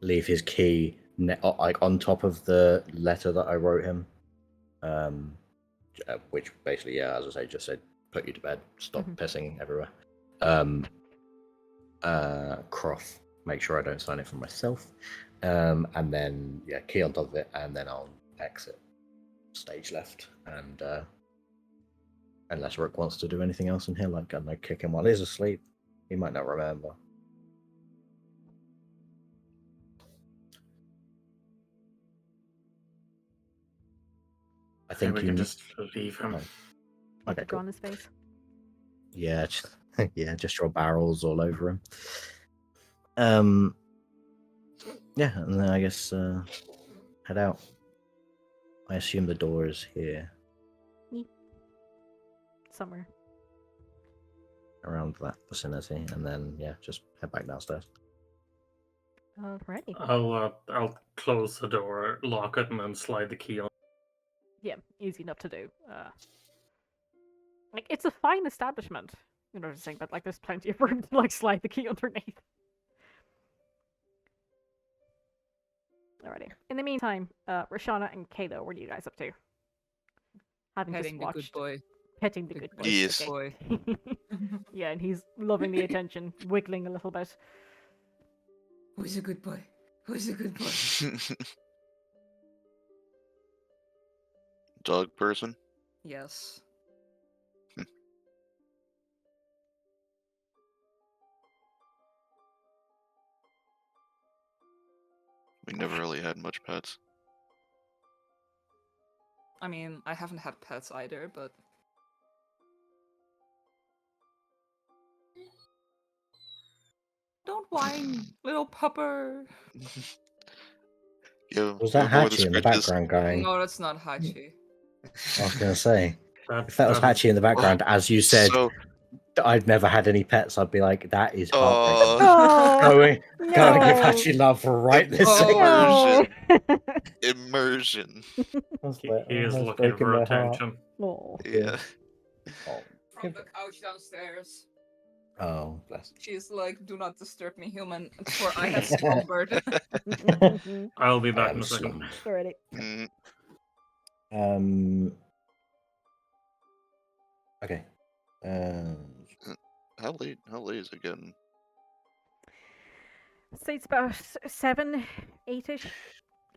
leave his key like on top of the letter that I wrote him, which basically, yeah, as I say, just said, "Put you to bed. Stop pissing everywhere." Croft. Make sure I don't sign it for myself. And then key on top of it, and then I'll exit stage left. And unless Rook wants to do anything else in here, like I don't know, kick him while he's asleep, he might not remember. I think we you can just leave him. Oh. Okay, Draw cool. on his face. Yeah, just draw barrels all over him. Yeah, and then I guess head out. I assume the door is here, Somewhere. around that vicinity, and then just head back downstairs. Alrighty. I'll close the door, lock it, and then slide the key on. Yeah, easy enough to do. Like, it's a fine establishment, you know what I'm saying, but like there's plenty of room to like slide the key underneath. Alrighty. In the meantime, Roshana and Kayla, what are you guys up to? Having Petting just the watched good boy. petting the good boy. Yes. Boy. Yeah, and he's loving the attention, wiggling a little bit. Who's a good boy? Who's a good boy? Dog person? Yes. We never really had much pets. I mean, I haven't had pets either, but don't whine, little pupper. Yeah, Was that avoid Hachi in the scratches. background going? No, that's not Hachi. I was going to say, if that was Hachi in the background, Oh, as you said, So, I've never had any pets, I'd be like, that is Aw. heartbreaking. Oh, Gotta give no. Hachi love right this Oh. second. immersion. He is looking for attention. Oh. Yeah. Oh, From the couch downstairs. oh, bless. She's like, do not disturb me, human, for I have slumbered. I'll be I back am in a second. slumbered. Alrighty. Mm, Okay. how late is it getting? Say it's about 7, 8-ish.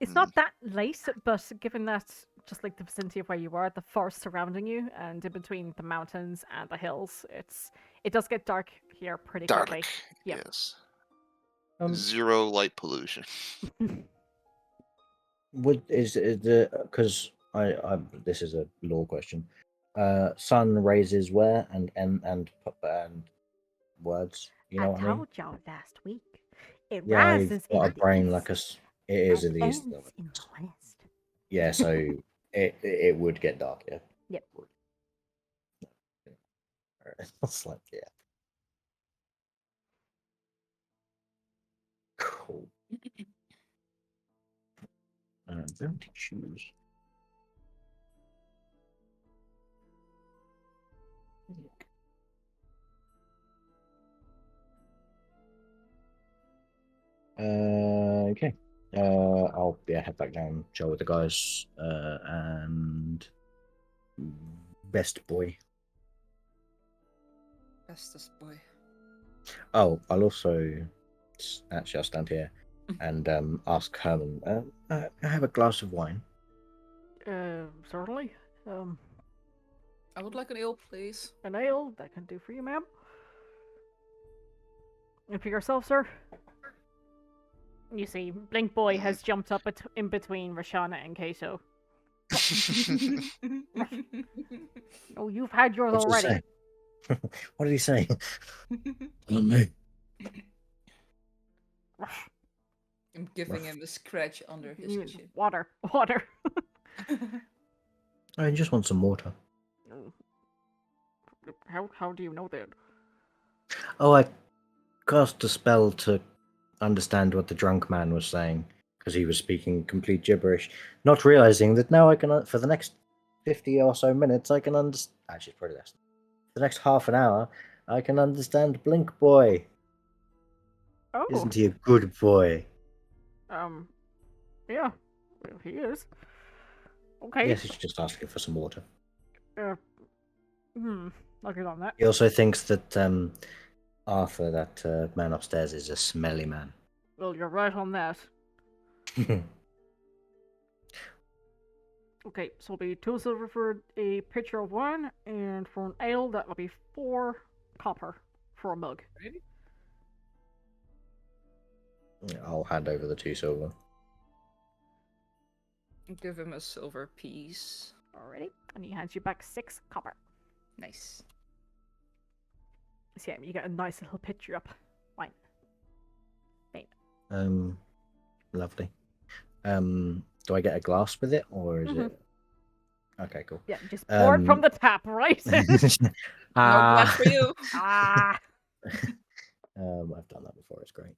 It's not that late, but given that just like the vicinity of where you are, the forest surrounding you, and in between the mountains and the hills, it does get dark here pretty Dark. quickly. Yep. Yes. Um, Zero light pollution. is the because I this is a law question. Sun raises where and words. You know I what I mean? told y'all last week. It Yeah, I've rises got in a the brain east like it is in and the east. ends in the west. Yeah, so it would get dark. Yeah. Yep. It's like yeah. Cool. Empty shoes. Okay. I'll head back down, chill with the guys, and best boy. Bestest boy. Oh, I'll also actually I'll stand here and ask Herman. I have a glass of wine. Certainly. I would like an ale, please. An ale that can do for you, ma'am. And for yourself, sir. You see, Blink Boy has jumped up in between Rashana and Kato. Oh, you've had yours What's he already. say? What did he say? On me. I'm giving him a scratch under his Mm, chin. Water. I just want some water. How do you know that? Oh, I cast a spell to understand what the drunk man was saying because he was speaking complete gibberish, not realizing that now I can, for the next 50 or so minutes, I can understand. Actually, probably less. For the next half an hour, I can understand Blink Boy. Oh. Isn't he a good boy? Yeah. Well, he is. Okay. Yes, he's just asking for some water. I'll get on that. He also thinks that Arthur, that man upstairs, is a smelly man. Well, you're right on that. Okay, so it'll be 2 silver for a pitcher of wine, and for an ale, that will be 4 copper for a mug. Really? I'll hand over the 2 silver. Give him a silver piece. Alrighty, and he hands you back 6 copper. Nice. So yeah, you get a nice little pitcher up wine. Lovely. Do I get a glass with it, or is it? Okay, cool. Yeah, just pour it from the tap, right? No glass for you. Ah. I've done that before. It's great.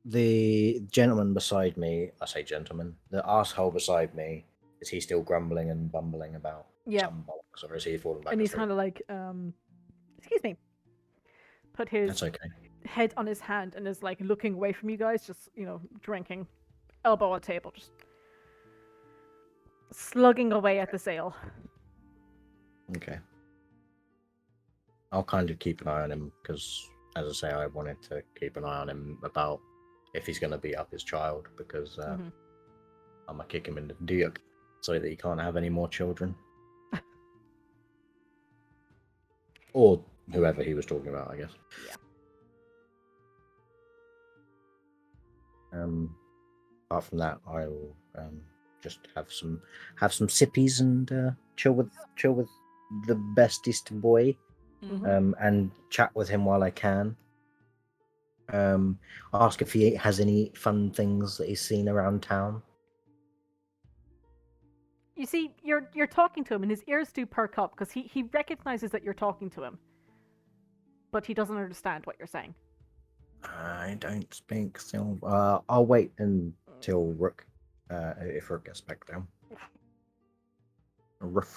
The gentleman beside me, I say gentleman, the arsehole beside me, is he still grumbling and bumbling about some bollocks, or is he falling back And he's asleep? kind of like, excuse me. Put his That's okay. head on his hand and is like looking away from you guys, just, drinking. Elbow on table, just slugging away at the sail. Okay. I'll kind of keep an eye on him because, as I say, I wanted to keep an eye on him about if he's going to beat up his child because I'm going to kick him in the dick so that he can't have any more children. Or whoever he was talking about, I guess. Yeah. Apart from that, I will just have some sippies and chill with the bestest boy, and chat with him while I can. Ask if he has any fun things that he's seen around town. You see, you're talking to him, and his ears do perk up because he recognizes that you're talking to him, but he doesn't understand what you're saying. I don't speak Silver. I'll wait until Rook, if Rook gets back down. Rook.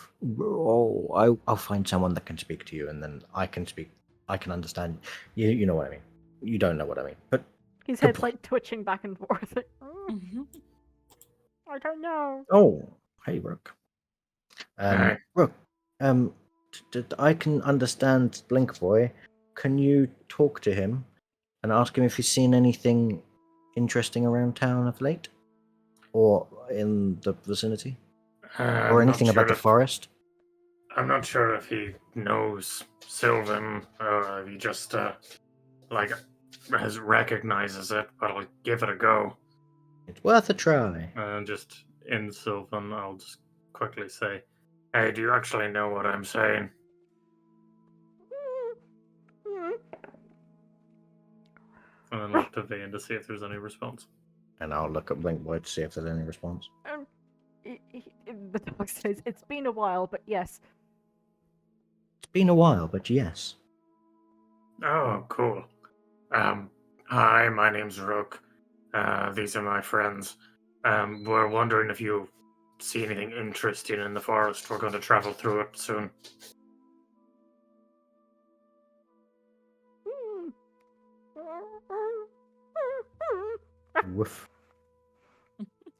Oh, I'll find someone that can speak to you, and then I can speak. I can understand. You know what I mean. You don't know what I mean, but His head's like twitching back and forth. Like, I don't know. oh, hey, Rook. Hi. Rook. I can understand Blink Boy. Can you talk to him and ask him if he's seen anything interesting around town of late? or in the vicinity, or I'm not anything sure about the if- forest? I'm not sure if he knows Sylvan or if he just recognizes it, but I'll give it a go. It's worth a try. Just in Sylvan, I'll just quickly say, "Hey, do you actually know what I'm saying?" And then look to Vane to see if there's any response. And I'll look at Blinkboy to see if there's any response. The dog says, "It's been a while, but yes." It's been a while, but yes. Oh, cool. Hi, my name's Rook. These are my friends. We're wondering if you see anything interesting in the forest. We're going to travel through it soon. Woof.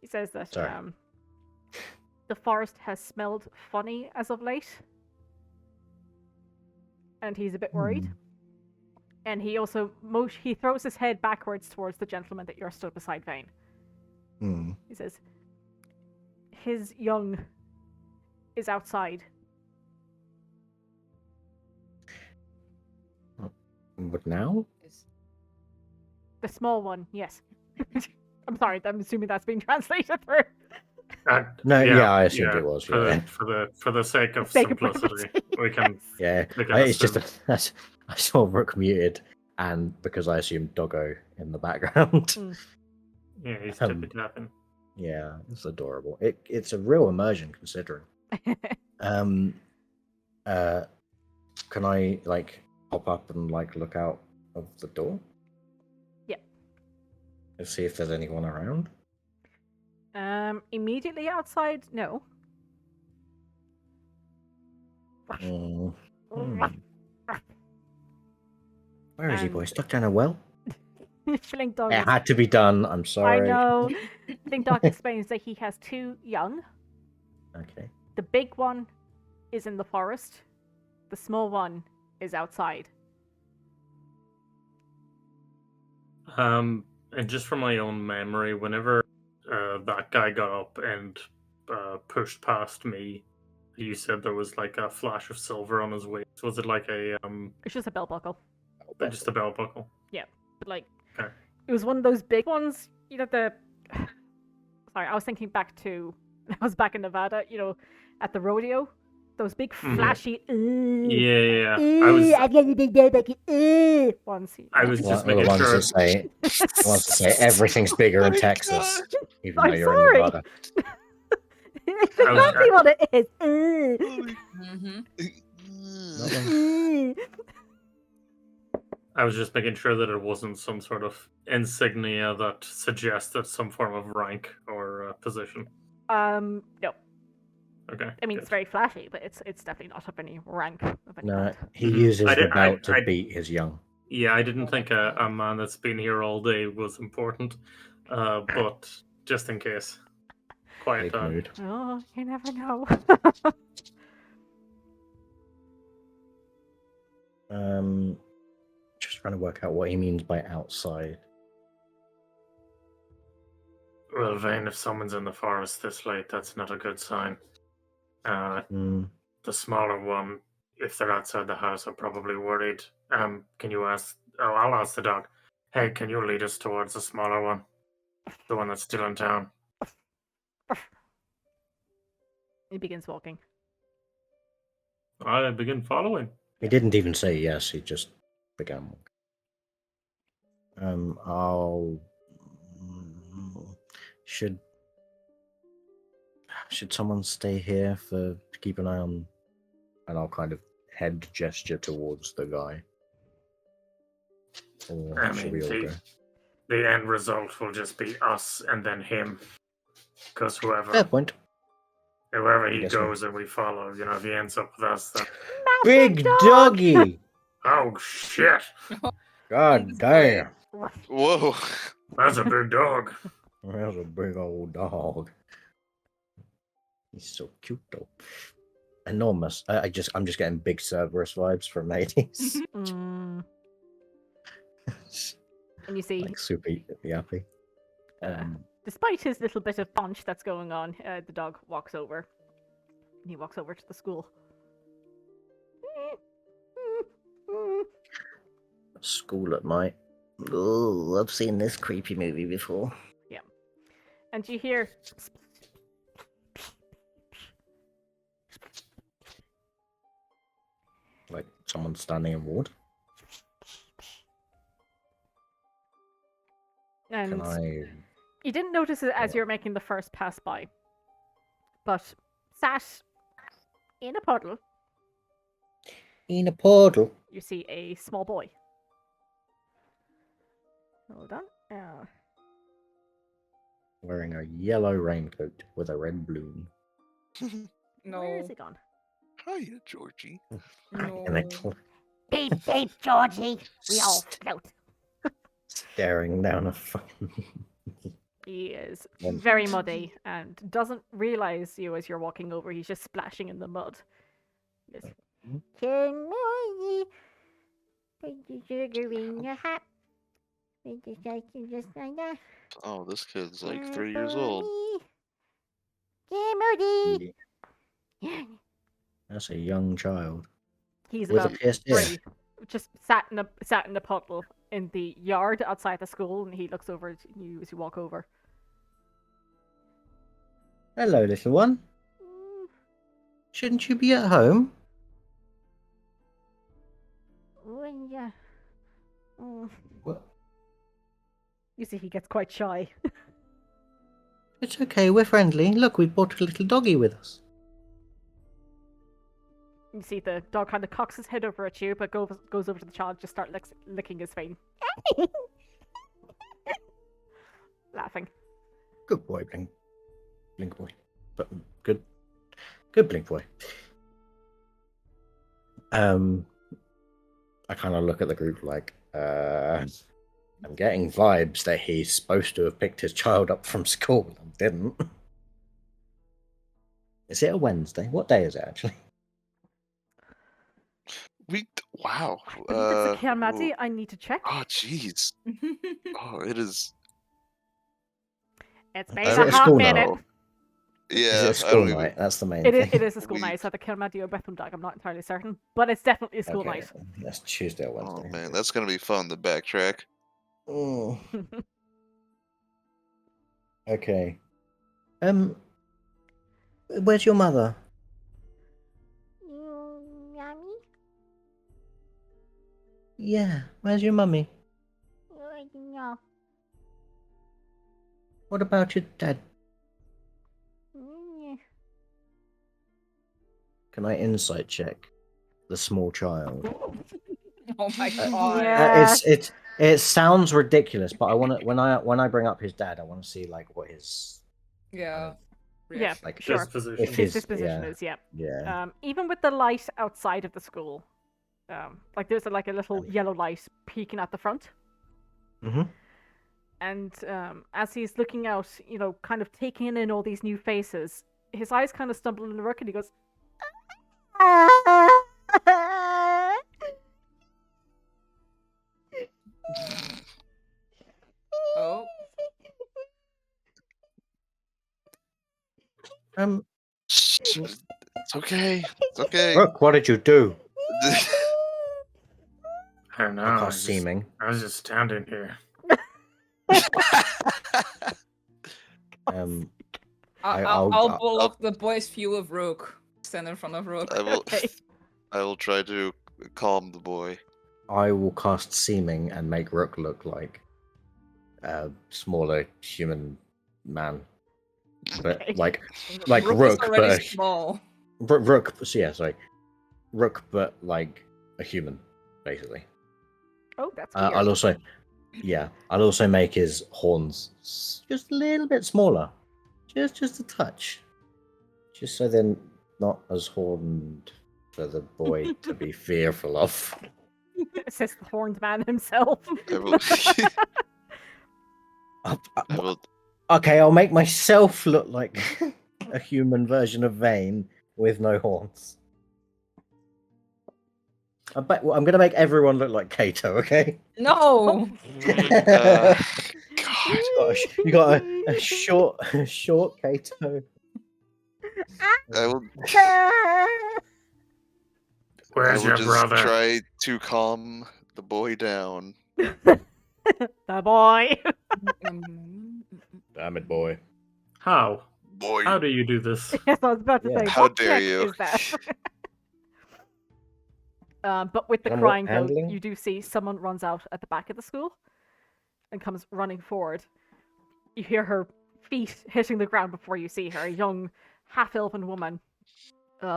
He says that Sorry. the forest has smelled funny as of late, and he's a bit worried. And he also he throws his head backwards towards the gentleman that you're stood beside, Vane. Hmm. He says, "His young is outside." But now? The small one, yes. I'm sorry, I'm assuming that's being translated through. No, yeah, I assumed it was. For, Yeah, for the sake of Sake of simplicity, brevity, we can. yeah. We can It's just assume. I saw Rook muted, and because I assumed Doggo in the background. Yeah, he's Um, tippy tapping. Yeah, it's adorable. It's a real immersion considering. Can I pop up and look out of the door? Yeah. And see if there's anyone around. Immediately outside, no. Mm, Where is he, boy? Stuck down a well? Flink Dog. It had to be done. I'm sorry. I know. Flink Dog explains that he has two young. Okay. The big one is in the forest. The small one is outside. And just from my own memory, whenever that guy got up and pushed past me, you said there was a flash of silver on his waist. Was it It's just a belt buckle. just a belt buckle? But Okay. it was one of those big ones. You know Sorry, I was thinking back to I was back in Nevada. At the rodeo. Those big flashy. Yeah. I've got a big belt buckle. Ones. I was just the making ones sure. that say the ones that say everything's bigger in Texas, even though I'm you're sorry. in Nevada. It's I was exactly what it is. I was just making sure that it wasn't some sort of insignia that suggested some form of rank or position. No. Okay. I mean, good. it's very flashy, but it's definitely not of any rank of any No, kind. he Mhm. uses I the did- belt to I- beat his young. Yeah, I didn't think a man that's been here all day was important, but just in case. Quiet Big time. mood. Oh, you never know. Just trying to work out what he means by outside. Well, Vane, if someone's in the forest this late, that's not a good sign. Hmm. The smaller one, if they're outside the house, are probably worried. Can you ask? Oh, I'll ask the dog. Hey, can you lead us towards the smaller one? The one that's still in town. He begins walking. I begin following. He didn't even say yes. He just began. I'll. Should someone stay here to keep an eye on? And I'll kind of head gesture towards the guy. Or I should mean, we all go? the end result will just be us and then him. Because Fair whoever point. he Guess so. goes and we follow, if he ends up with us, then... Big dog! doggy! Oh, shit! God damn! Whoa. That's a big dog. That's a big old dog. He's so cute though. Enormous. I'm just getting big Cerberus vibes from ladies. Mm. And you see, Like super yappy. despite his little bit of punch that's going on, the dog walks over. He walks over to the school. School at night. Oh, I've seen this creepy movie before. And you hear Like someone standing in ward. and Can I? you didn't notice it as Yeah. you're making the first pass by. But sat in a puddle, In a portal. you see a small boy. Hold on. Wearing a yellow raincoat with a red bloom. No. Where is he gone? Hiya, Georgie. And I No. Beep, beep, Georgie. We all float. staring down a fucking. He is One- very muddy and doesn't realize you as you're walking over. He's just splashing in the mud. Yes. Put the sugar in your hat. Just like that. Oh, this kid's like 3 years old. Moody. That's a young child. He's With a about pierced ear. 3. Just sat in a puddle in the yard outside the school, and he looks over at you as you walk over. Hello, little one. Shouldn't you be at home? What? You see, he gets quite shy. It's okay, we're friendly. Look, we brought a little doggy with us. You see the dog kind of cocks his head over at you, but goes over to the child, just start licking his face. Laughing. Good boy, Blink. Blink boy. But good Blink boy. I kind of look at the group like, I'm getting vibes that he's supposed to have picked his child up from school and didn't. Is it a Wednesday? What day is it actually? Wow. I believe it's a Kilar'une. ooh. I need to check. Oh, jeez. Oh, it is. It's Is been it a a hot school minute. night? Yeah, Is it a I school don't even. night? That's the main It thing. is a school night. It's at the Kilar'une Bethlehem. I'm not entirely certain, but it's definitely a school Okay, night. that's Tuesday or Oh Wednesday. man, that's gonna be fun to backtrack. Oh, okay. Where's your mother? Yeah, where's your mummy? What about your dad? Can I insight check the small child? Oh my god. Yeah. It sounds ridiculous, but I want to when I bring up his dad, I want to see like what his Yeah. Yeah, like sure. Disposition. If His his disposition is, yeah. yeah. Even with the light outside of the school, like there's a little yellow light peeking at the front. Mm-hmm. And as he's looking out, kind of taking in all these new faces, his eyes kind of stumble in the rook, and he goes, Oh. It's okay. It's okay. Rook, what did you do? I don't know. I was, just, Seeming. I was just standing here. I'll pull up the boy's view of Rook. Stand in front of Rook. I will. Okay. I will try to calm the boy. I will cast Seeming and make Rook look like a smaller human man, but Okay. like Rook is Rook, already but small. Rook. Yeah, sorry, Rook, but like a human, basically. Oh, that's weird. I'll also make his horns just a little bit smaller, just a touch, just so they're not as horned for the boy to be fearful of. Says the horned man himself. I will. I will. Okay, I'll make myself look like a human version of Vane with no horns. I'm going to make everyone look like Kato, okay? No! God. You got a short Kato. I will Where's your just brother? try to calm the boy down. The boy. Damn it, boy. How? Boy, How do you do this? Yes, I was about to Yeah. say. how what dare check you? Is that? But with the Somewhat crying, though, handling? you do see someone runs out at the back of the school and comes running forward. You hear her feet hitting the ground before you see her, a young, half-elven woman,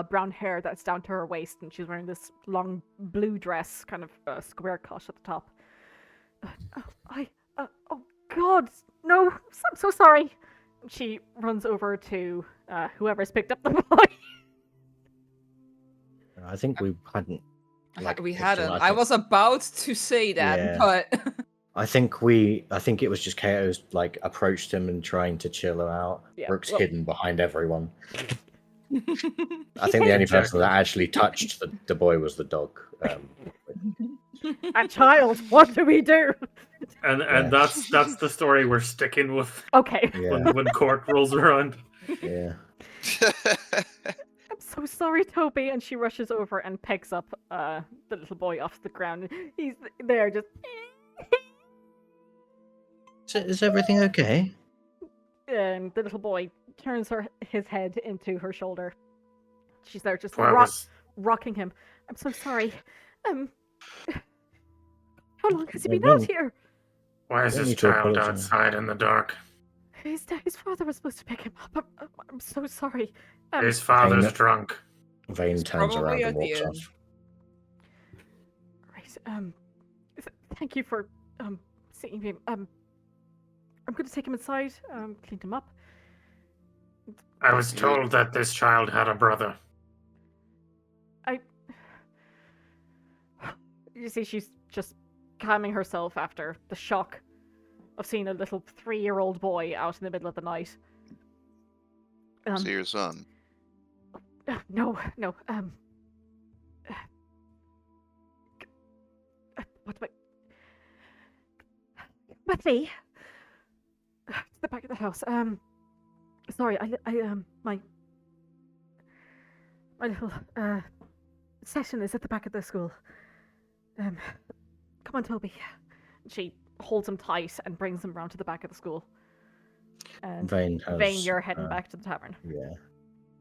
brown hair that's down to her waist, and she's wearing this long blue dress, kind of square cut at the top. Oh God, no! I'm so sorry. She runs over to whoever's picked up the boy. I think we hadn't. We picked hadn't. him. I was about to say that, Yeah. but I think it was just Kato's approached him and trying to chill him out. Yeah, Brooke's well- hidden behind everyone. I think the only person that actually touched the boy was the dog. A child, what do we do? And Yeah. that's the story we're sticking with Okay. Yeah, when court rolls around. yeah. I'm so sorry, Toby. And she rushes over and picks up the little boy off the ground. He's there just... Is everything okay? And the little boy turns his head into her shoulder. She's there just Well, I was- rocking him. I'm so sorry. How long has he Yeah, been out don't- here? Why is Don't this need to child apologize. outside in the dark? His father was supposed to pick him up. I'm so sorry. His father's Ain't it? drunk. Vane It's turns around probably and at the walks end. off. Right. Thank you for seeing me. I'm going to take him inside. Clean him up. I was told that this child had a brother. You see, she's just calming herself after the shock of seeing a little 3-year-old boy out in the middle of the night. See your son. No. What do I... With me. To the back of the house. Sorry, my little, session is at the back of the school. Come on, Toby. She holds him tight and brings him round to the back of the school. And Vane has. Vane, you're heading back to the tavern. Yeah.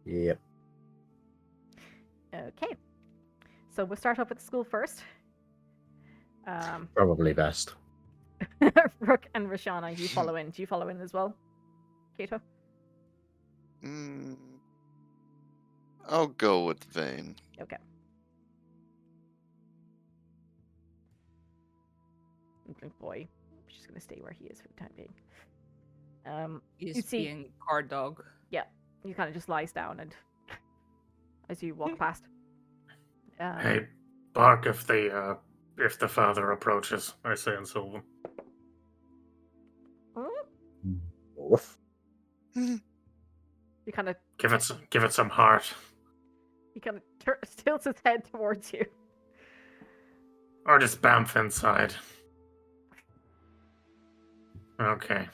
Yep. Okay. So we'll start off with the school first. Probably best. Rook and Rashana, you follow in. Do you follow in as well, Kato? I'll go with Vane. Okay. Little boy, she's gonna stay where he is for the time being. he's You see- being guard dog. He kind of just lies down, and as you walk past, Hey, bark if the father approaches, I say in Sylvan. Woof. you kind of Give it some heart. tilts his head towards you. Or just bamf inside. Okay.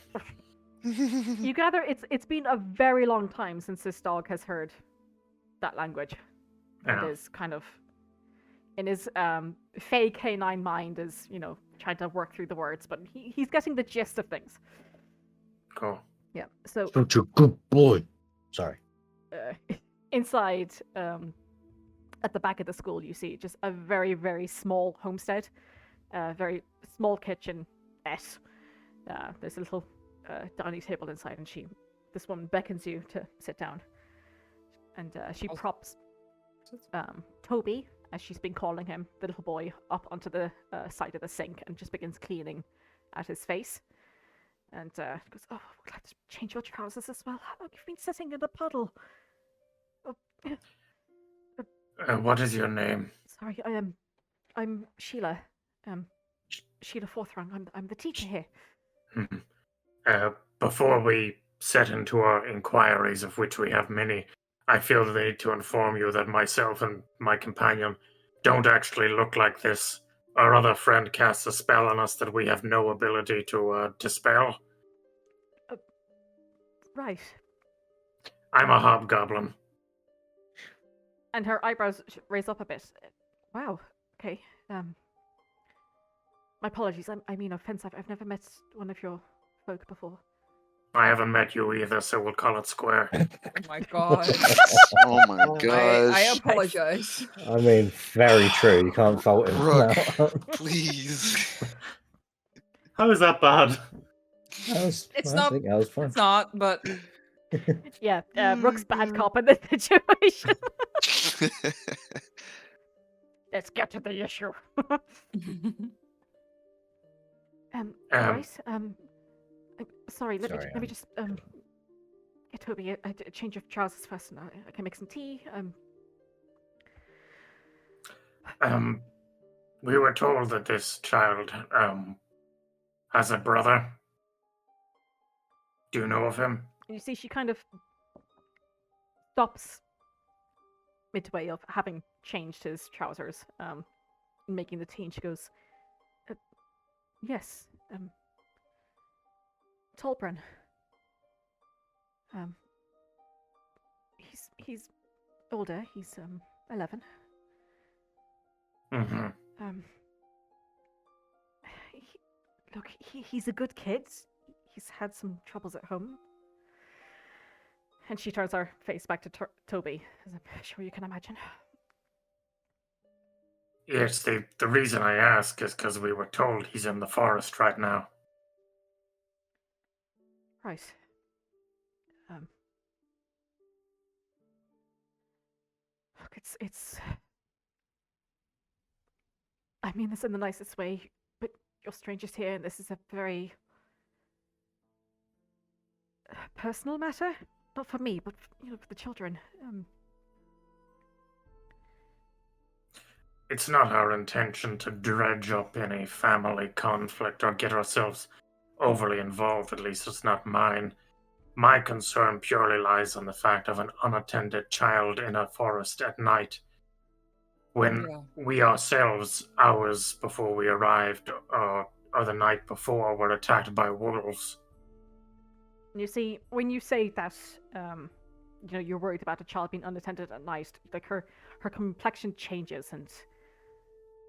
You gather it's been a very long time since this dog has heard that language. Yeah. It is kind of in his fey canine mind is, trying to work through the words, but he's getting the gist of things. Cool. Yeah. So Such a good boy. Sorry. inside, at the back of the school, you see just a very, very small homestead, very small kitchen. There's a little dining table inside, and this woman beckons you to sit down, and she props Toby, as she's been calling him, the little boy, up onto the side of the sink and just begins cleaning at his face. And goes, "Oh, we'd like to change your trousers as well. How long you've been sitting in the puddle?" Oh, What is your name? sorry, I'm Sheila. Sheila Forthrung. I'm the teacher here. Before we set into our inquiries, of which we have many, I feel the need to inform you that myself and my companion don't actually look like this. Our other friend casts a spell on us that we have no ability to dispel. Right. I'm a hobgoblin. And her eyebrows raise up a bit. Wow. Okay. My apologies. I mean, offense. I've never met one of your folk before. I haven't met you either, so we'll call it square. Oh my god. Oh my I gosh. apologize. I mean, very true. You can't fault him. Rook, No. please. How is that bad? It's I not. think that was fun. It's not, but Yeah. Rook's bad cop in this situation. Let's get to the issue. Right. Sorry. Let me just get Toby a change of trousers first, and I can make some tea. We were told that this child has a brother. Do you know of him? And you see, she kind of stops midway of having changed his trousers, making the tea, and she goes, "Yes, Tolbren. He's older. He's 11. Mm-hmm. He's a good kid. He's had some troubles at home." And she turns her face back to Toby, as I'm sure you can imagine. Yes, the reason I ask is because we were told he's in the forest right now. Right. Look, it's. I mean this in the nicest way, but you're strangers here, and this is a very personal matter. Not for me, but for the children. It's not our intention to dredge up any family conflict or get ourselves overly involved, at least it's not mine. My concern purely lies on the fact of an unattended child in a forest at night. When we ourselves, hours before we arrived, or the night before, were attacked by wolves. You see, when you say that, you're worried about a child being unattended at night, like her complexion changes, and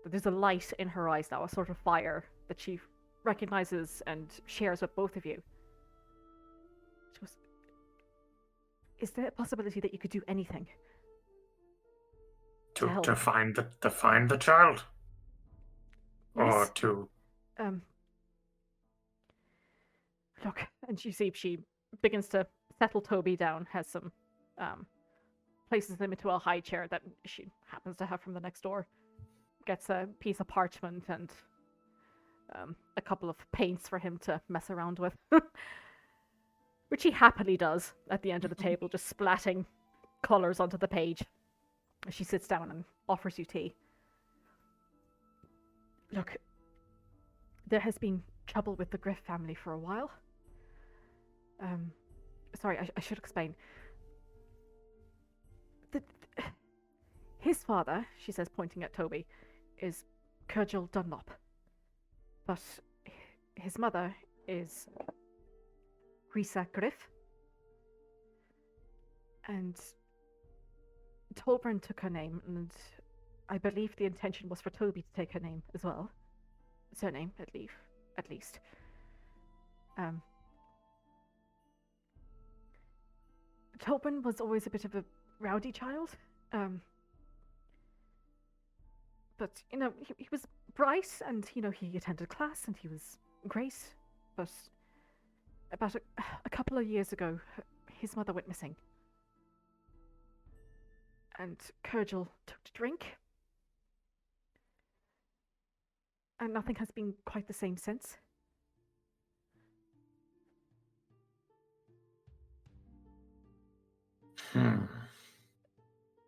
there's a light in her eyes now, a sort of fire that she recognizes and shares with both of you. She goes, "Is there a possibility that you could do anything to help? To find the child, Yes. or to Look, and you see she begins to settle Toby down, has some places him into a high chair that she happens to have from the next door, gets a piece of parchment and a couple of paints for him to mess around with, which he happily does at the end of the table, just splatting colours onto the page. She sits down and offers you tea. Look, there has been trouble with the Griff family for a while. Sorry, I should explain. His father, she says, pointing at Toby, is Kirgil Dunlop. But his mother is Risa Griff. And Tolbren took her name, and I believe the intention was for Toby to take her name as well. Surname, at least. Tolbren was always a bit of a rowdy child. But, he was bright, and, he attended class, and he was great. But about a couple of years ago, his mother went missing. And Kirgil took to drink. And nothing has been quite the same since.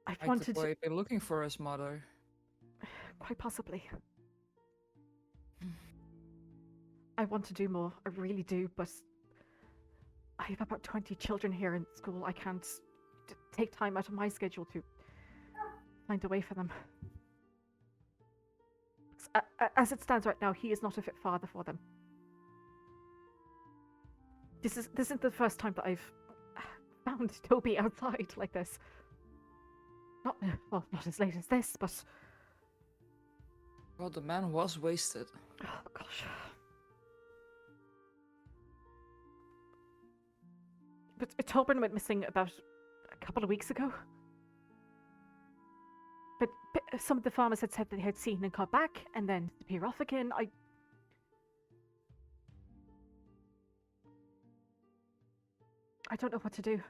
I've wanted to be looking for his mother. Quite possibly. I want to do more. I really do, but I have about 20 children here in school. I can't take time out of my schedule to find a way for them. As it stands right now, he is not a fit father for them. This isn't the first time that I've found Toby outside like this. Not as late as this, but Well, the man was wasted. oh gosh. But Tobin went missing about a couple of weeks ago. But some of the farmers had said that they had seen him come back and then disappear off again. I don't know what to do.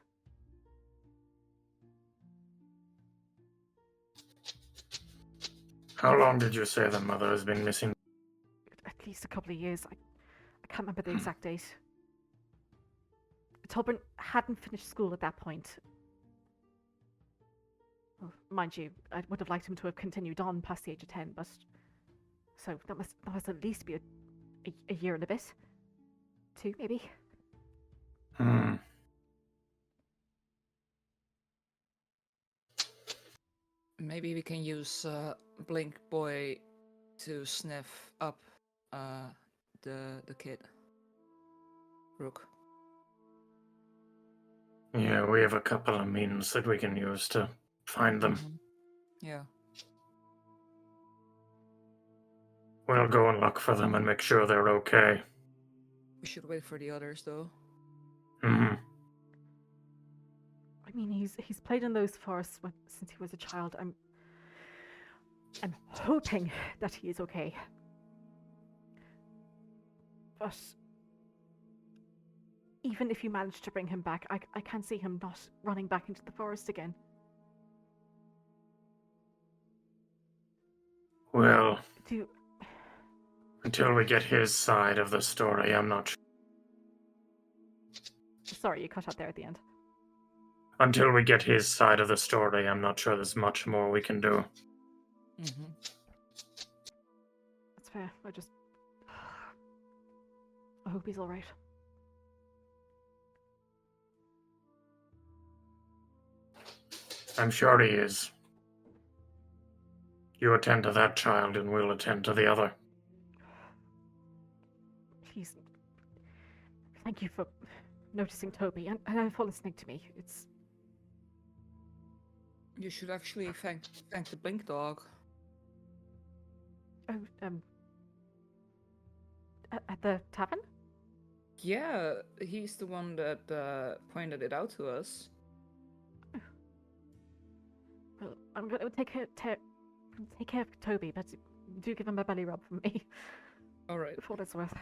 How long did you say the mother has been missing? At least a couple of years. I can't remember the exact date. Tobin hadn't finished school at that point. Well, mind you, I would have liked him to have continued on past the age of 10, but so that must at least be a year and a bit. 2, maybe. Hmm. Maybe we can use Blink Boy to sniff up the kid. Rook. Yeah, we have a couple of means that we can use to find them. Yeah. We'll go and look for them and make sure they're okay. We should wait for the others, though. Hmm. I mean, he's played in those forests since he was a child. I'm hoping that he is okay. But even if you manage to bring him back, I can't see him not running back into the forest again. Well, Do until we get his side of the story, I'm not sure. sorry, you cut out there at the end. Until we get his side of the story, I'm not sure there's much more we can do. Mm-hmm. That's fair. I hope he's all right. I'm sure he is. You attend to that child and we'll attend to the other. Please. Thank you for noticing Toby and for listening to me. It's You should actually thank the Blink Dog. at the tavern. Yeah, he's the one that pointed it out to us. Well, I'm going to take care of Toby, but do give him a belly rub from me. All right. For what it's worth.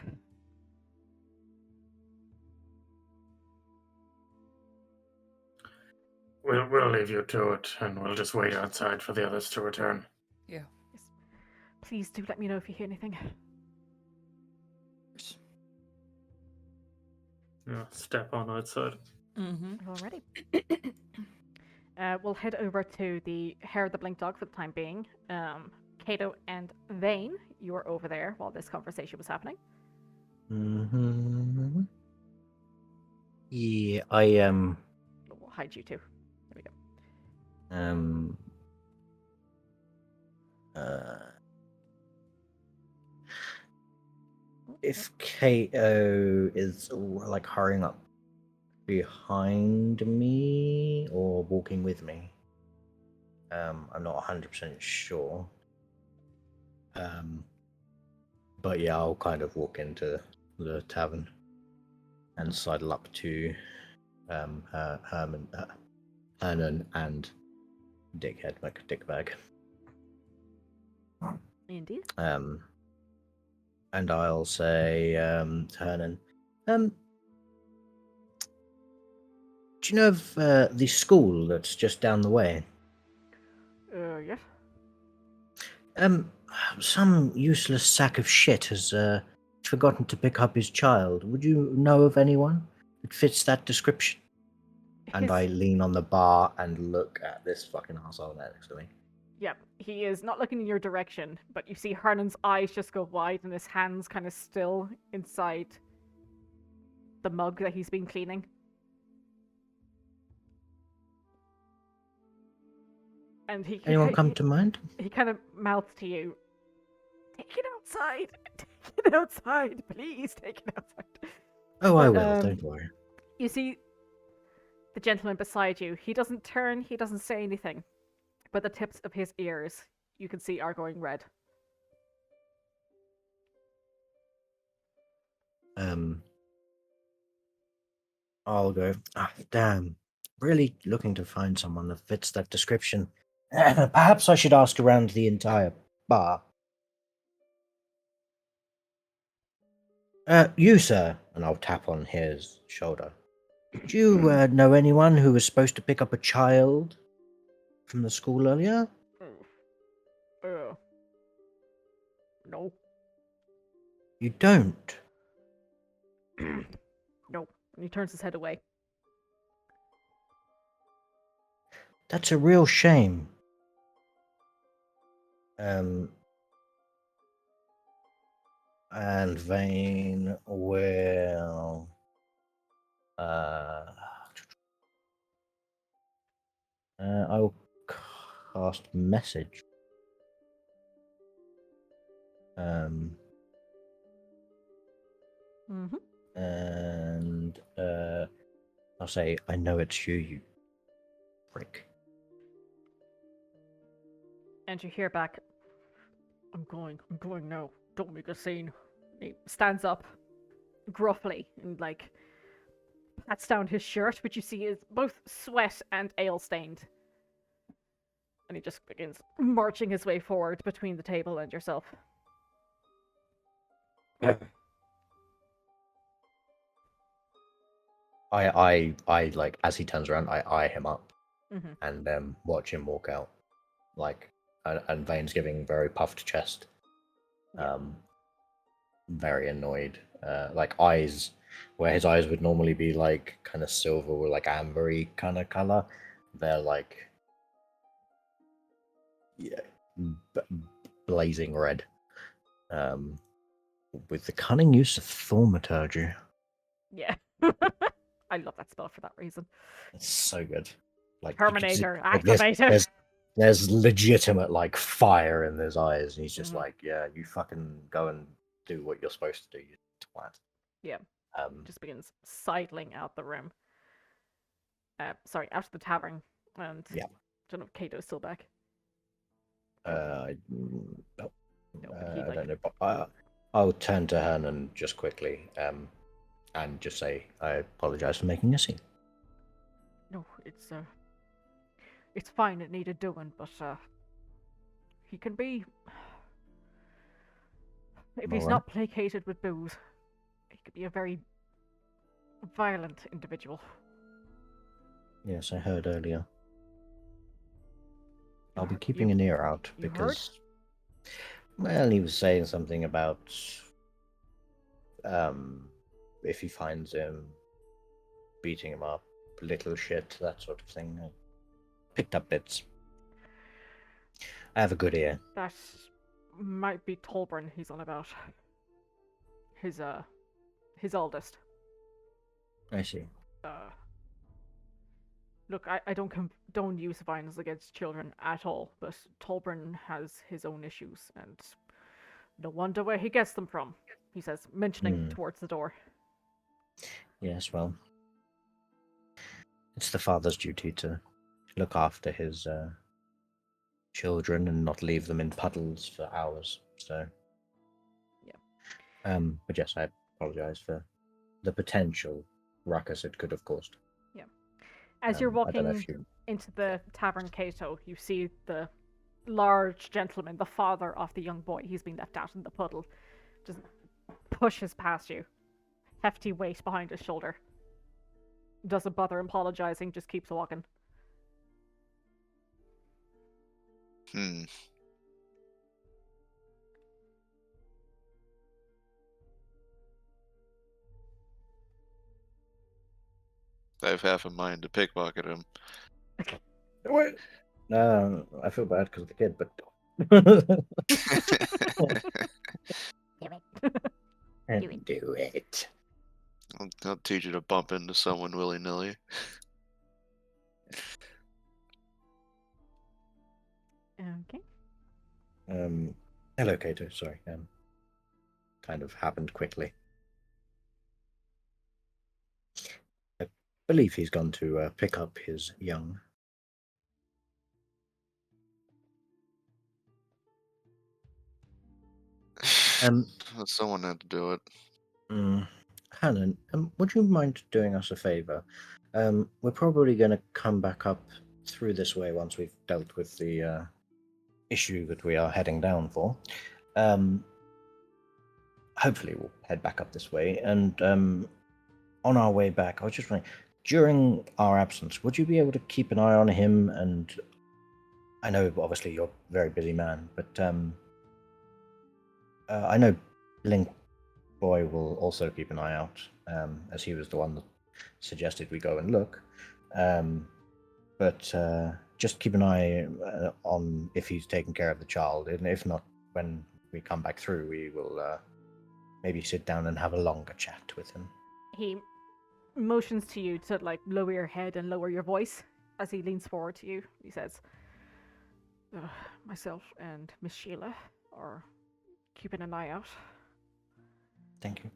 We'll leave you to it, and we'll just wait outside for the others to return. Yeah. Yes. Please do let me know if you hear anything. Yeah, step on outside. Mm-hmm. Alrighty. We'll head over to the hair of the blink dog for the time being. Cato and Vane, you were over there while this conversation was happening. Mm-hmm. Yeah, I We'll hide you two. There we go. If Kato is like hurrying up behind me or walking with me, I'm not 100% sure. But yeah, I'll kind of walk into the tavern and sidle up to Hernan and Dickbag. Indeed. And I'll say to Hernan, do you know of the school that's just down the way? Yes. Some useless sack of shit has forgotten to pick up his child. Would you know of anyone that fits that description? And I lean on the bar and look at this fucking asshole next to me. Yep, he is not looking in your direction, but you see Hernan's eyes just go wide and his hands kind of still inside the mug that he's been cleaning. And Anyone come to mind? He kind of mouths to you, "Take it outside! Take it outside! Please take it outside!" Oh, I But, will, don't worry. You see, the gentleman beside you, he doesn't turn, he doesn't say anything, but the tips of his ears, you can see, are going red. I'll go. Ah, damn. Really looking to find someone that fits that description. Perhaps I should ask around the entire bar. You, sir, and I'll tap on his shoulder. Do you know anyone who was supposed to pick up a child from the school earlier? No. You don't? No. And he turns his head away. That's a real shame. And Vane will I'll cast message. And I'll say, I know it's you, you prick. And you hear back, I'm going now. Don't make a scene. He stands up gruffly and pats down his shirt, which you see is both sweat and ale stained. And he just begins marching his way forward between the table and yourself. I like, as he turns around, I eye him up Mm-hmm. and watch him walk out. And Vane's giving very puffed chest. Very annoyed. Eyes, where his eyes would normally be kind of silver or ambery kind of color, they're blazing red. With the cunning use of thaumaturgy. Yeah. I love that spell for that reason. It's so good. Terminator, activated. There's legitimate fire in his eyes, and he's just Mhm. you fucking go and do what you're supposed to do, you twat. Yeah. Just begins sidling out the room. Sorry, out of the tavern. And Yeah. I don't know if Kato's still back. No, No, I don't know. But I'll turn to Hernan just quickly, and just say I apologize for making a scene. No, it's fine. It needed doing, but he can be. If he's Alright. not placated with booze, he could be a very violent individual. Yes, I heard earlier. I'll be heard- keeping you- an ear out you heard? because, well, he was saying something about if he finds him, beating him up, little shit, that sort of thing. I picked up bits. I have a good ear. That might be Tolbrin he's on about. His oldest. I see. Look, I don't condone use of violence against children at all, but Tolbrin has his own issues, and no wonder where he gets them from, he says, mentioning towards the door. Yes, well, it's the father's duty to look after his children and not leave them in puddles for hours, so... Yeah. But yes, I apologize for the potential ruckus it could have caused. Yeah. As you're I don't know walking if you... into the tavern, Cato, you see the large gentleman, the father of the young boy. He's been left out in the puddle. Just pushes past you. Hefty weight behind his shoulder. Doesn't bother apologizing, just keeps walking. I have half a mind to pickpocket him. What? No, I feel bad because of the kid, but... Do it. I'll teach you to bump into someone willy-nilly. Okay. Hello, Kato. Sorry. Kind of happened quickly. believe he's gone to pick up his young. Someone had to do it. Helen, would you mind doing us a favor? We're probably going to come back up through this way once we've dealt with the issue that we are heading down for. Hopefully we'll head back up this way, and on our way back, I was just wondering, during our absence, would you be able to keep an eye on him? And I know, obviously, you're a very busy man, but I know Link Boy will also keep an eye out, as he was the one that suggested we go and look. But just keep an eye on if he's taking care of the child, and if not, when we come back through, we will maybe sit down and have a longer chat with him. He motions to you to like lower your head and lower your voice as he leans forward to you. He says, myself and Miss Sheila are keeping an eye out. Thank you.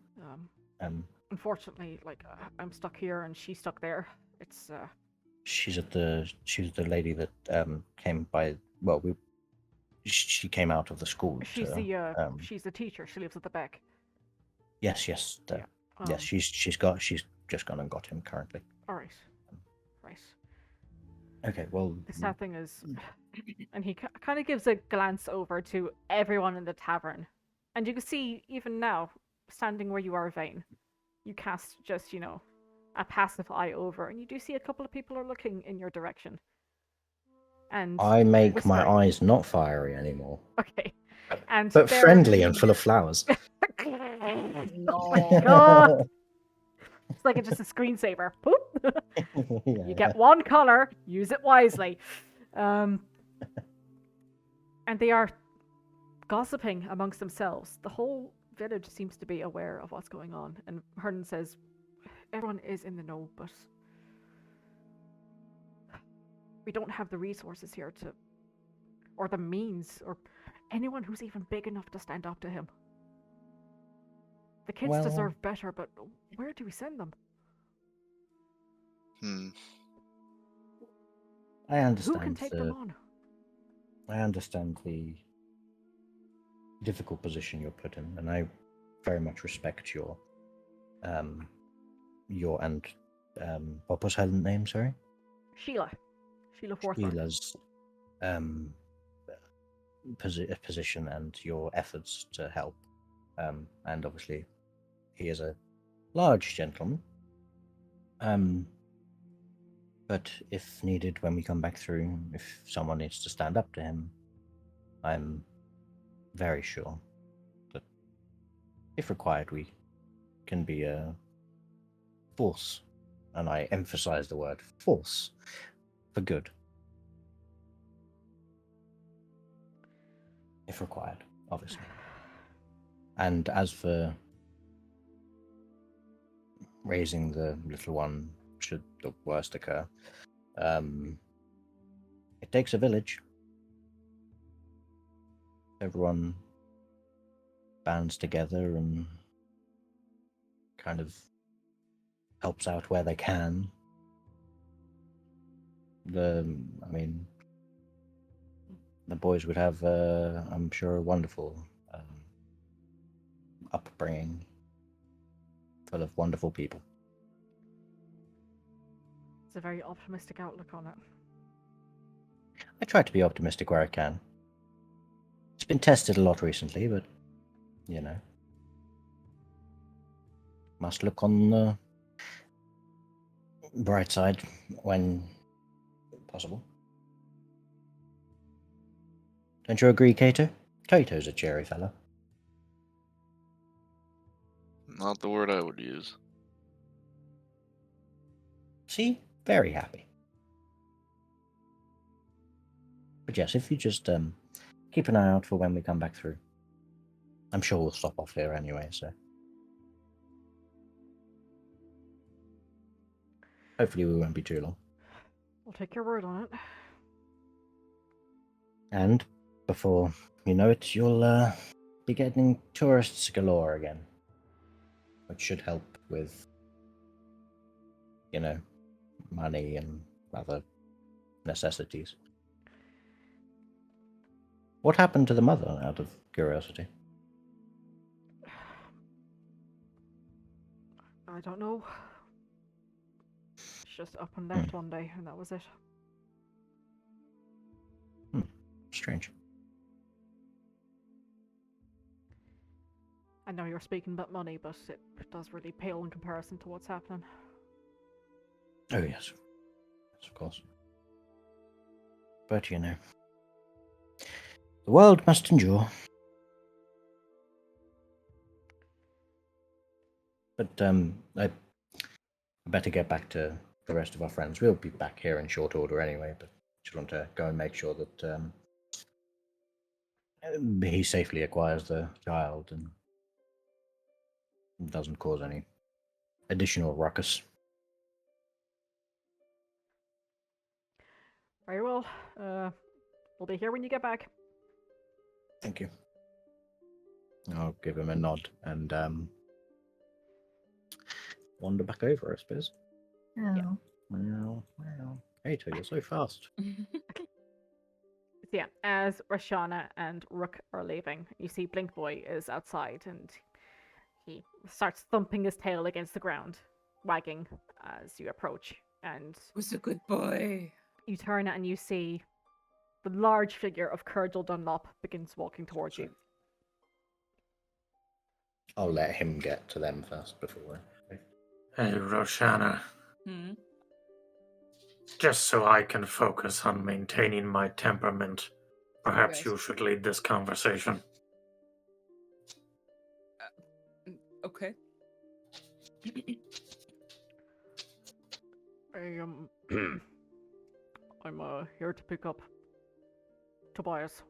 Unfortunately, I'm stuck here and she's stuck there. It's She's the lady that came by. Well, she came out of the school. She's the teacher. She lives at the back. Yes. Yes, she's just gone and got him currently. All right. Right. Okay. Well, the sad thing is, and he kind of gives a glance over to everyone in the tavern, and you can see even now, standing where you are, Vane, you cast just a passive eye over, and you do see a couple of people are looking in your direction. And I make whispering. my eyes not fiery anymore. Okay. And but friendly and full of flowers. Oh God. It's like just a screensaver. Boop. Yeah. You get one color, use it wisely. And they are gossiping amongst themselves. The whole village seems to be aware of what's going on. And Hernan says, everyone is in the know, but we don't have the resources here or the means, or anyone who's even big enough to stand up to him. The kids deserve better, but where do we send them? I understand. Who can take them on? I understand the difficult position you're put in, and I very much respect your and what was her name? Sorry, Sheila Faernfurth. Sheila's position and your efforts to help, and obviously he is a large gentleman. But if needed, when we come back through, if someone needs to stand up to him, I'm very sure that if required, we can be a force, and I emphasize the word force, for good. If required, obviously. And as for raising the little one, should the worst occur, it takes a village. Everyone bands together and kind of helps out where they can. The boys would have, I'm sure, a wonderful upbringing, full of wonderful people. It's a very optimistic outlook on it. I try to be optimistic where I can. It's been tested a lot recently, but, must look on the bright side when possible. Don't you agree, Cato? Cato's a cheery fellow. Not the word I would use. See? Very happy. But yes, if you just keep an eye out for when we come back through. I'm sure we'll stop off here anyway, so. Hopefully we won't be too long. We'll take your word on it. And before you know it, you'll be getting tourists galore again. Which should help with, money and other necessities. What happened to the mother, out of curiosity? I don't know. She just up and left one day, and that was it. Strange. I know you're speaking about money, but it does really pale in comparison to what's happening. Oh, yes. Yes, of course. But, you know, the world must endure. But, I better get back to the rest of our friends. We'll be back here in short order anyway, but just want to go and make sure that he safely acquires the child and doesn't cause any additional ruckus. Very well. We'll be here when you get back. Thank you. I'll give him a nod and wander back over, I suppose. Yeah. Well. Kato, you're so fast. So yeah, as Rashana and Rook are leaving, you see Blink Boy is outside, and he starts thumping his tail against the ground, wagging as you approach. And Who's a good boy? you turn and you see the large figure of Curgil Dunlop begins walking towards you. I'll let him get to them first before. Hey, Roshana. Just so I can focus on maintaining my temperament, perhaps Right. you should lead this conversation. Okay. I'm here to pick up Tobias.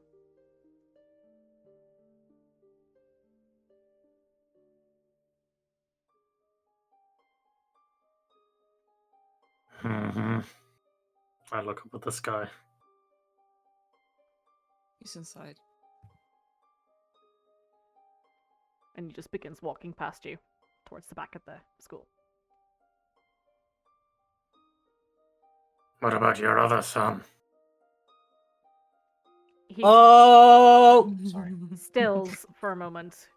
Mm-hmm. I look up at the sky. He's inside. And he just begins walking past you towards the back of the school. What about your other son? He Oh! Sorry. stills for a moment.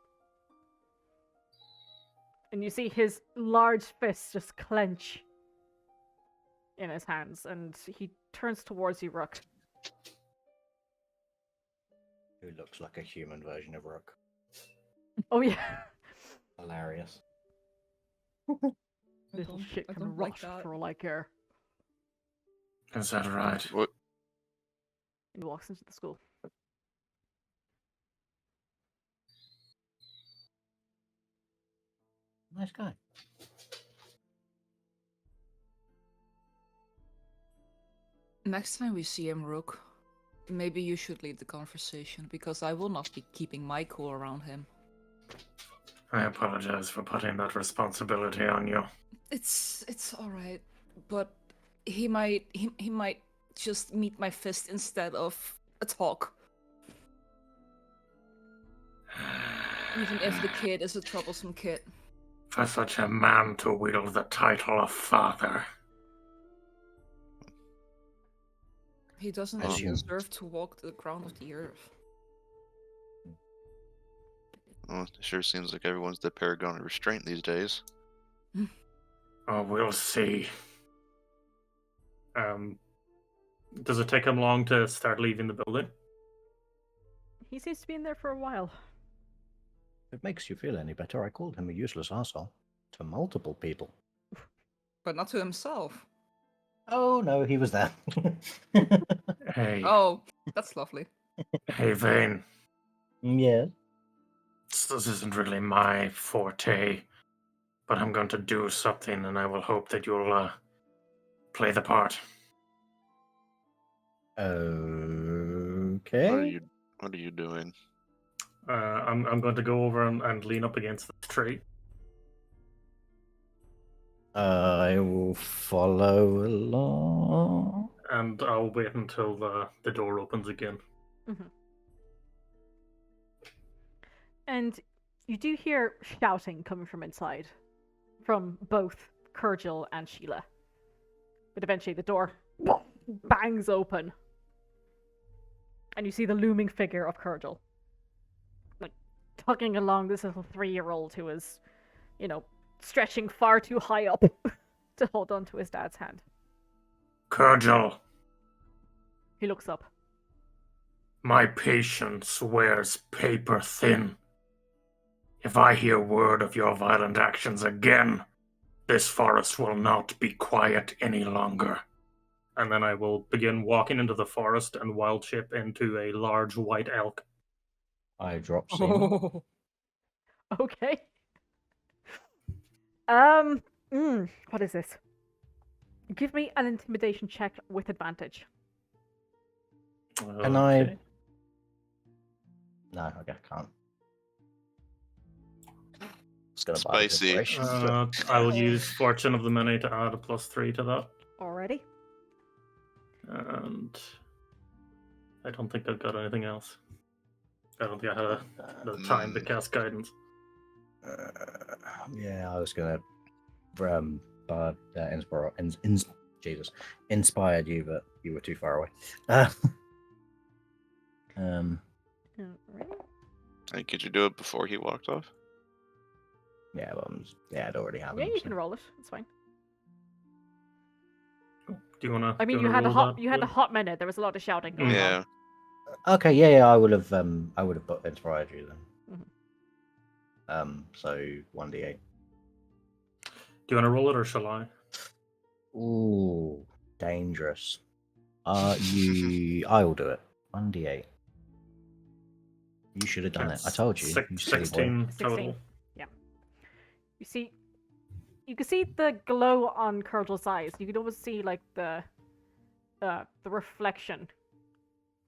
And you see his large fists just clench in his hands, and he turns towards you, Rook. Who looks like a human version of Rook. Oh yeah. Hilarious. Little shit I can don't rot like that. for all I care. Is that right? What? And he walks into the school. Nice guy. Next time we see him, Rook, maybe you should lead the conversation, because I will not be keeping my cool around him. I apologize for putting that responsibility on you. It's all right, but he might just meet my fist instead of a talk. Even if the kid is a troublesome kid. For such a man to wield the title of father. He doesn't As you- deserve to walk the ground of the earth. Well, it sure seems like everyone's the paragon of restraint these days. Oh, we'll see. Does it take him long to start leaving the building? He seems to be in there for a while. If it makes you feel any better, I called him a useless arsehole to multiple people. But not to himself. Oh, no, he was there. Hey, Oh, that's lovely. hey, Vane. Yes. This isn't really my forte, but I'm going to do something, and I will hope that you'll play the part. Okay. What are you doing? I'm going to go over and lean up against the tree. I will follow along. And I'll wait until the door opens again. Mm-hmm. And you do hear shouting coming from inside, from both Curgil and Sheila. But eventually the door bangs open. And you see the looming figure of Kurgel. Like, tugging along this little 3-year-old who is, stretching far too high up to hold on to his dad's hand. Kurgel, He looks up. my patience wears paper thin. If I hear word of your violent actions again, this forest will not be quiet any longer. And then I will begin walking into the forest and wild shape into a large white elk. I drop scene. Oh. Okay. What is this? Give me an intimidation check with advantage. Can I? No, okay, I can't. It's gonna buy the Spicy. inspiration. I will use Fortune of the Many to add a +3 to that. Already? And I don't think I've got anything else. I don't think I had the time to cast guidance. Yeah, I was gonna inspired you, but you were too far away. Alright. And could you do it before he walked off? Yeah, well, yeah, it already happened. Yeah, you so. can roll it. It's fine. Do you wanna? I mean, do you had a roll hot that, you had a Will? hot minute. There was a lot of shouting going on. Yeah. Okay, yeah, I would have inspired you then. Mhm. So 1d8. Do you want to roll it or shall I? Ooh, dangerous. I will do it. 1d8. You should have done it. I told you. You silly boy. 16 16. total. Yeah. You can see the glow on Kurgel's eyes. You can almost see like the reflection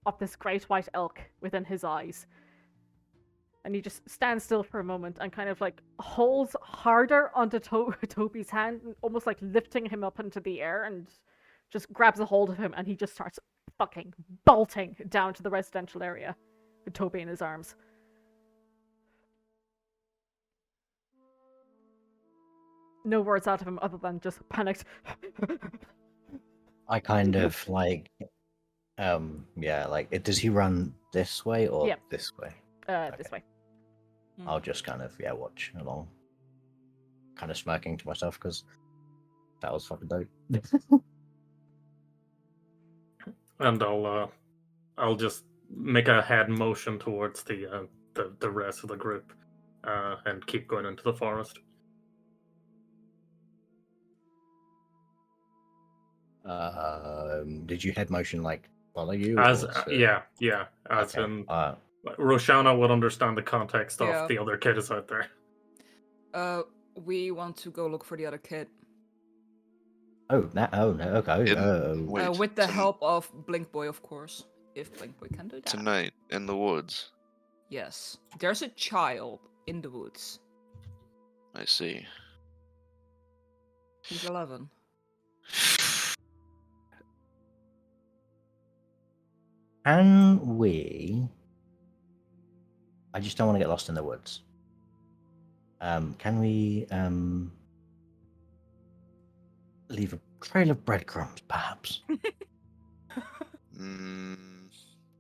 of this great white elk within his eyes. And he just stands still for a moment and kind of like holds harder onto Toby's hand, almost like lifting him up into the air, and just grabs a hold of him, and he just starts fucking bolting down to the residential area with Toby in his arms. No words out of him other than just panicked. I kind of like, does he run this way or Yeah. this way? This way. I'll just kind of watch along, kind of smirking to myself because that was fucking dope. And I'll just make a head motion towards the rest of the group, and keep going into the forest. Did you head motion like follow you? As or to- yeah, as Okay. in Roshana would understand the context Yeah. of the other kid is out there. We want to go look for the other kid. Oh no! Okay. Wait, With the help of Blink Boy, of course. If Blink Boy can do that. Tonight in the woods. Yes. There's a child in the woods. I see. He's 11. Can we? I just don't want to get lost in the woods. Can we leave a trail of breadcrumbs, perhaps?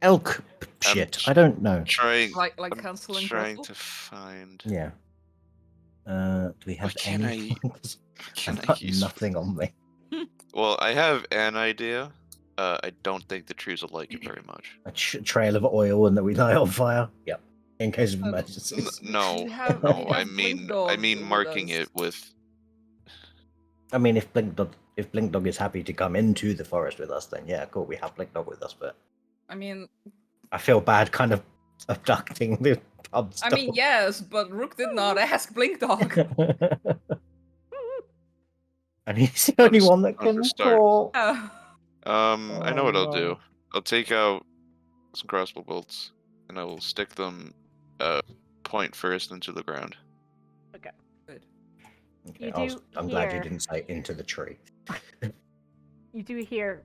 Elk shit. I don't know. Trying. Like I'm canceling trying purple? to find. Yeah. Do we have What can any? Can I've I got use? nothing on me. Well, I have an idea. I don't think the trees will like it very much. A trail of oil and that we light on fire. Yep. In case of Um, emergencies. No, We have- no. we I have Blink mean, Dog with marking us. it with. I mean, if Blink Dog is happy to come into the forest with us, then yeah, cool. We have Blink Dog with us, but I mean, I feel bad kind of abducting the pub stuff. yes, but Rook did not ask Blink Dog. And he's the only one that I'll can just start. call. I know what I'll do. no. I'll take out some crossbow bolts, and I will stick them, point first into the ground. Okay. Good. Okay, You I'm do glad you hear- didn't say into the tree. You do hear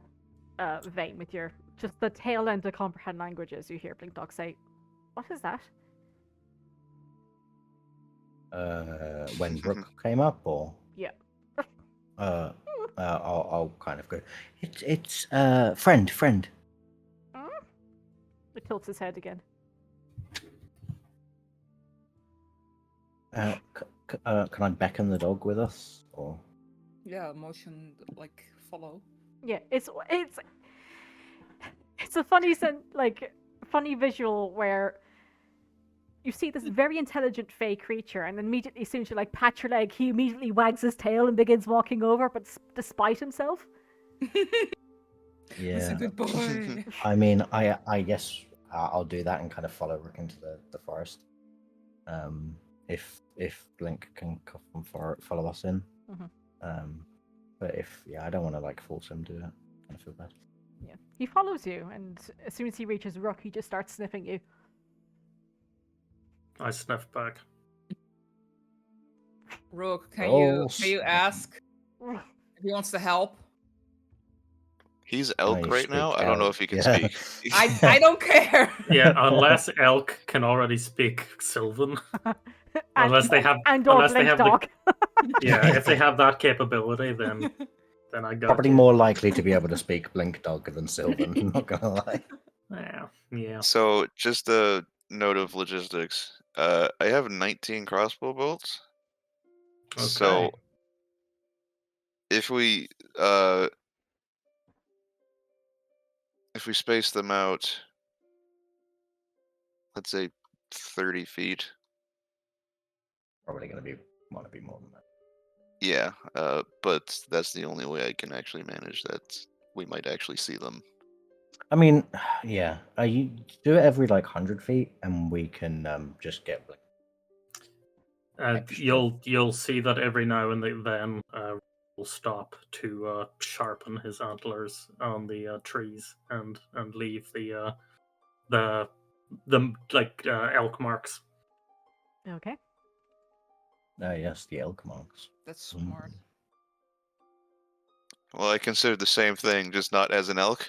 Vane with your just the tail end of comprehend languages. You hear Blink Dog say, "What is that?" When Brooke came up, or Yeah. I'll kind of go. It's friend. Mm? It tilts his head again. Can I beckon the dog with us? Or Yeah, motion like follow. Yeah, it's a funny funny visual where you see this very intelligent fey creature, and immediately, as soon as you like pat your leg, he immediately wags his tail and begins walking over, but despite himself. He's a good boy. I mean, I guess I'll do that and kind of follow Rook into the forest. If Blink can come follow us in. But I don't want to like force him to do it. I kind of feel bad. Yeah, he follows you, and as soon as he reaches Rook, he just starts sniffing you. I sniff back. Rook, can Oh, you ask if he wants to help? He's No, elk you right now. I don't know if he can speak speak. I don't care. Yeah, unless elk can already speak Sylvan. Unless they have Blink dog. Yeah, if they have that capability, then I got Probably you. more likely to be able to speak Blink Dog than Sylvan. I'm not gonna lie. Yeah. So, just a note of logistics. I have 19 crossbow bolts. Okay. So, if we space them out, let's say 30 feet. Probably gonna want to be more than that. Yeah, but that's the only way I can actually manage that. We might actually see them. I mean, yeah. You do it every like 100 feet, and we can just get Blink. You'll see that every now and then will stop to sharpen his antlers on the trees and leave the elk marks. Okay. Yes, the elk marks. That's smart. Well, I consider the same thing, just not as an elk.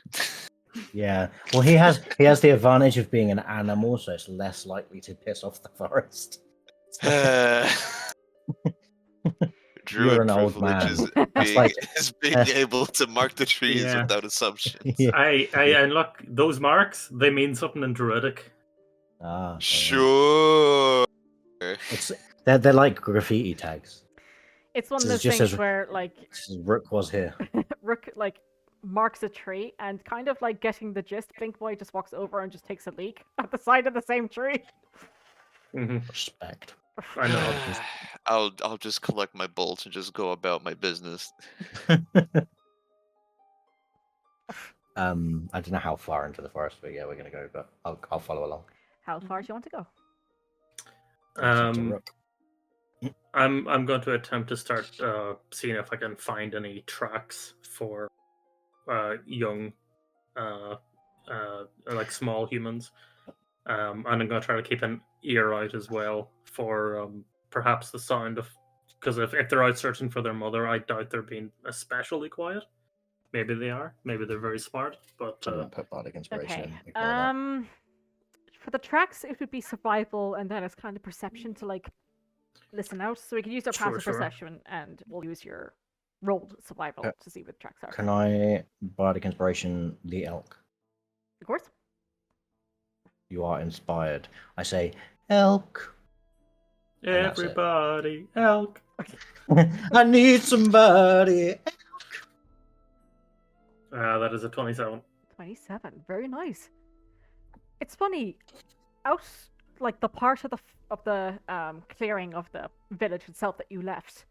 Yeah. Well, he has the advantage of being an animal, so it's less likely to piss off the forest. You're an old man. Is being able to mark the trees Yeah. without assumptions. Yeah. And look, those marks, they mean something in Druidic. Ah. Sure. They're like graffiti tags. It's one of This those is just things as- where like Rook was here. Rook like marks a tree, and kind of like getting the gist, Blink Boy just walks over and just takes a leak at the side of the same tree. Respect. I know. I'll just collect my bolts and just go about my business. I don't know how far into the forest, but yeah, we're gonna go. But I'll follow along. How far do you want to go? To Rook. I'm going to attempt to start seeing if I can find any tracks for young, like small humans. And I'm going to try to keep an ear out as well for perhaps the sound of, because if they're out searching for their mother, I doubt they're being especially quiet. Maybe they are. Maybe they're very smart. But So we'll put bardic inspiration. Okay. Ignore that. For the tracks, it would be survival, and then it's kind of perception to like listen out. So we can use our passive Sure. perception, and we'll use your rolled survival to see what the tracks are. Can I bardic inspiration the elk? Of course. You are inspired. I say elk. that's it. everybody, elk. I need somebody. That is a 27. 27. Very nice. It's funny, out like the part of the clearing of the village itself that you left.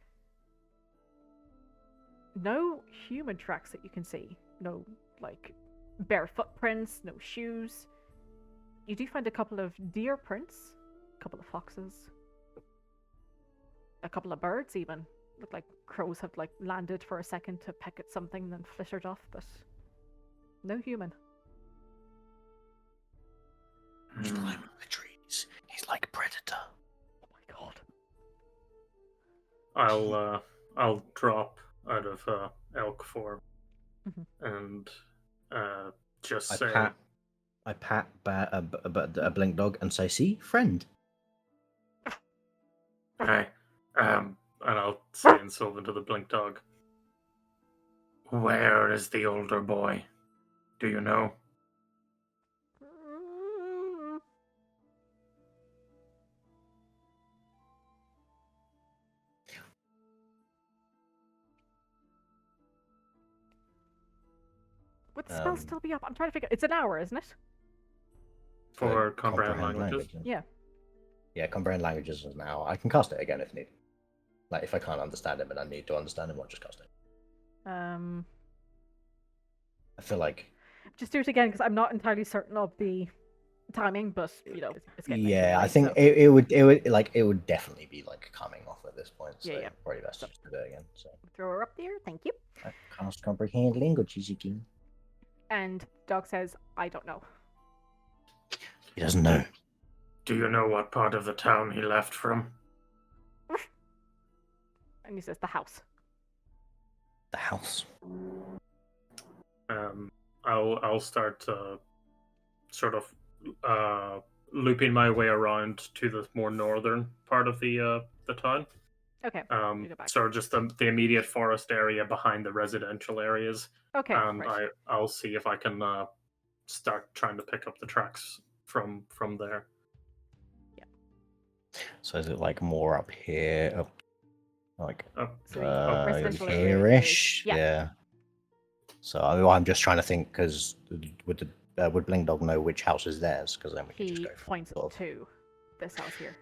No human tracks that you can see. No like bare footprints. No shoes. You do find a couple of deer prints, a couple of foxes, a couple of birds even. Look like crows have like landed for a second to peck at something and then flittered off, but no human. He's climbing the trees. He's like a predator. Oh my god. I'll drop out of elk form and just say. I pat a blink dog and say, "See, friend." Hi. And I'll say in Sylvan to the blink dog. Where is the older boy? Do you know? Would the spell still be up? I'm trying to figure. It's an hour, isn't it? For comprehend languages? Yeah. Yeah, comprehend languages is now. I can cast it again if needed. Like if I can't understand him and I need to understand him, I'll just cast it. I feel like. Just do it again because I'm not entirely certain of the timing, but you know, it's getting late Yeah, anyway, I think so- it would definitely be like coming off at this point. So Yeah. probably best to just do it again. So Throw her up there. Thank you. I cast comprehend languages again. And Dog says, "I don't know." He doesn't know. Do you know what part of the town he left from? And he says, "The house." The house. I'll start sort of looping my way around to the more northern part of the town. Okay. you go back. So just the immediate forest area behind the residential areas. Okay. And right. I'll see if I can start trying to pick up the tracks from there. So is it like more up here, like So residential area here-ish? is- yeah. Yeah. So I'm just trying to think because would Blink Dog know which house is theirs? Because then we can just He go. from points sort of- to this house here,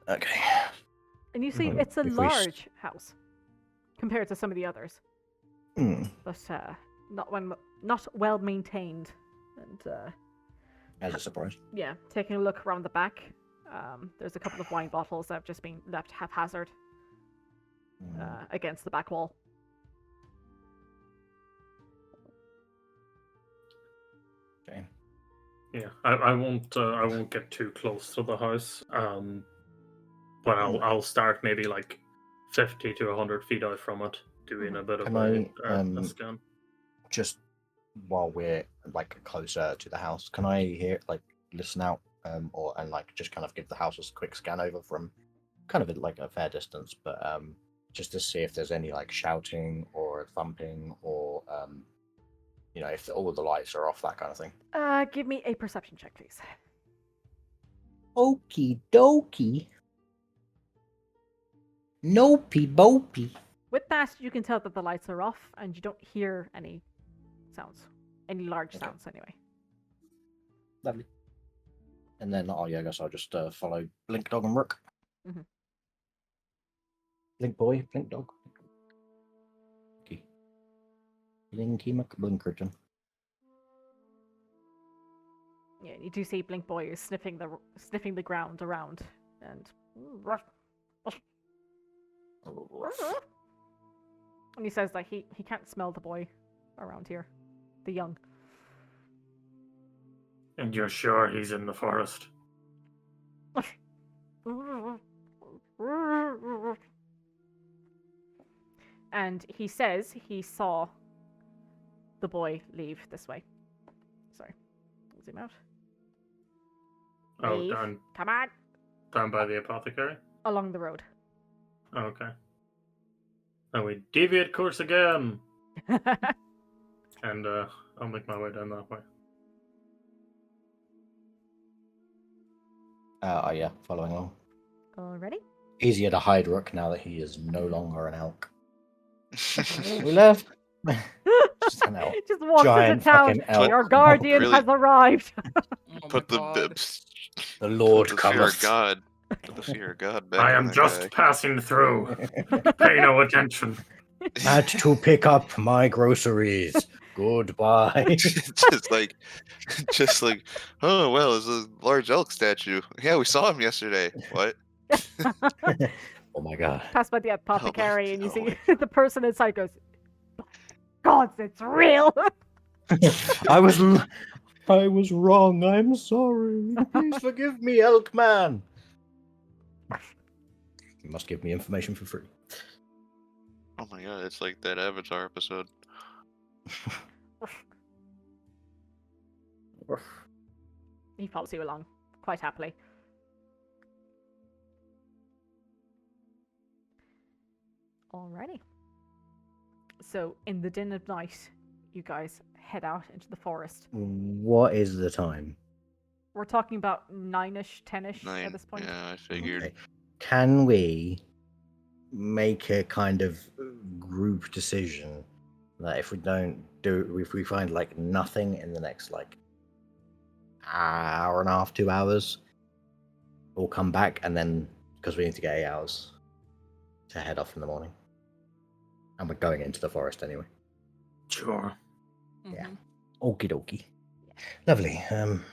Okay. and you see Mhm. it's a If we large house compared to some of the others, Hmm. but not well maintained. And As a surprise. yeah, taking a look around the back, there's a couple of wine bottles that have just been left haphazard against the back wall. Okay. Yeah, I won't get too close to the house. But I'll start maybe like 50 to 100 feet out from it, doing a bit of Can a scan. Just while we're like closer to the house, can I hear listen out and just kind of give the house a quick scan over from kind of like a fair distance, but just to see if there's any like shouting or thumping or if all of the lights are off, that kind of thing. Give me a perception check, please. Okie dokie. Nopey bopey. With that, you can tell that the lights are off, and you don't hear any sounds, any large Okay. sounds, anyway. Lovely. And then, I guess I'll just follow Blink Dog and Rook. Mhm. Blink Boy, Blink Dog. Okay. Blinky McBlinkerton. Yeah, you do see Blink Boy is sniffing the ground around, and he says that he can't smell the boy around here, the young. And you're sure he's in the forest? And he says he saw the boy leave this way. Sorry, zoom out. Oh, Leave. down Come on, by the apothecary? along the road. Oh, okay. And we deviate course again. And I'll make my way down that way. Yeah, following along. Already? Easier to hide Rook now that he is no longer an elk. We left. Just an elk. Just walks into Giant town. fucking elk. Your guardian Really? has arrived. Oh Put my the God. bibs. The Lord Put the fear of cometh. God. Put the fear of God back. I in am that just guy. passing through. Pay no attention. Had to pick up my groceries. Goodbye. just like, oh well, it's a large elk statue. Yeah, we saw him yesterday. What? Oh my god. Pass by the apothecary, and you no. see the person inside goes, "God, it's real." I was wrong. I'm sorry. Please forgive me, Elk Man. You must give me information for free. Oh my god, it's like that Avatar episode. He follows you along quite happily. Alrighty. So, in the din of night, you guys head out into the forest. What is the time? We're talking about 9ish, 10ish 9. at this point. Yeah, I figured. Okay. Can we make a kind of group decision that if we find like nothing in the next like hour and a half, 2 hours, we'll come back, and then because we need to get 8 hours to head off in the morning, and we're going into the forest anyway. Sure. Yeah. Mhm. Okie dokie. Lovely.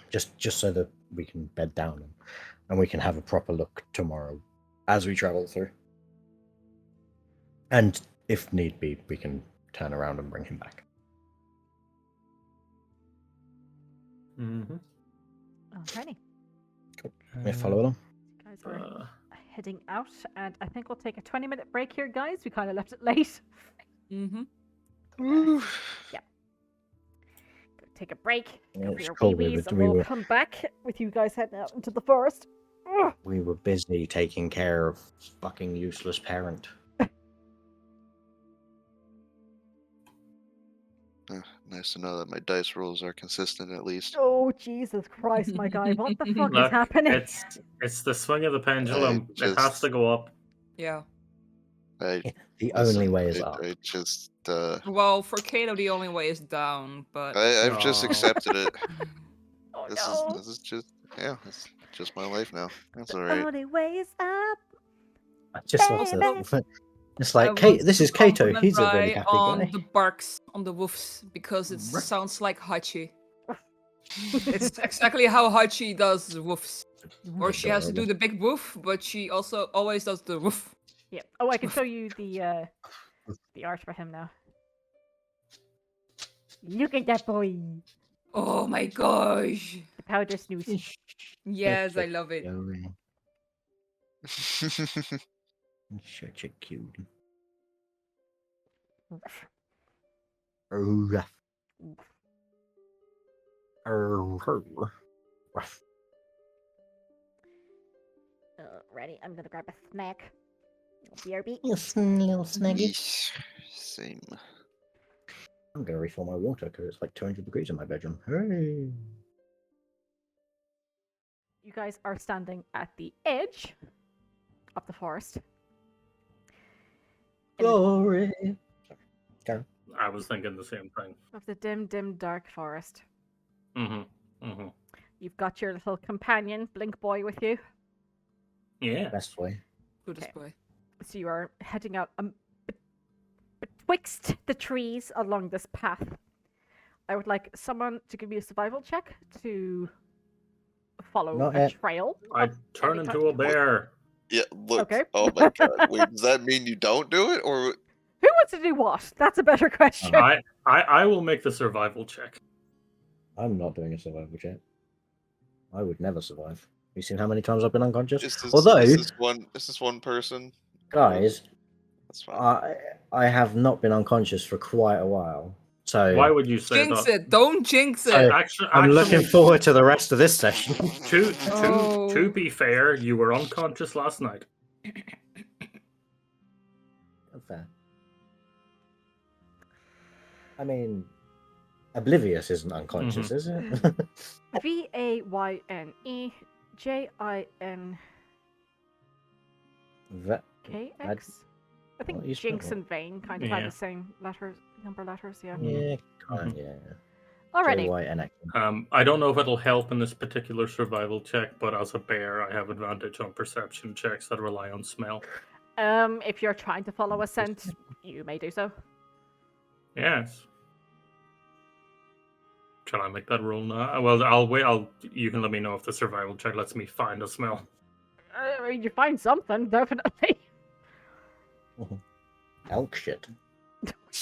Just so that we can bed down and we can have a proper look tomorrow as we travel through. And if need be, we can turn around and bring him back. Mm-hmm. Alrighty. Cool. May I follow along? You guys are heading out, and I think we'll take a 20-minute break here, guys. We kind of left it late. Mhm. Woo. Go take a break, go Yeah, for it's your cool, wee-wees, and we we'll were- come back with you guys heading out into the forest. Ugh. We were busy taking care of fucking useless parent. Nice to know that my dice rolls are consistent at least. Oh, Jesus Christ, my guy. What the fuck is Look, happening? it's the swing of the pendulum. It has just- to go up. Yeah. I, The only listen, way is I, up. I just, Well, for Kato, the only way is down, but. I've just No. accepted it. Oh, This no. is just, yeah, it's just my life now. That's all The right. only way is up. I just love Baby. to. It's I like, Kate, want this to is Kato. compliment He's a really Rai happy on guy. the barks on the woofs because it Ruff. sounds like Hachi. It's exactly how Hachi does the woofs. Or she has to do Adorable. the big woof, but she also always does the woof. Yeah. Oh, I can show you the art for him now. Look at that boy. Oh my gosh. The powder snooze. Yes, I love it. Such a cutie. Ruff. Ruff. Ready? I'm gonna grab a snack. BRB. Little snaggy. Yeesh. Same. I'm gonna refill my water because it's like 200 degrees in my bedroom. Hey. You guys are standing at the edge of the forest. In the- Glory. I was thinking the same thing. of the dim, dim, dark forest. Mm-hmm. Mm-hmm. You've got your little companion, Blink Boy, with you. Yeah. Best way. Goodest Okay. boy. So you are heading out betwixt the trees along this path. I would like someone to give me a survival check to follow Not a yet. trail. I of turn any into kind. a bear. Yeah, look. Okay. Oh my god. Wait, does that mean you don't do it? Or Who wants to do what? That's a better question. I will make the survival check. I'm not doing a survival check. I would never survive. You seen how many times I've been unconscious? is this, Although, is this one person? guys, That's fine. I have not been unconscious for quite a while. So Why would you say Jinx that? it! Don't jinx it! So, Actually, I'm looking forward to the rest of this session. Oh. To be fair, you were unconscious last night. Fair. I mean, oblivious isn't unconscious, is it? VAYNE JINKX. That, I think Well, you Jinx spelled and Vane kind of have Yeah. the same number letters, yeah. yeah, kind, Mhm. yeah. Alrighty. JYNX. I don't know if it'll help in this particular survival check, but as a bear, I have advantage on perception checks that rely on smell. If you're trying to follow a scent, you may do so. Yes. Shall I make that roll now? Well, I'll wait. You can let me know if the survival check lets me find a smell. I mean, you find something, definitely. Elk shit.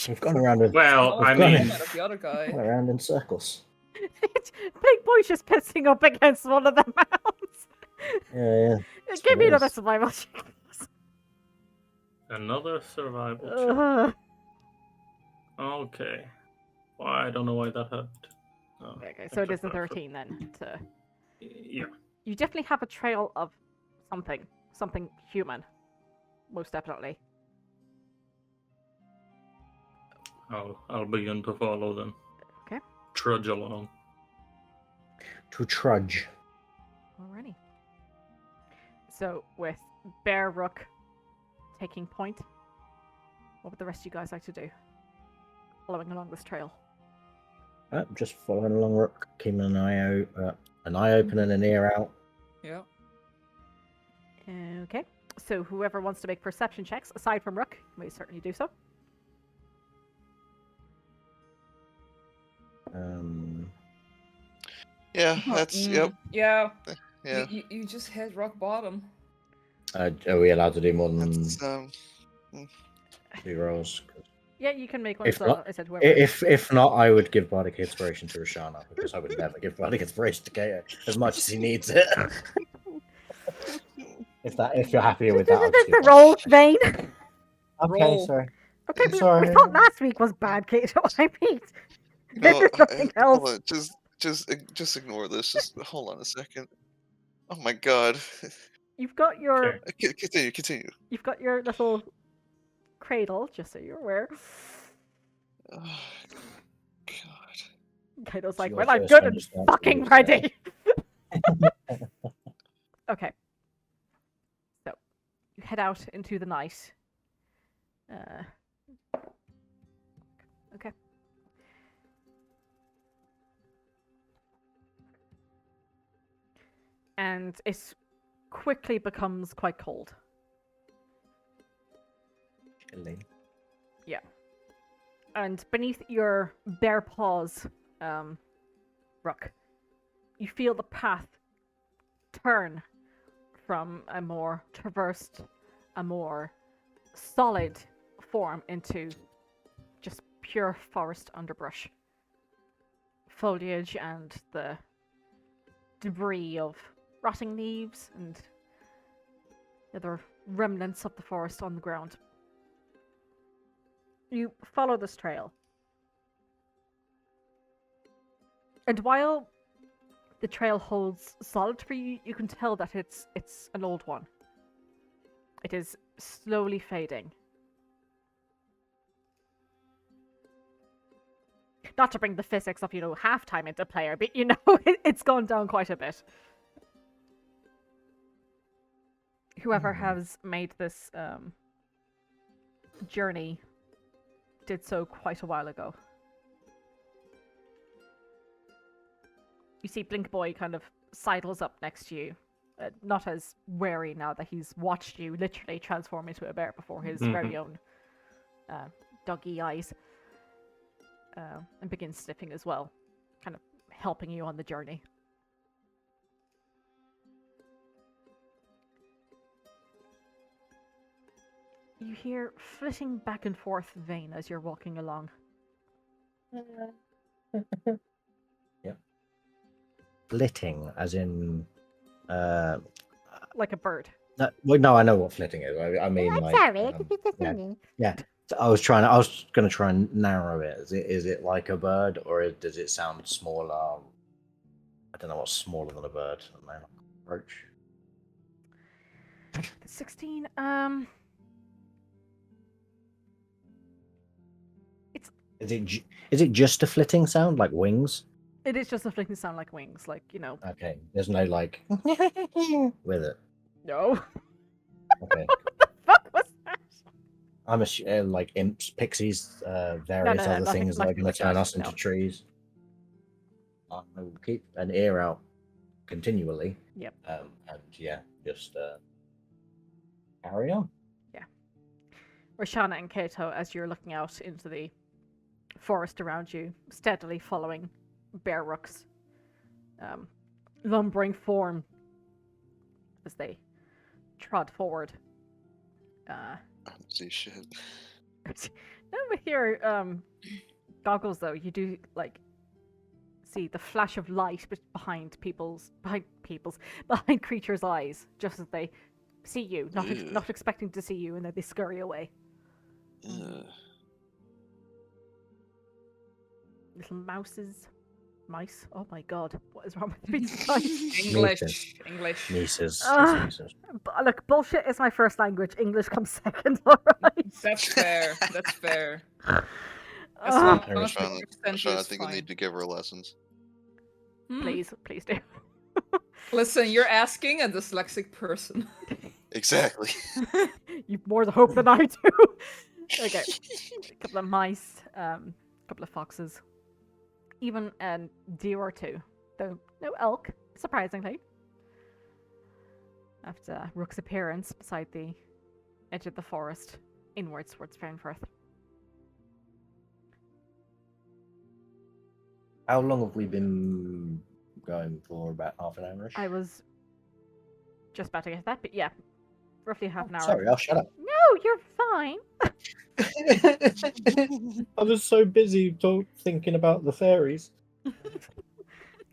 We've gone around in, Well, Oh, I got it. mean, Out of the other guy. gone around in circles. Big Boy's just pissing up against one of the mounds. Yeah, Give me it another is. survival check. another survival check. Uh, Okay. Well, I don't know why that happened. Oh, okay, so it is a except for- 13 then. Yeah. You definitely have a trail of something human. Most definitely. I'll begin to follow them. Okay. Trudge along. To trudge. Alrighty. So, with Bear Rook taking point, what would the rest of you guys like to do? Following along this trail. Just following along, Rook, keeping an eye out, an eye open and an ear out. Yeah. Okay. So, whoever wants to make perception checks, aside from Rook, may certainly do so. Yeah, that's yep. Yeah. Yeah. You just hit rock bottom. Are we allowed to do more than That's, 2 rolls? Yeah, you can make one. If So not- I said whoever. If not, I would give Bardic Inspiration to Roshana, because I would never give Bardic Inspiration to Kato as much as he needs it. if you're happier with that, the obviously. roll, Vane. Okay, Roll. sorry. Okay, I'm we sorry. thought last week was bad, Kato. I mean, No, there's nothing else. hold on, just ignore this. Just hold on a second. Oh my god. You've got your Okay. Continue. you've got your little cradle, just so you're aware. Oh, god. Kato's It's like, your well, I'm first good and understanding fucking of it, ready. Okay. So, you head out into the night. Okay. And it quickly becomes quite cold. Chilling. And beneath your bare paws, Rook, you feel the path turn from a more traversed, a more solid form into just pure forest underbrush. Foliage and the debris of rotting leaves and other remnants of the forest on the ground. You follow this trail. And while the trail holds solid for you, you can tell that it's an old one. It is slowly fading. Not to bring the physics of, halftime into play, but, it's gone down quite a bit. Whoever has made this journey did so quite a while ago. You see Blink Boy kind of sidles up next to you, not as wary now that he's watched you literally transform into a bear before his very own doggy eyes, and begins sniffing as well, kind of helping you on the journey. You hear flitting back and forth Vane as you're walking along. Yep. Flitting, as in, Like a bird. no, I know what flitting is. I mean, like, yeah. So I was going to try and narrow it. Is it like a bird, or does it sound smaller? I don't know what's smaller than a bird. I don't know. Roach. 16. Is it just a flitting sound, like wings? It is just a flitting sound like wings, Okay. There's no like with it. No. Okay. What the fuck was that? I'm like imps, pixies, various other nothing- things that are nothing going to like turn that, us into no. trees. I will keep an ear out continually. Yep. And yeah, just carry on. Roshana and Kato, as you're looking out into the forest around you, steadily following Bear Rook's lumbering form as they trod forward. I don't see shit. Now with your goggles, though, you do see the flash of light behind creatures' eyes, just as they see you, not expecting to see you, and then they scurry away. Little mice. Oh my god, what is wrong with me tonight? English. Nieces. Look, bullshit is my first language. English comes second, alright? That's fair. As Ugh. long Henry as Sean, the percentage Sean, I is think you'll fine. need to give her lessons. Hmm. Please do. Listen, you're asking a dyslexic person. Exactly. You've more to hope than I do. Okay. A couple of mice, couple of foxes, even a deer or two. Though no elk, surprisingly. After Rook's appearance beside the edge of the forest, inwards towards Faernfurth. How long have we been going for? About half an hour-ish? I was just about to get to that, but yeah, roughly half an hour. Sorry, I'll shut up. No, you're fine. I was so busy thinking about the fairies. Okay,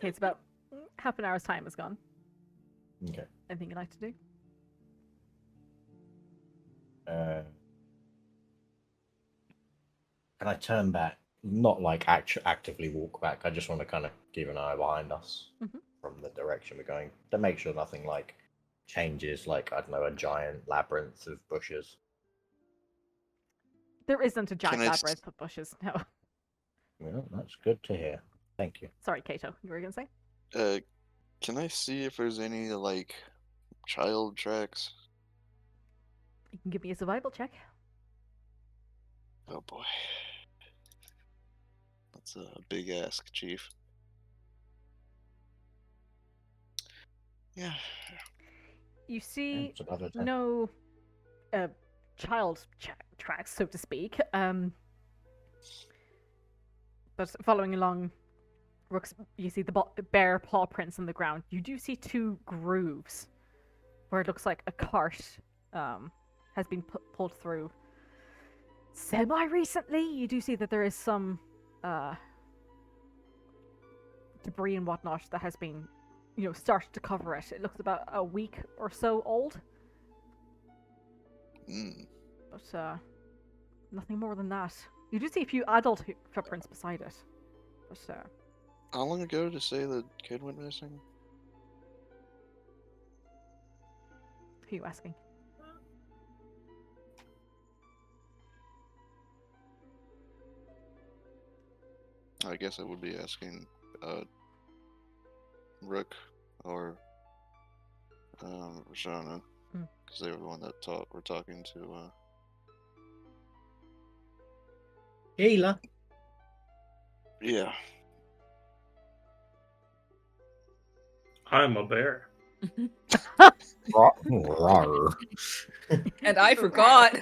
it's about half an hour's time has gone. Okay. Anything you'd like to do? Can I turn back? Not like actively walk back. I just want to kind of keep an eye behind us from the direction we're going to make sure nothing like changes. Like, I don't know, a giant labyrinth of bushes. There isn't a giant Can I labyrinth of bushes. No. Well, that's good to hear. Thank you. Sorry, Kato. You were going to say? Can I see if there's any like child tracks? You can give me a survival check. Oh boy, that's a big ask, Chief. Yeah. You see It's another 10. no child tracks, so to speak. But following along, Rook's, you see the bare paw prints on the ground. You do see two grooves where it looks like a cart has been pulled through. Semi-recently, you do see that there is some debris and whatnot that has been, started to cover it. It looks about a week or so old. But nothing more than that. You do see a few adult footprints beside it. But How long ago to say the kid went missing? who are you asking? I guess I would be asking Rook or Rashana, because they were the one that were talking to. Sheila. Yeah. I'm a bear. Rawr. And I forgot.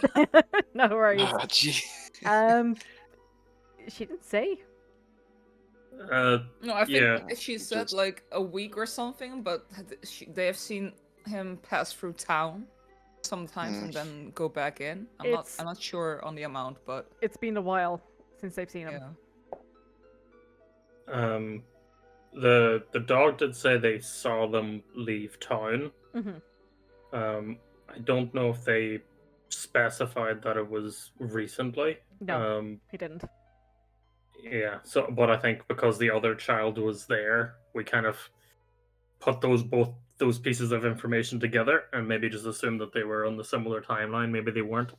No worries. Ah, gee. She didn't say. No, I think Yeah. she said Just- like a week or something, but they have seen him pass through town sometimes and then go back in. I'm not sure on the amount, but It's been a while since they've seen him. yeah. The dog did say they saw them leave town. Mm-hmm. I don't know if they specified that it was recently. No, he didn't. Yeah. So, but I think because the other child was there, we kind of put both those pieces of information together, and maybe just assumed that they were on the similar timeline. Maybe they weren't.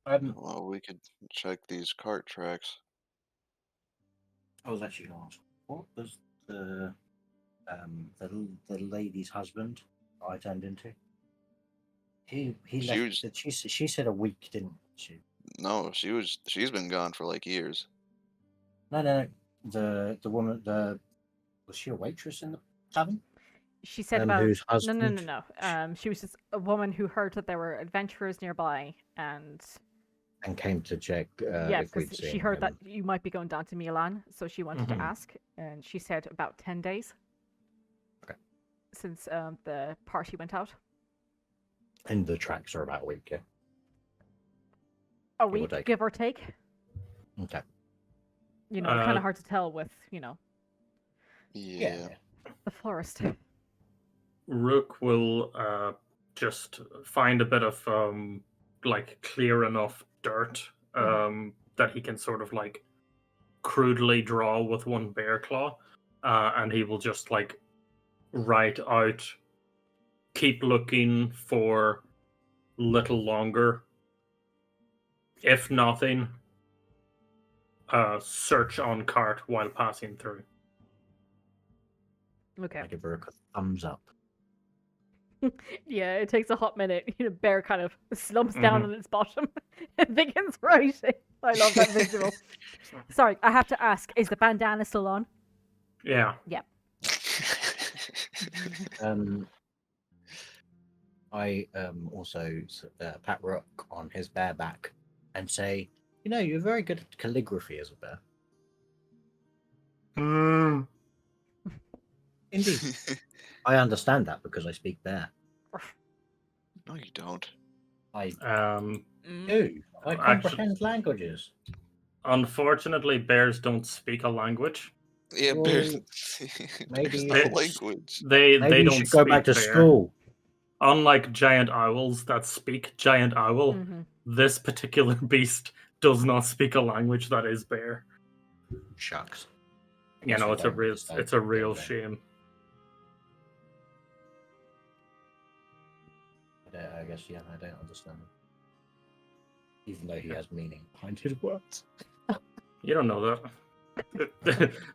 Well, we could check these cart tracks. I was actually going to ask, what was the lady's husband I turned into? He left. She said a week, didn't she? No, she's been gone for like years. No. The woman, was she a waitress in the tavern? She said about whose husband? No. She was just a woman who heard that there were adventurers nearby, and came to check. yeah, if we'd because seen she heard him. that you might be going down to Milan, so she wanted to ask, and she said about 10 days. Okay. Since the party went out. And the tracks are about a week, yeah. A Give or week, take. give or take. Okay. It's kind of hard to tell with, Yeah. the forest. Rook will just find a bit of like clear enough dirt that he can sort of like crudely draw with one bear claw, and he will just like write out, keep looking for little longer If nothing, search on cart while passing through. Okay. I give her a thumbs up. Yeah, it takes a hot minute. Bear kind of slumps down on its bottom and begins writing. I love that visual. Sorry, I have to ask, is the bandana still on? Yeah. Yep. I also pat Rook on his bare back and say, you're very good at calligraphy as a bear. Indeed. I understand that because I speak bear. No, you don't. I Mm. do. I comprehend languages. Unfortunately, bears don't speak a language. Yeah, Well, bears. maybe Bears you not a should- language. They Maybe you don't should go speak back to bear. school. Unlike giant owls that speak giant owl, Mm-hmm. this particular beast does not speak a language that is bear. Shucks. You know, it's a real shame. I guess, yeah, I don't understand him. Even though he has meaning behind his words. You don't know that.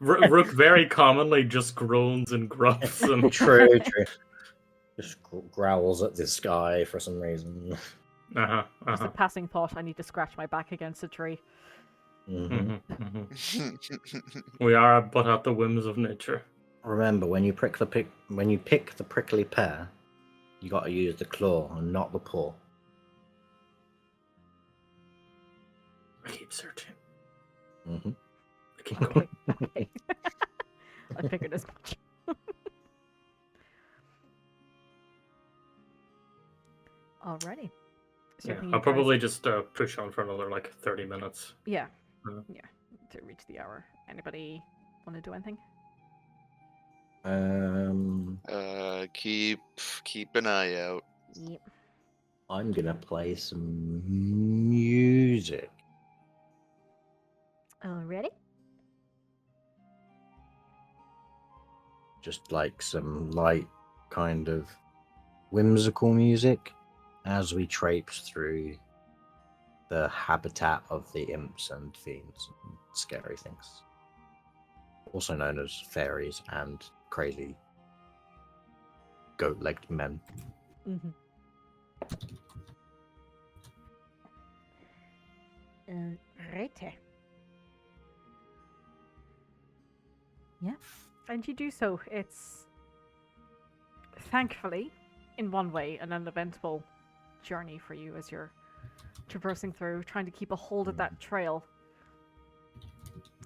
Rook very commonly just groans and grunts and True. Just growls at the sky for some reason. Just a passing thought, I need to scratch my back against a tree. We are but at the whims of nature. Remember, when you pick the prickly pear, you got to use the claw and not the paw. I keep searching. Mm-hmm. I keep going. Okay. I figured as much. Alrighty. So Yeah, I'll probably just push on for another 30 minutes. Yeah. Mhm. Yeah. To reach the hour. Anybody want to do anything? Keep an eye out. Yep. I'm gonna play some music. Already? Just some light kind of whimsical music as we traipse through the habitat of the imps and fiends and scary things. Also known as fairies and crazy goat-legged men. Mm-hmm. Righty. Yeah. And you do so. It's thankfully, in one way, an uneventful journey for you as you're traversing through, trying to keep a hold of that trail.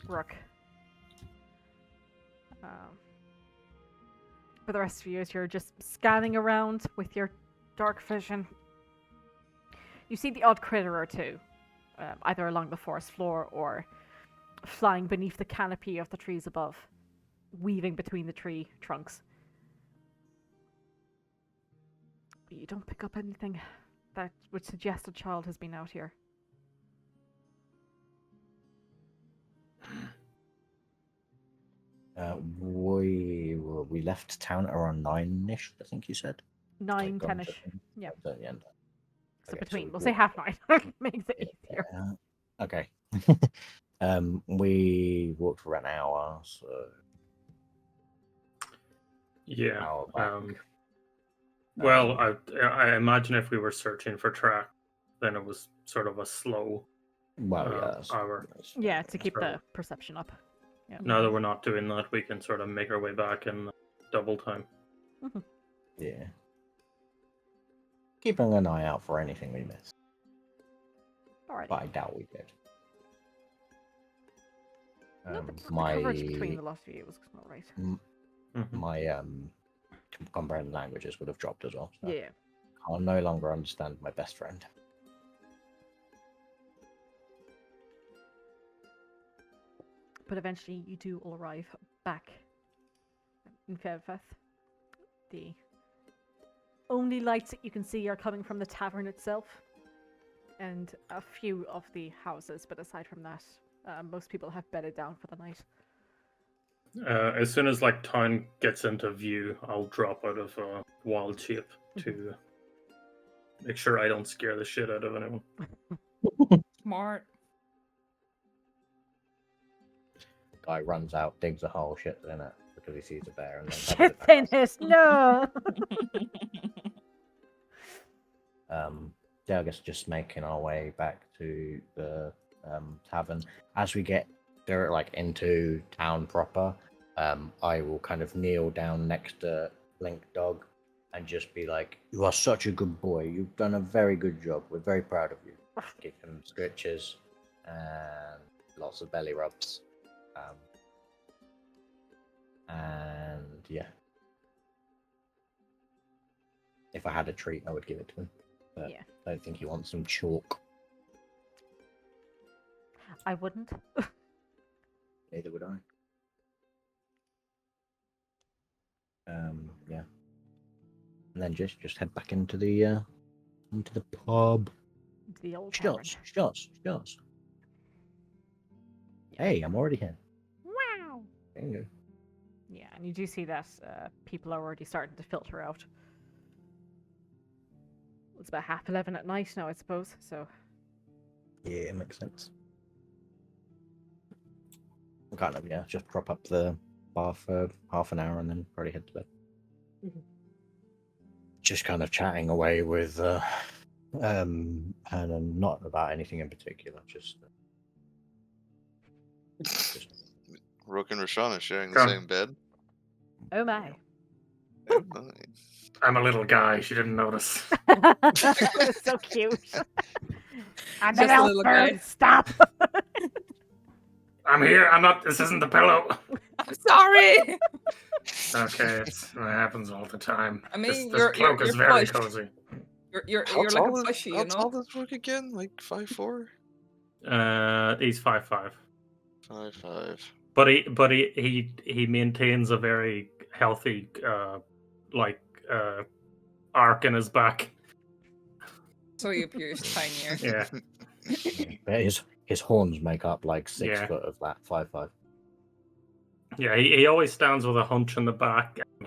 Rook. For the rest of you, as you're just scanning around with your dark vision, you see the odd critter or two, either along the forest floor or flying beneath the canopy of the trees above, weaving between the tree trunks. But you don't pick up anything that would suggest a child has been out here. We left town around 9-ish, I think you said. 9, 10-ish. Yeah. At the end. So Okay, between, we we'll say walked- 9:30. Makes it easier. Okay. We walked for an hour, so Yeah. hour back. Well, I imagine if we were searching for track, then it was sort of a slow hour. Yeah, to keep So- the perception up. Yeah. Now that we're not doing that, we can sort of make our way back in double time. Yeah. Keeping an eye out for anything we miss. Alright. But I doubt we did. No, but the coverage between the lot of you was not right. My comprehend languages would have dropped as well. So Yeah. I'll no longer understand my best friend. But eventually you do all arrive back in Faernfurth. The only lights that you can see are coming from the tavern itself and a few of the houses, but aside from that, most people have bedded down for the night. As soon as town gets into view, I'll drop out of wild shape to make sure I don't scare the shit out of anyone. Smart. Guy runs out, digs a hole, shits in it because he sees a bear, and then covers Shit it back in up. it, no! Yeah, I guess just making our way back to the tavern. As we get there, like into town proper, I will kind of kneel down next to Blink Dog and just be like, "You are such a good boy. You've done a very good job. We're very proud of you." Give him scritches and lots of belly rubs. And yeah, if I had a treat, I would give it to him. But Yeah. I don't think he wants some chalk. I wouldn't. Neither would I. Yeah. And then just head back into the pub. The old tavern. Shots. Hey, I'm already here. Wow! There you go. Yeah, and you do see that people are already starting to filter out. It's about 11:30 at night now, I suppose, so... Yeah, it makes sense. Kind of, yeah, just prop up the bar for half an hour and then probably head to bed. Mhm. Just kind of chatting away with and not about anything in particular, just Rook and Rashawn are sharing the Come. same bed. Oh my. Oh, nice. I'm a little guy. She didn't notice. So cute. And Just then a I'll little guy. stop! I'm here. I'm not. This isn't the pillow. I'm sorry. Okay, it happens all the time. I mean, this cloak is you're very pushed. cozy. You're How like a tall is pushy, how you know. tall is Rook again? Like 5'4"? He's 5'5", 5'5". but he maintains a very healthy arc in his back. So he appears tinier. Yeah, but his horns make up like 6 Yeah. foot of that 5'5". yeah. He always stands with a hunch in the back, and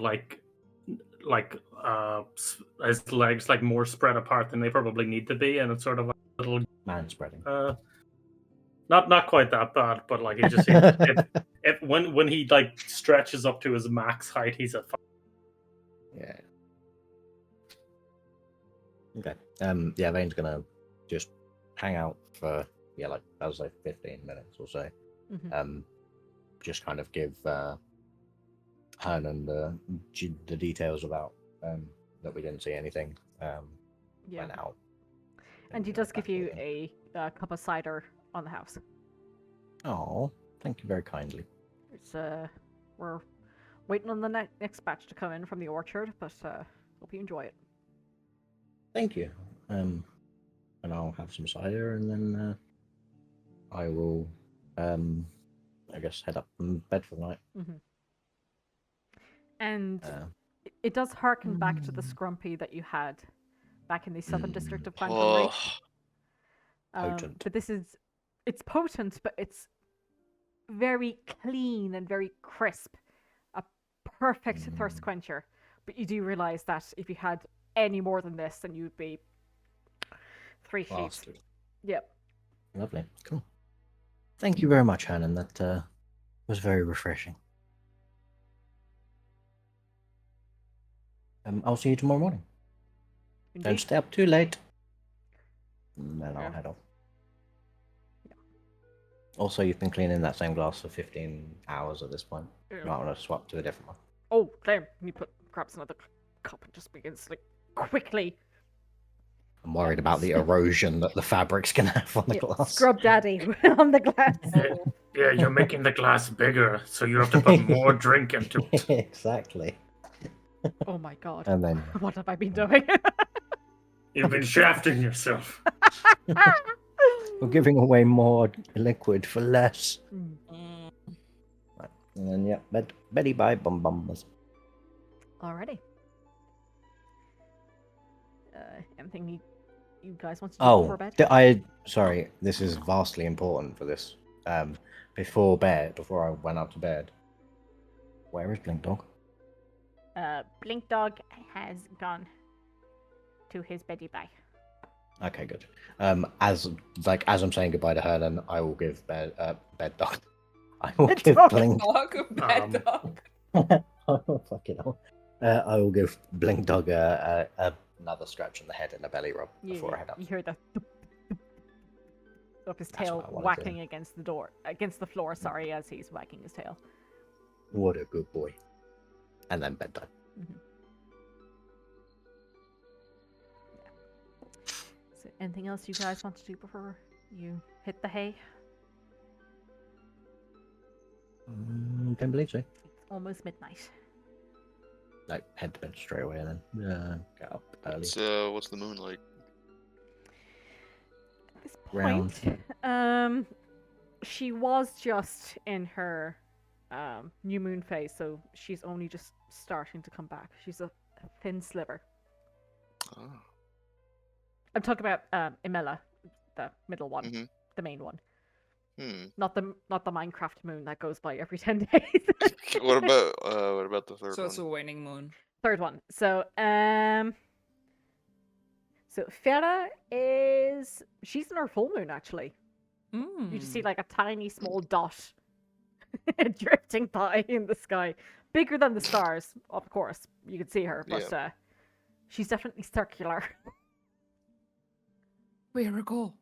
his legs like more spread apart than they probably need to be, and it's sort of a little Man spreading. not quite that bad, but like he just when he like stretches up to his max height, he's at 5. Yeah. Okay. Yeah, Vane's gonna just hang out for like I was like 15 minutes or so. Mhm. Just kind of give Hernan the details about that we didn't see anything Yeah. went out. And he does give you a cup of cider on the house. Oh, thank you very kindly. It's we're waiting on the next batch to come in from the orchard, but hope you enjoy it. Thank you. And I'll have some cider, and then I will, I guess, head up in bed for the night. And it does harken back to the scrumpy that you had back in the southern district of Faernfurth. Potent. But it's potent, but it's very clean and very crisp. A perfect thirst quencher. But you do realize that if you had any more than this, then you'd be 3 sheets. Bastard. Yep. Lovely. Cool. Thank you very much, Hannon. That was very refreshing. I'll see you tomorrow morning. Don't Indeed. stay up too late. And then I'll Yeah. head off. Also, you've been cleaning that same glass for 15 hours at this point. Yeah. You might want to swap to a different one. Oh, there. He grabs another cup and just begins like quickly. I'm worried about the erosion that the fabric's going to have on the Yeah, glass. Scrub daddy on the glass. Yeah, you're making the glass bigger, so you have to put more drink into it. Exactly. Oh my god. And then What have I been doing? You've been shafting yourself. we're giving away more liquid for less. Mm. Right. And then, yeah, Betty bye, bum bums. Alrighty. Anything you guys want to do before bed? Sorry, this is vastly important for this. Before I went up to bed, where is Blink Dog? Blink Dog has gone to his beddy bye. Okay, good. As I'm saying goodbye to her, then I will give bed dog. I will Bed give dog. Blink. Dog, bad dog. Oh, fucking hell. I will give Blink Dog another scratch on the head and a belly rub before I head up. You hear that of his That's tail what I wanted to whacking hear. against the floor. Sorry, as he's whacking his tail. What a good boy. And then bedtime. So, anything else you guys want to do before you hit the hay? Don't believe so. It's almost midnight. Like, head to bed straight away and then get up early. What's the moon like? At this Round. point, she was just in her new moon phase, so she's only just starting to come back. She's a thin sliver. Oh. I'm talking about Imela, the middle one, Mhm. the main one, Hmm. not the Minecraft moon that goes by every 10 days. What about the third So one? it's a waning moon. Third one. So Fera she's in her full moon actually. You just see like a tiny small dot drifting by in the sky, bigger than the stars. Of course, you can see her, but she's definitely circular. Where a go?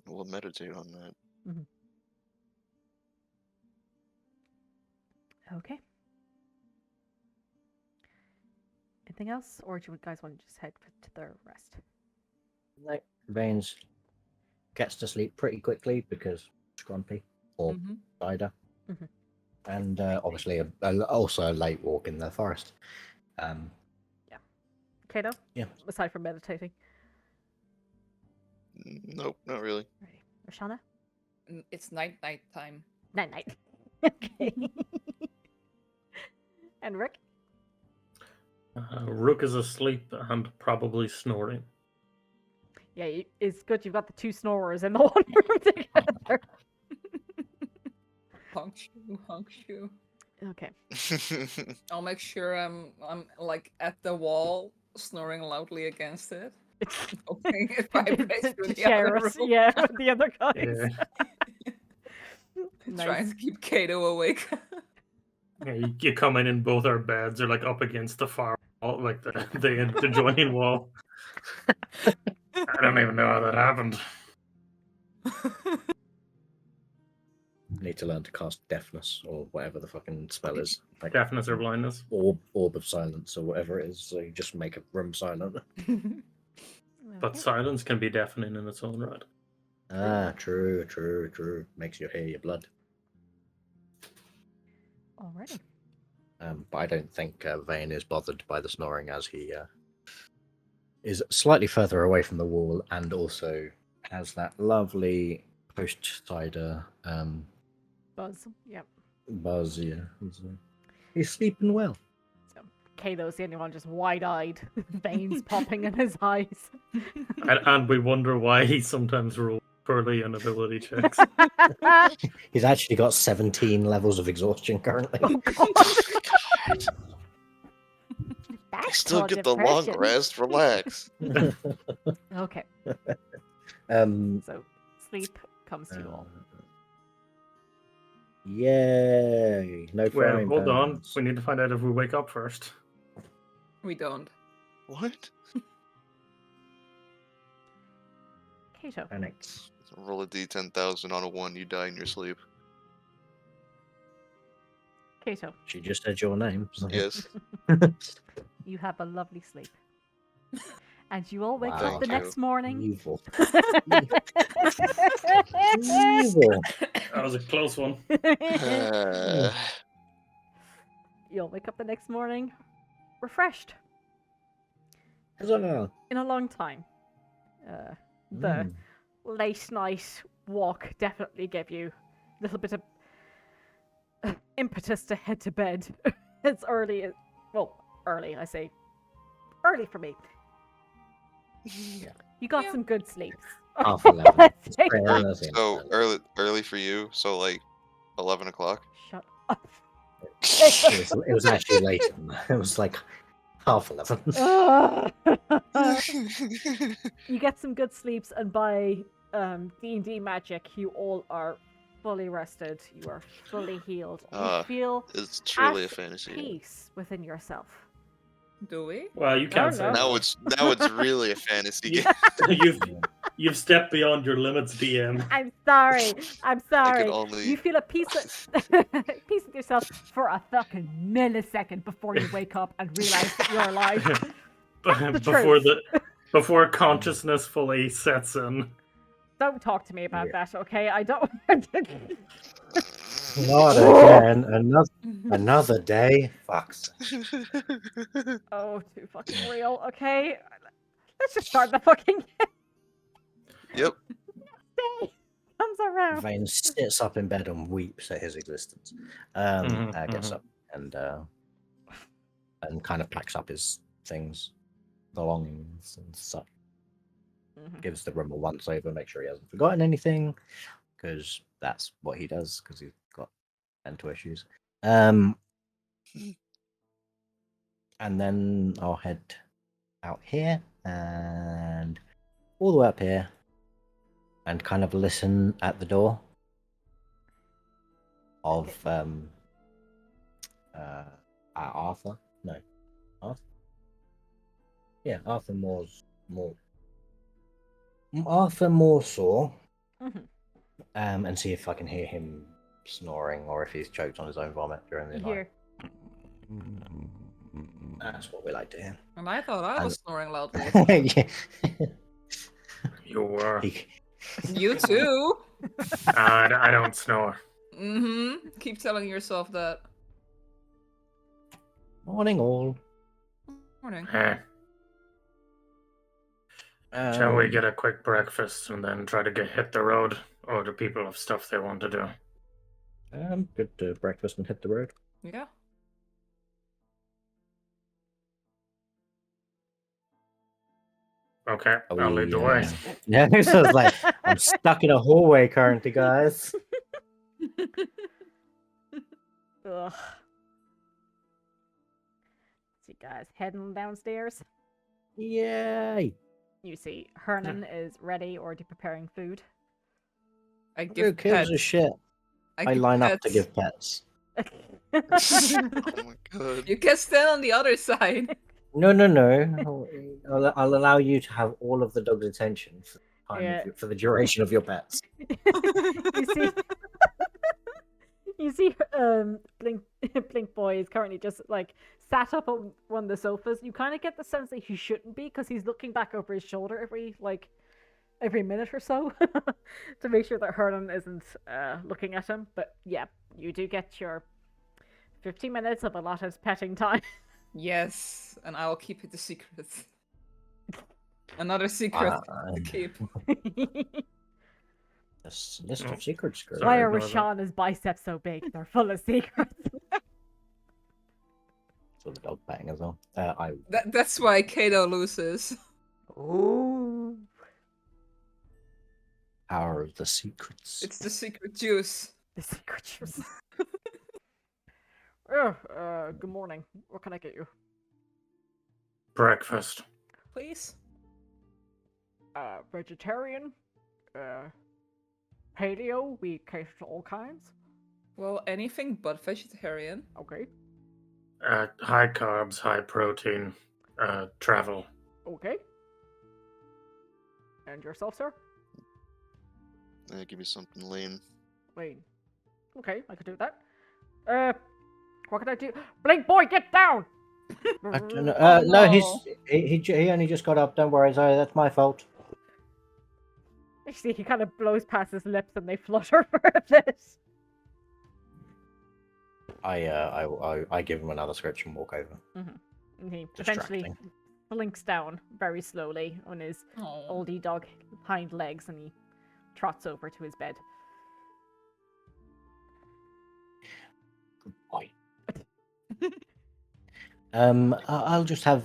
We'll meditate on that. Okay. Anything else, or do you guys want to just head to the rest? No, Veins gets to sleep pretty quickly because grumpy or cider. And obviously also a late walk in the forest. Kato? Yeah. Aside from meditating. Nope, not really. Ready. Roshana? It's night time. Night. Okay. And Rick? Rook is asleep and probably snoring. Yeah, it's good you've got the two snorers in the one room together. Honk shoe. Okay. I'll make sure I'm like at the wall, snoring loudly against it. Hoping it vibrates To through the share other us, room. yeah, with the other guys. Yeah. Trying to keep Kato awake. Yeah, you come in and both our beds are like up against the far wall, like the joining wall. I don't even know how that happened. Need to learn to cast deafness or whatever the fucking spell is. Like Deafness or blindness. orb of silence or whatever it is. So you just make a room silent. But Okay. silence can be deafening in its own right. Ah, true. Makes you hear your blood. Alrighty. But I don't think Vane is bothered by the snoring as he is slightly further away from the wall and also has that lovely post-cider Buzz. Yep. buzz. Yeah, he's sleeping well. So Kato's the only one just wide-eyed, veins popping in his eyes. And we wonder why he sometimes rolls poorly on ability checks. He's actually got 17 levels of exhaustion currently. Oh God. I That's still called get the long depression. rest. Relax. Okay, um, so sleep comes to you all. Yay! No Well, frying hold on. pans. We need to find out if we wake up first. We don't. What? Kato. Panics. Roll a d10,000 on a 1, you die in your sleep. Kato, She just said your name. So. Yes. you have a lovely sleep. And you all wake Wow. up the Thank you. next morning. Evil. Evil. That was a close one. You'll wake up the next morning refreshed. Huzzah. In a long time. The late night walk definitely gave you a little bit of impetus to head to bed. It's early, early, I say. Early for me. Yeah. You got Yeah. some good sleep. Half 11. Let's say Pretty that. early. So early for you. So like 11 o'clock. Shut up. It was actually later than that. It was like 11. You get some good sleeps, and by D&D magic, you all are fully rested. You are fully healed. You feel It's truly a at fantasy. peace within yourself. Do we? Well, you can't No, say no. that. Now it's really a fantasy game. You've stepped beyond your limits, DM. I'm sorry. I'm sorry. only- You feel at peace peace with yourself for a fucking millisecond before you wake up and realize that you're alive. the truth. Before consciousness fully sets in. Don't talk to me about that, okay? I don't. Not again. Another day. Fucks. Oh, too fucking real. Okay, let's just start the fucking Yep. day. Comes around. Vane sits up in bed and weeps at his existence. Gets up and kind of packs up his things, belongings and such. Gives the room a once over, make sure he hasn't forgotten anything, because that's what he does, because he's got mental issues. And then I'll head out here and all the way up here and kind of listen at the door of Arthur. No, Arthur. Yeah, Arthur Morsor. And see if I can hear him snoring or if he's choked on his own vomit during the night. Here. That's what we like to hear. And I thought I was snoring loudly. Yeah. You were. You too. I don't snore. Keep telling yourself that. Morning, all. Morning. Shall we get a quick breakfast and then try to hit the road? Or do people have stuff they want to do? Good to breakfast and hit the road. Yeah. Okay, I'll lead the way. Yeah, so it's like I'm stuck in a hallway currently, guys. Ugh. See, guys, heading downstairs. Yay! You see, Hernan is ready, already preparing food. I Who give gives pets. a shit? I give line up to pets. give pets. Oh my god. You can stand on the other side. No. I'll allow you to have all of the dog's attention for the, for the duration of your pets. You see, you see, Blink Boy is currently just like sat up on one of the sofas. You kind of get the sense that he shouldn't be because he's looking back over his shoulder every minute or so to make sure that Hernan isn't looking at him. But yeah, you do get your 15 minutes of allotted petting time. Yes, and I will keep it a secret. Another secret to keep. This list of secrets, girl. Why are ignore that. Rashawn's biceps so big? They're full of secrets. So the dog bang as well. That's why Kato loses. Ooh. Power of the secrets. It's the secret juice. The secret juice. Oh, good morning. What can I get you? Breakfast. Please. Vegetarian, paleo, we cater to all kinds. Well, anything but vegetarian. Okay. High carbs, high protein, travel. Okay. And yourself, sir? Yeah, give me something lean. Wait. Okay, I could do that. What can I do? Blink Boy, get down! I don't know. Oh, no, no. he only just got up. Don't worry, Zoe. That's my fault. You see, he kind of blows past his lips and they flutter for a bit. I give him another scratch and walk over. And he eventually Distracting. blinks down very slowly on his Oh. oldie dog hind legs and he trots over to his bed. Good boy. I'll just have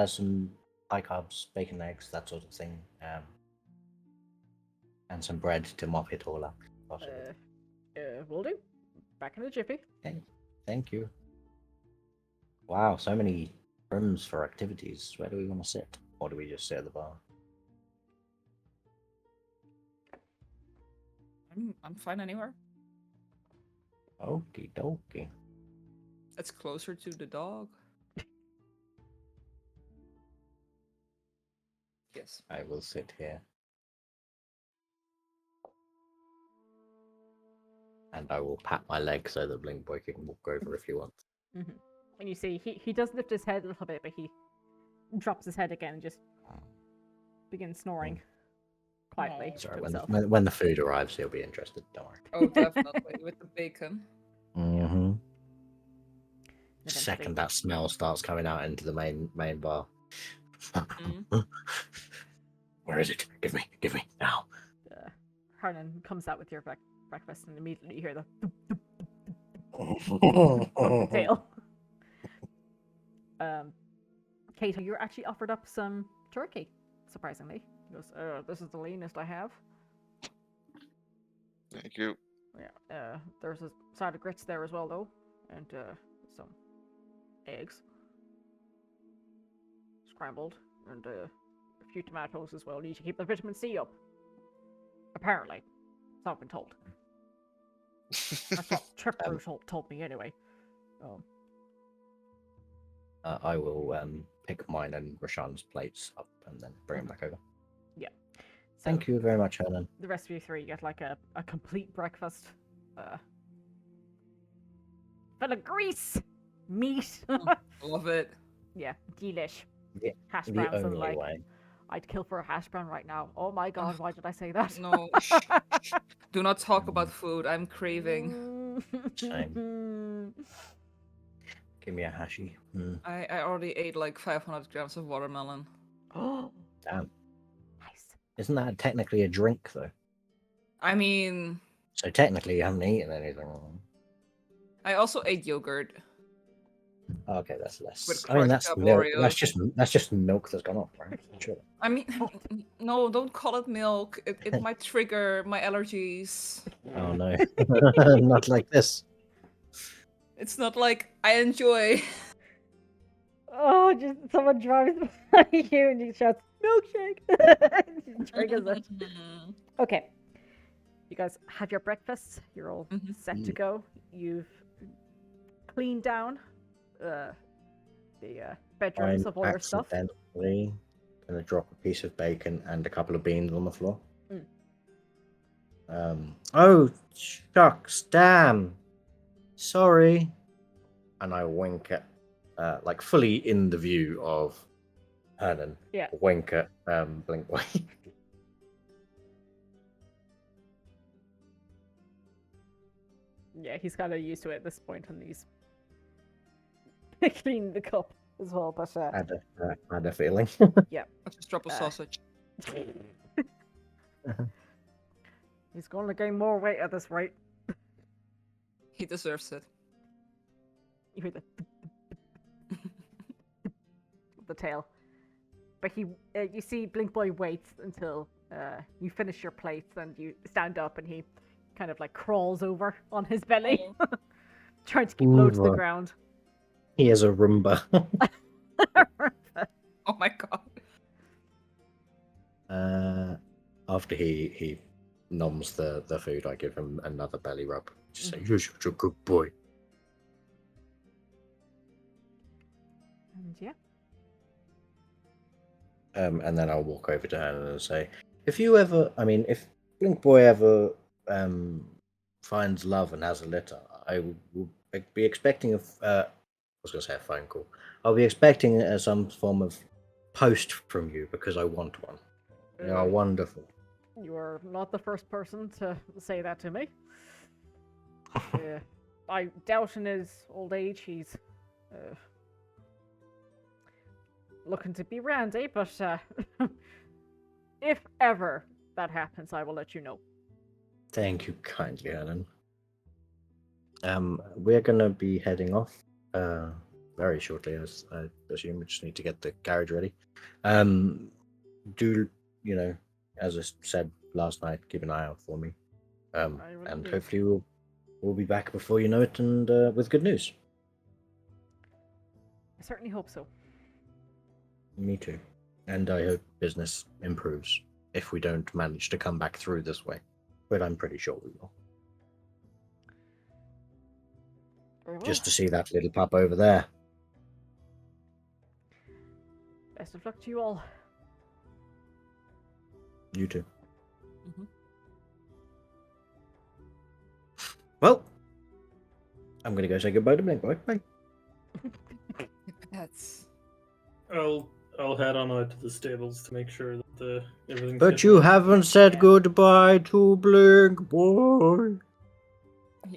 some high carbs, bacon, eggs, that sort of thing, and some bread to mop it all up. Possibly. Will do. Back in a jiffy. Thank you. Wow, so many rooms for activities. Where do we want to sit? Or do we just sit at the bar? I'm fine anywhere. Okie dokie. It's closer to the dog. Yes. I will sit here. And I will pat my leg so that Blink Boy can walk over if he wants. Mm-hmm. And you see, he does lift his head a little bit, but he drops his head again and just begins snoring quietly. Sorry, to when himself. when the food arrives, he'll be interested. Don't worry. Oh, definitely with the bacon. Mm-hmm. Eventually. Second that smell starts coming out into the main bar. Where is it? Give me now. Hernan comes out with your breakfast, and immediately you hear the tail. Kato, you're actually offered up some turkey, surprisingly. He goes, this is the leanest I have. Thank you. Yeah, there's a side of grits there as well, though, and some eggs, scrambled, and a few tomatoes as well. Need to keep the vitamin C up. Apparently, so I've been told. That's what Trip told me anyway. I will pick mine and Rashan's plates up and then bring them back over. Yeah. So Thank you very much, Hernan. the rest of you three get like a complete breakfast. Full of grease, meat. Love it. Yeah, delish. Yeah, Hash The browns and only like way. I'd kill for a hash brown right now. Oh my god, why did I say that? No, shh. Do not talk about food. I'm craving. Give me a hashi. I already ate like 500 grams of watermelon. Oh, Damn. nice. Isn't that technically a drink, though? I mean, So technically you haven't eaten anything. I also ate yogurt. Oh, okay, that's less. With I mean, crushed that's up milk. Oreos. That's just milk that's gone off, right? Sure. I mean, no, don't call it milk. It might trigger my allergies. Oh no, not like this. It's not like I enjoy. Oh, just someone drives by you and you shout milkshake. Triggers it. Okay. You guys have your breakfasts. You're all set to go. You've cleaned down the bedrooms of all your stuff. Accidentally gonna drop a piece of bacon and a couple of beans on the floor. Oh shucks, damn. Sorry. And I wink at, like fully in the view of Hernan. Yeah. Wink at Blinkway. Yeah, he's kind of used to it at this point, and he's cleaning the cup as well. But had a feeling. yeah, I'll just drop a sausage. he's going to gain more weight at this rate. He deserves it. You hear the tail, but you see Blink Boy waits until you finish your plates and you stand up, and he kind of like crawls over on his belly, trying to keep low to the ground. He has a Roomba. Oh my god. After he noms the food, I give him another belly rub. Just say, "You're such a good boy." And yeah. And then I'll walk over to Hannah and say, if Blink Boy ever finds love and has a litter, I will be expecting I was going to say a phone call. I'll be expecting some form of post from you because I want one. You are wonderful. You are not the first person to say that to me. I doubt in his old age he's looking to be randy, but if ever that happens, I will let you know. Thank you kindly, Helen. We're going to be heading off very shortly, as I assume. We just need to get the carriage ready. Do, as I said last night, keep an eye out for me. And hopefully we'll be back before you know it, and with good news. I certainly hope so. Me too. And I hope business improves if we don't manage to come back through this way. But I'm pretty sure we will. Very well. Just to see that little pup over there. Best of luck to you all. You too. Mhm. Well, I'm going to go say goodbye to Blink Boy. Bye. That's I'll head on out to the stables to make sure that everything's. But you haven't said goodbye to Blink Boy.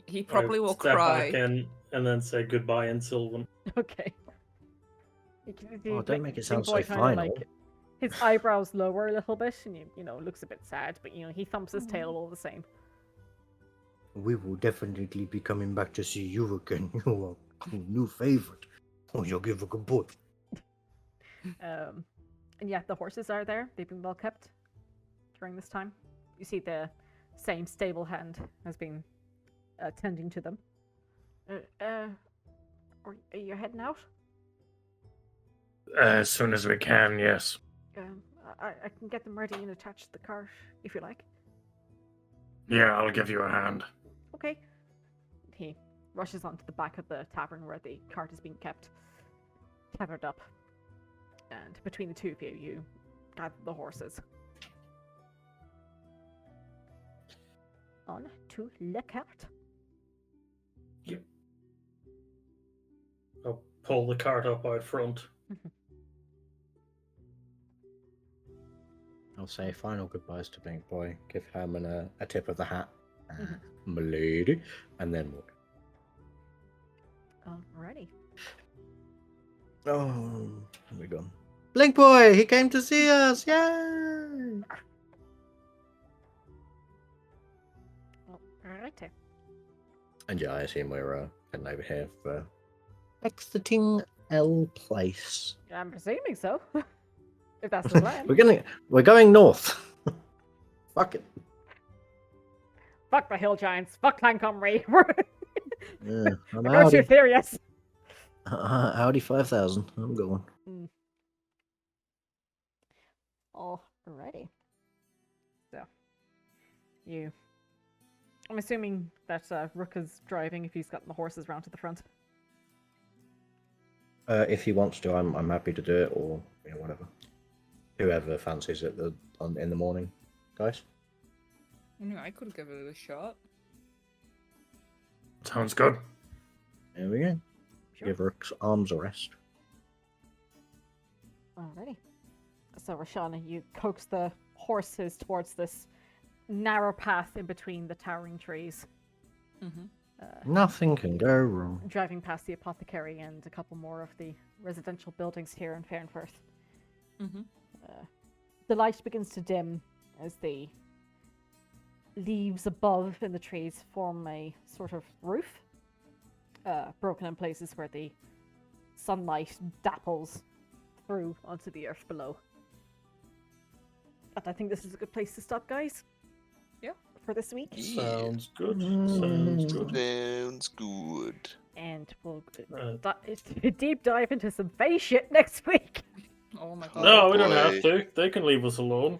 he probably will step cry. back in and then say goodbye in Sylvan. Okay. You can see Oh, don't make it sound Big Boy so kinda, final. like, his eyebrows lower a little bit, and you know, looks a bit sad, but he thumps his tail all the same. We will definitely be coming back to see you again. You are a new favorite. Oh, you'll give a good boy. And yeah, the horses are there. They've been well kept during this time. You see the same stable hand has been tending to them. Are you heading out? As soon as we can, yes. I can get them ready and attach to the cart if you like. Yeah, I'll give you a hand. Okay. He rushes onto the back of the tavern where the cart is being kept, tethered up. And between the two of you, you gather the horses. On to the cart. I'll pull the cart up out front. I'll say final goodbyes to Blink Boy. Give Herman a tip of the hat. M'lady. And then walk. Alrighty. Oh, here we go. Blink Boy, he came to see us. Yay! Alrighty. And yeah, I assume we're heading over here for exiting L Place. I'm presuming so. If that's the plan. We're going north. Fuck it. Fuck the hill giants. Fuck Lancombe. Yeah, I'm We're going to Audi. Ethereus. Audi 5000. I'm going. Alrighty. So, I'm assuming that Rook is driving if he's gotten the horses round to the front. If he wants to, I'm happy to do it, or whatever. Whoever fancies it in the morning, guys. I could give it a shot. Sounds good. There we go. Sure. Give Rook's arms a rest. Alrighty. So, Rashana, you coax the horses towards this narrow path in between the towering trees. Nothing can go wrong. Driving past the apothecary and a couple more of the residential buildings here in Faernfurth. The light begins to dim as the leaves above in the trees form a sort of roof, broken in places where the sunlight dapples through onto the earth below. But I think this is a good place to stop, guys. Yeah. For this week. Sounds good. Sounds good. Sounds good. And we'll deep dive into some face shit next week. Oh my god. No, we don't boy. have to. They can leave us alone.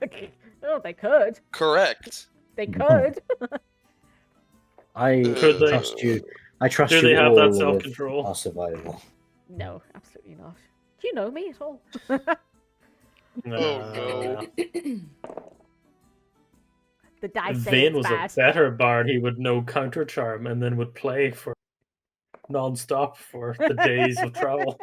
Oh, they could. Correct. They could. I Could they? trust you. I trust Do you they have all that with self-control? our survival. No, absolutely not. Do you know me at all? Oh, The dice If say Vane it's was bad. a better bard, he would know counter charm and then would play for non-stop for the days of travel.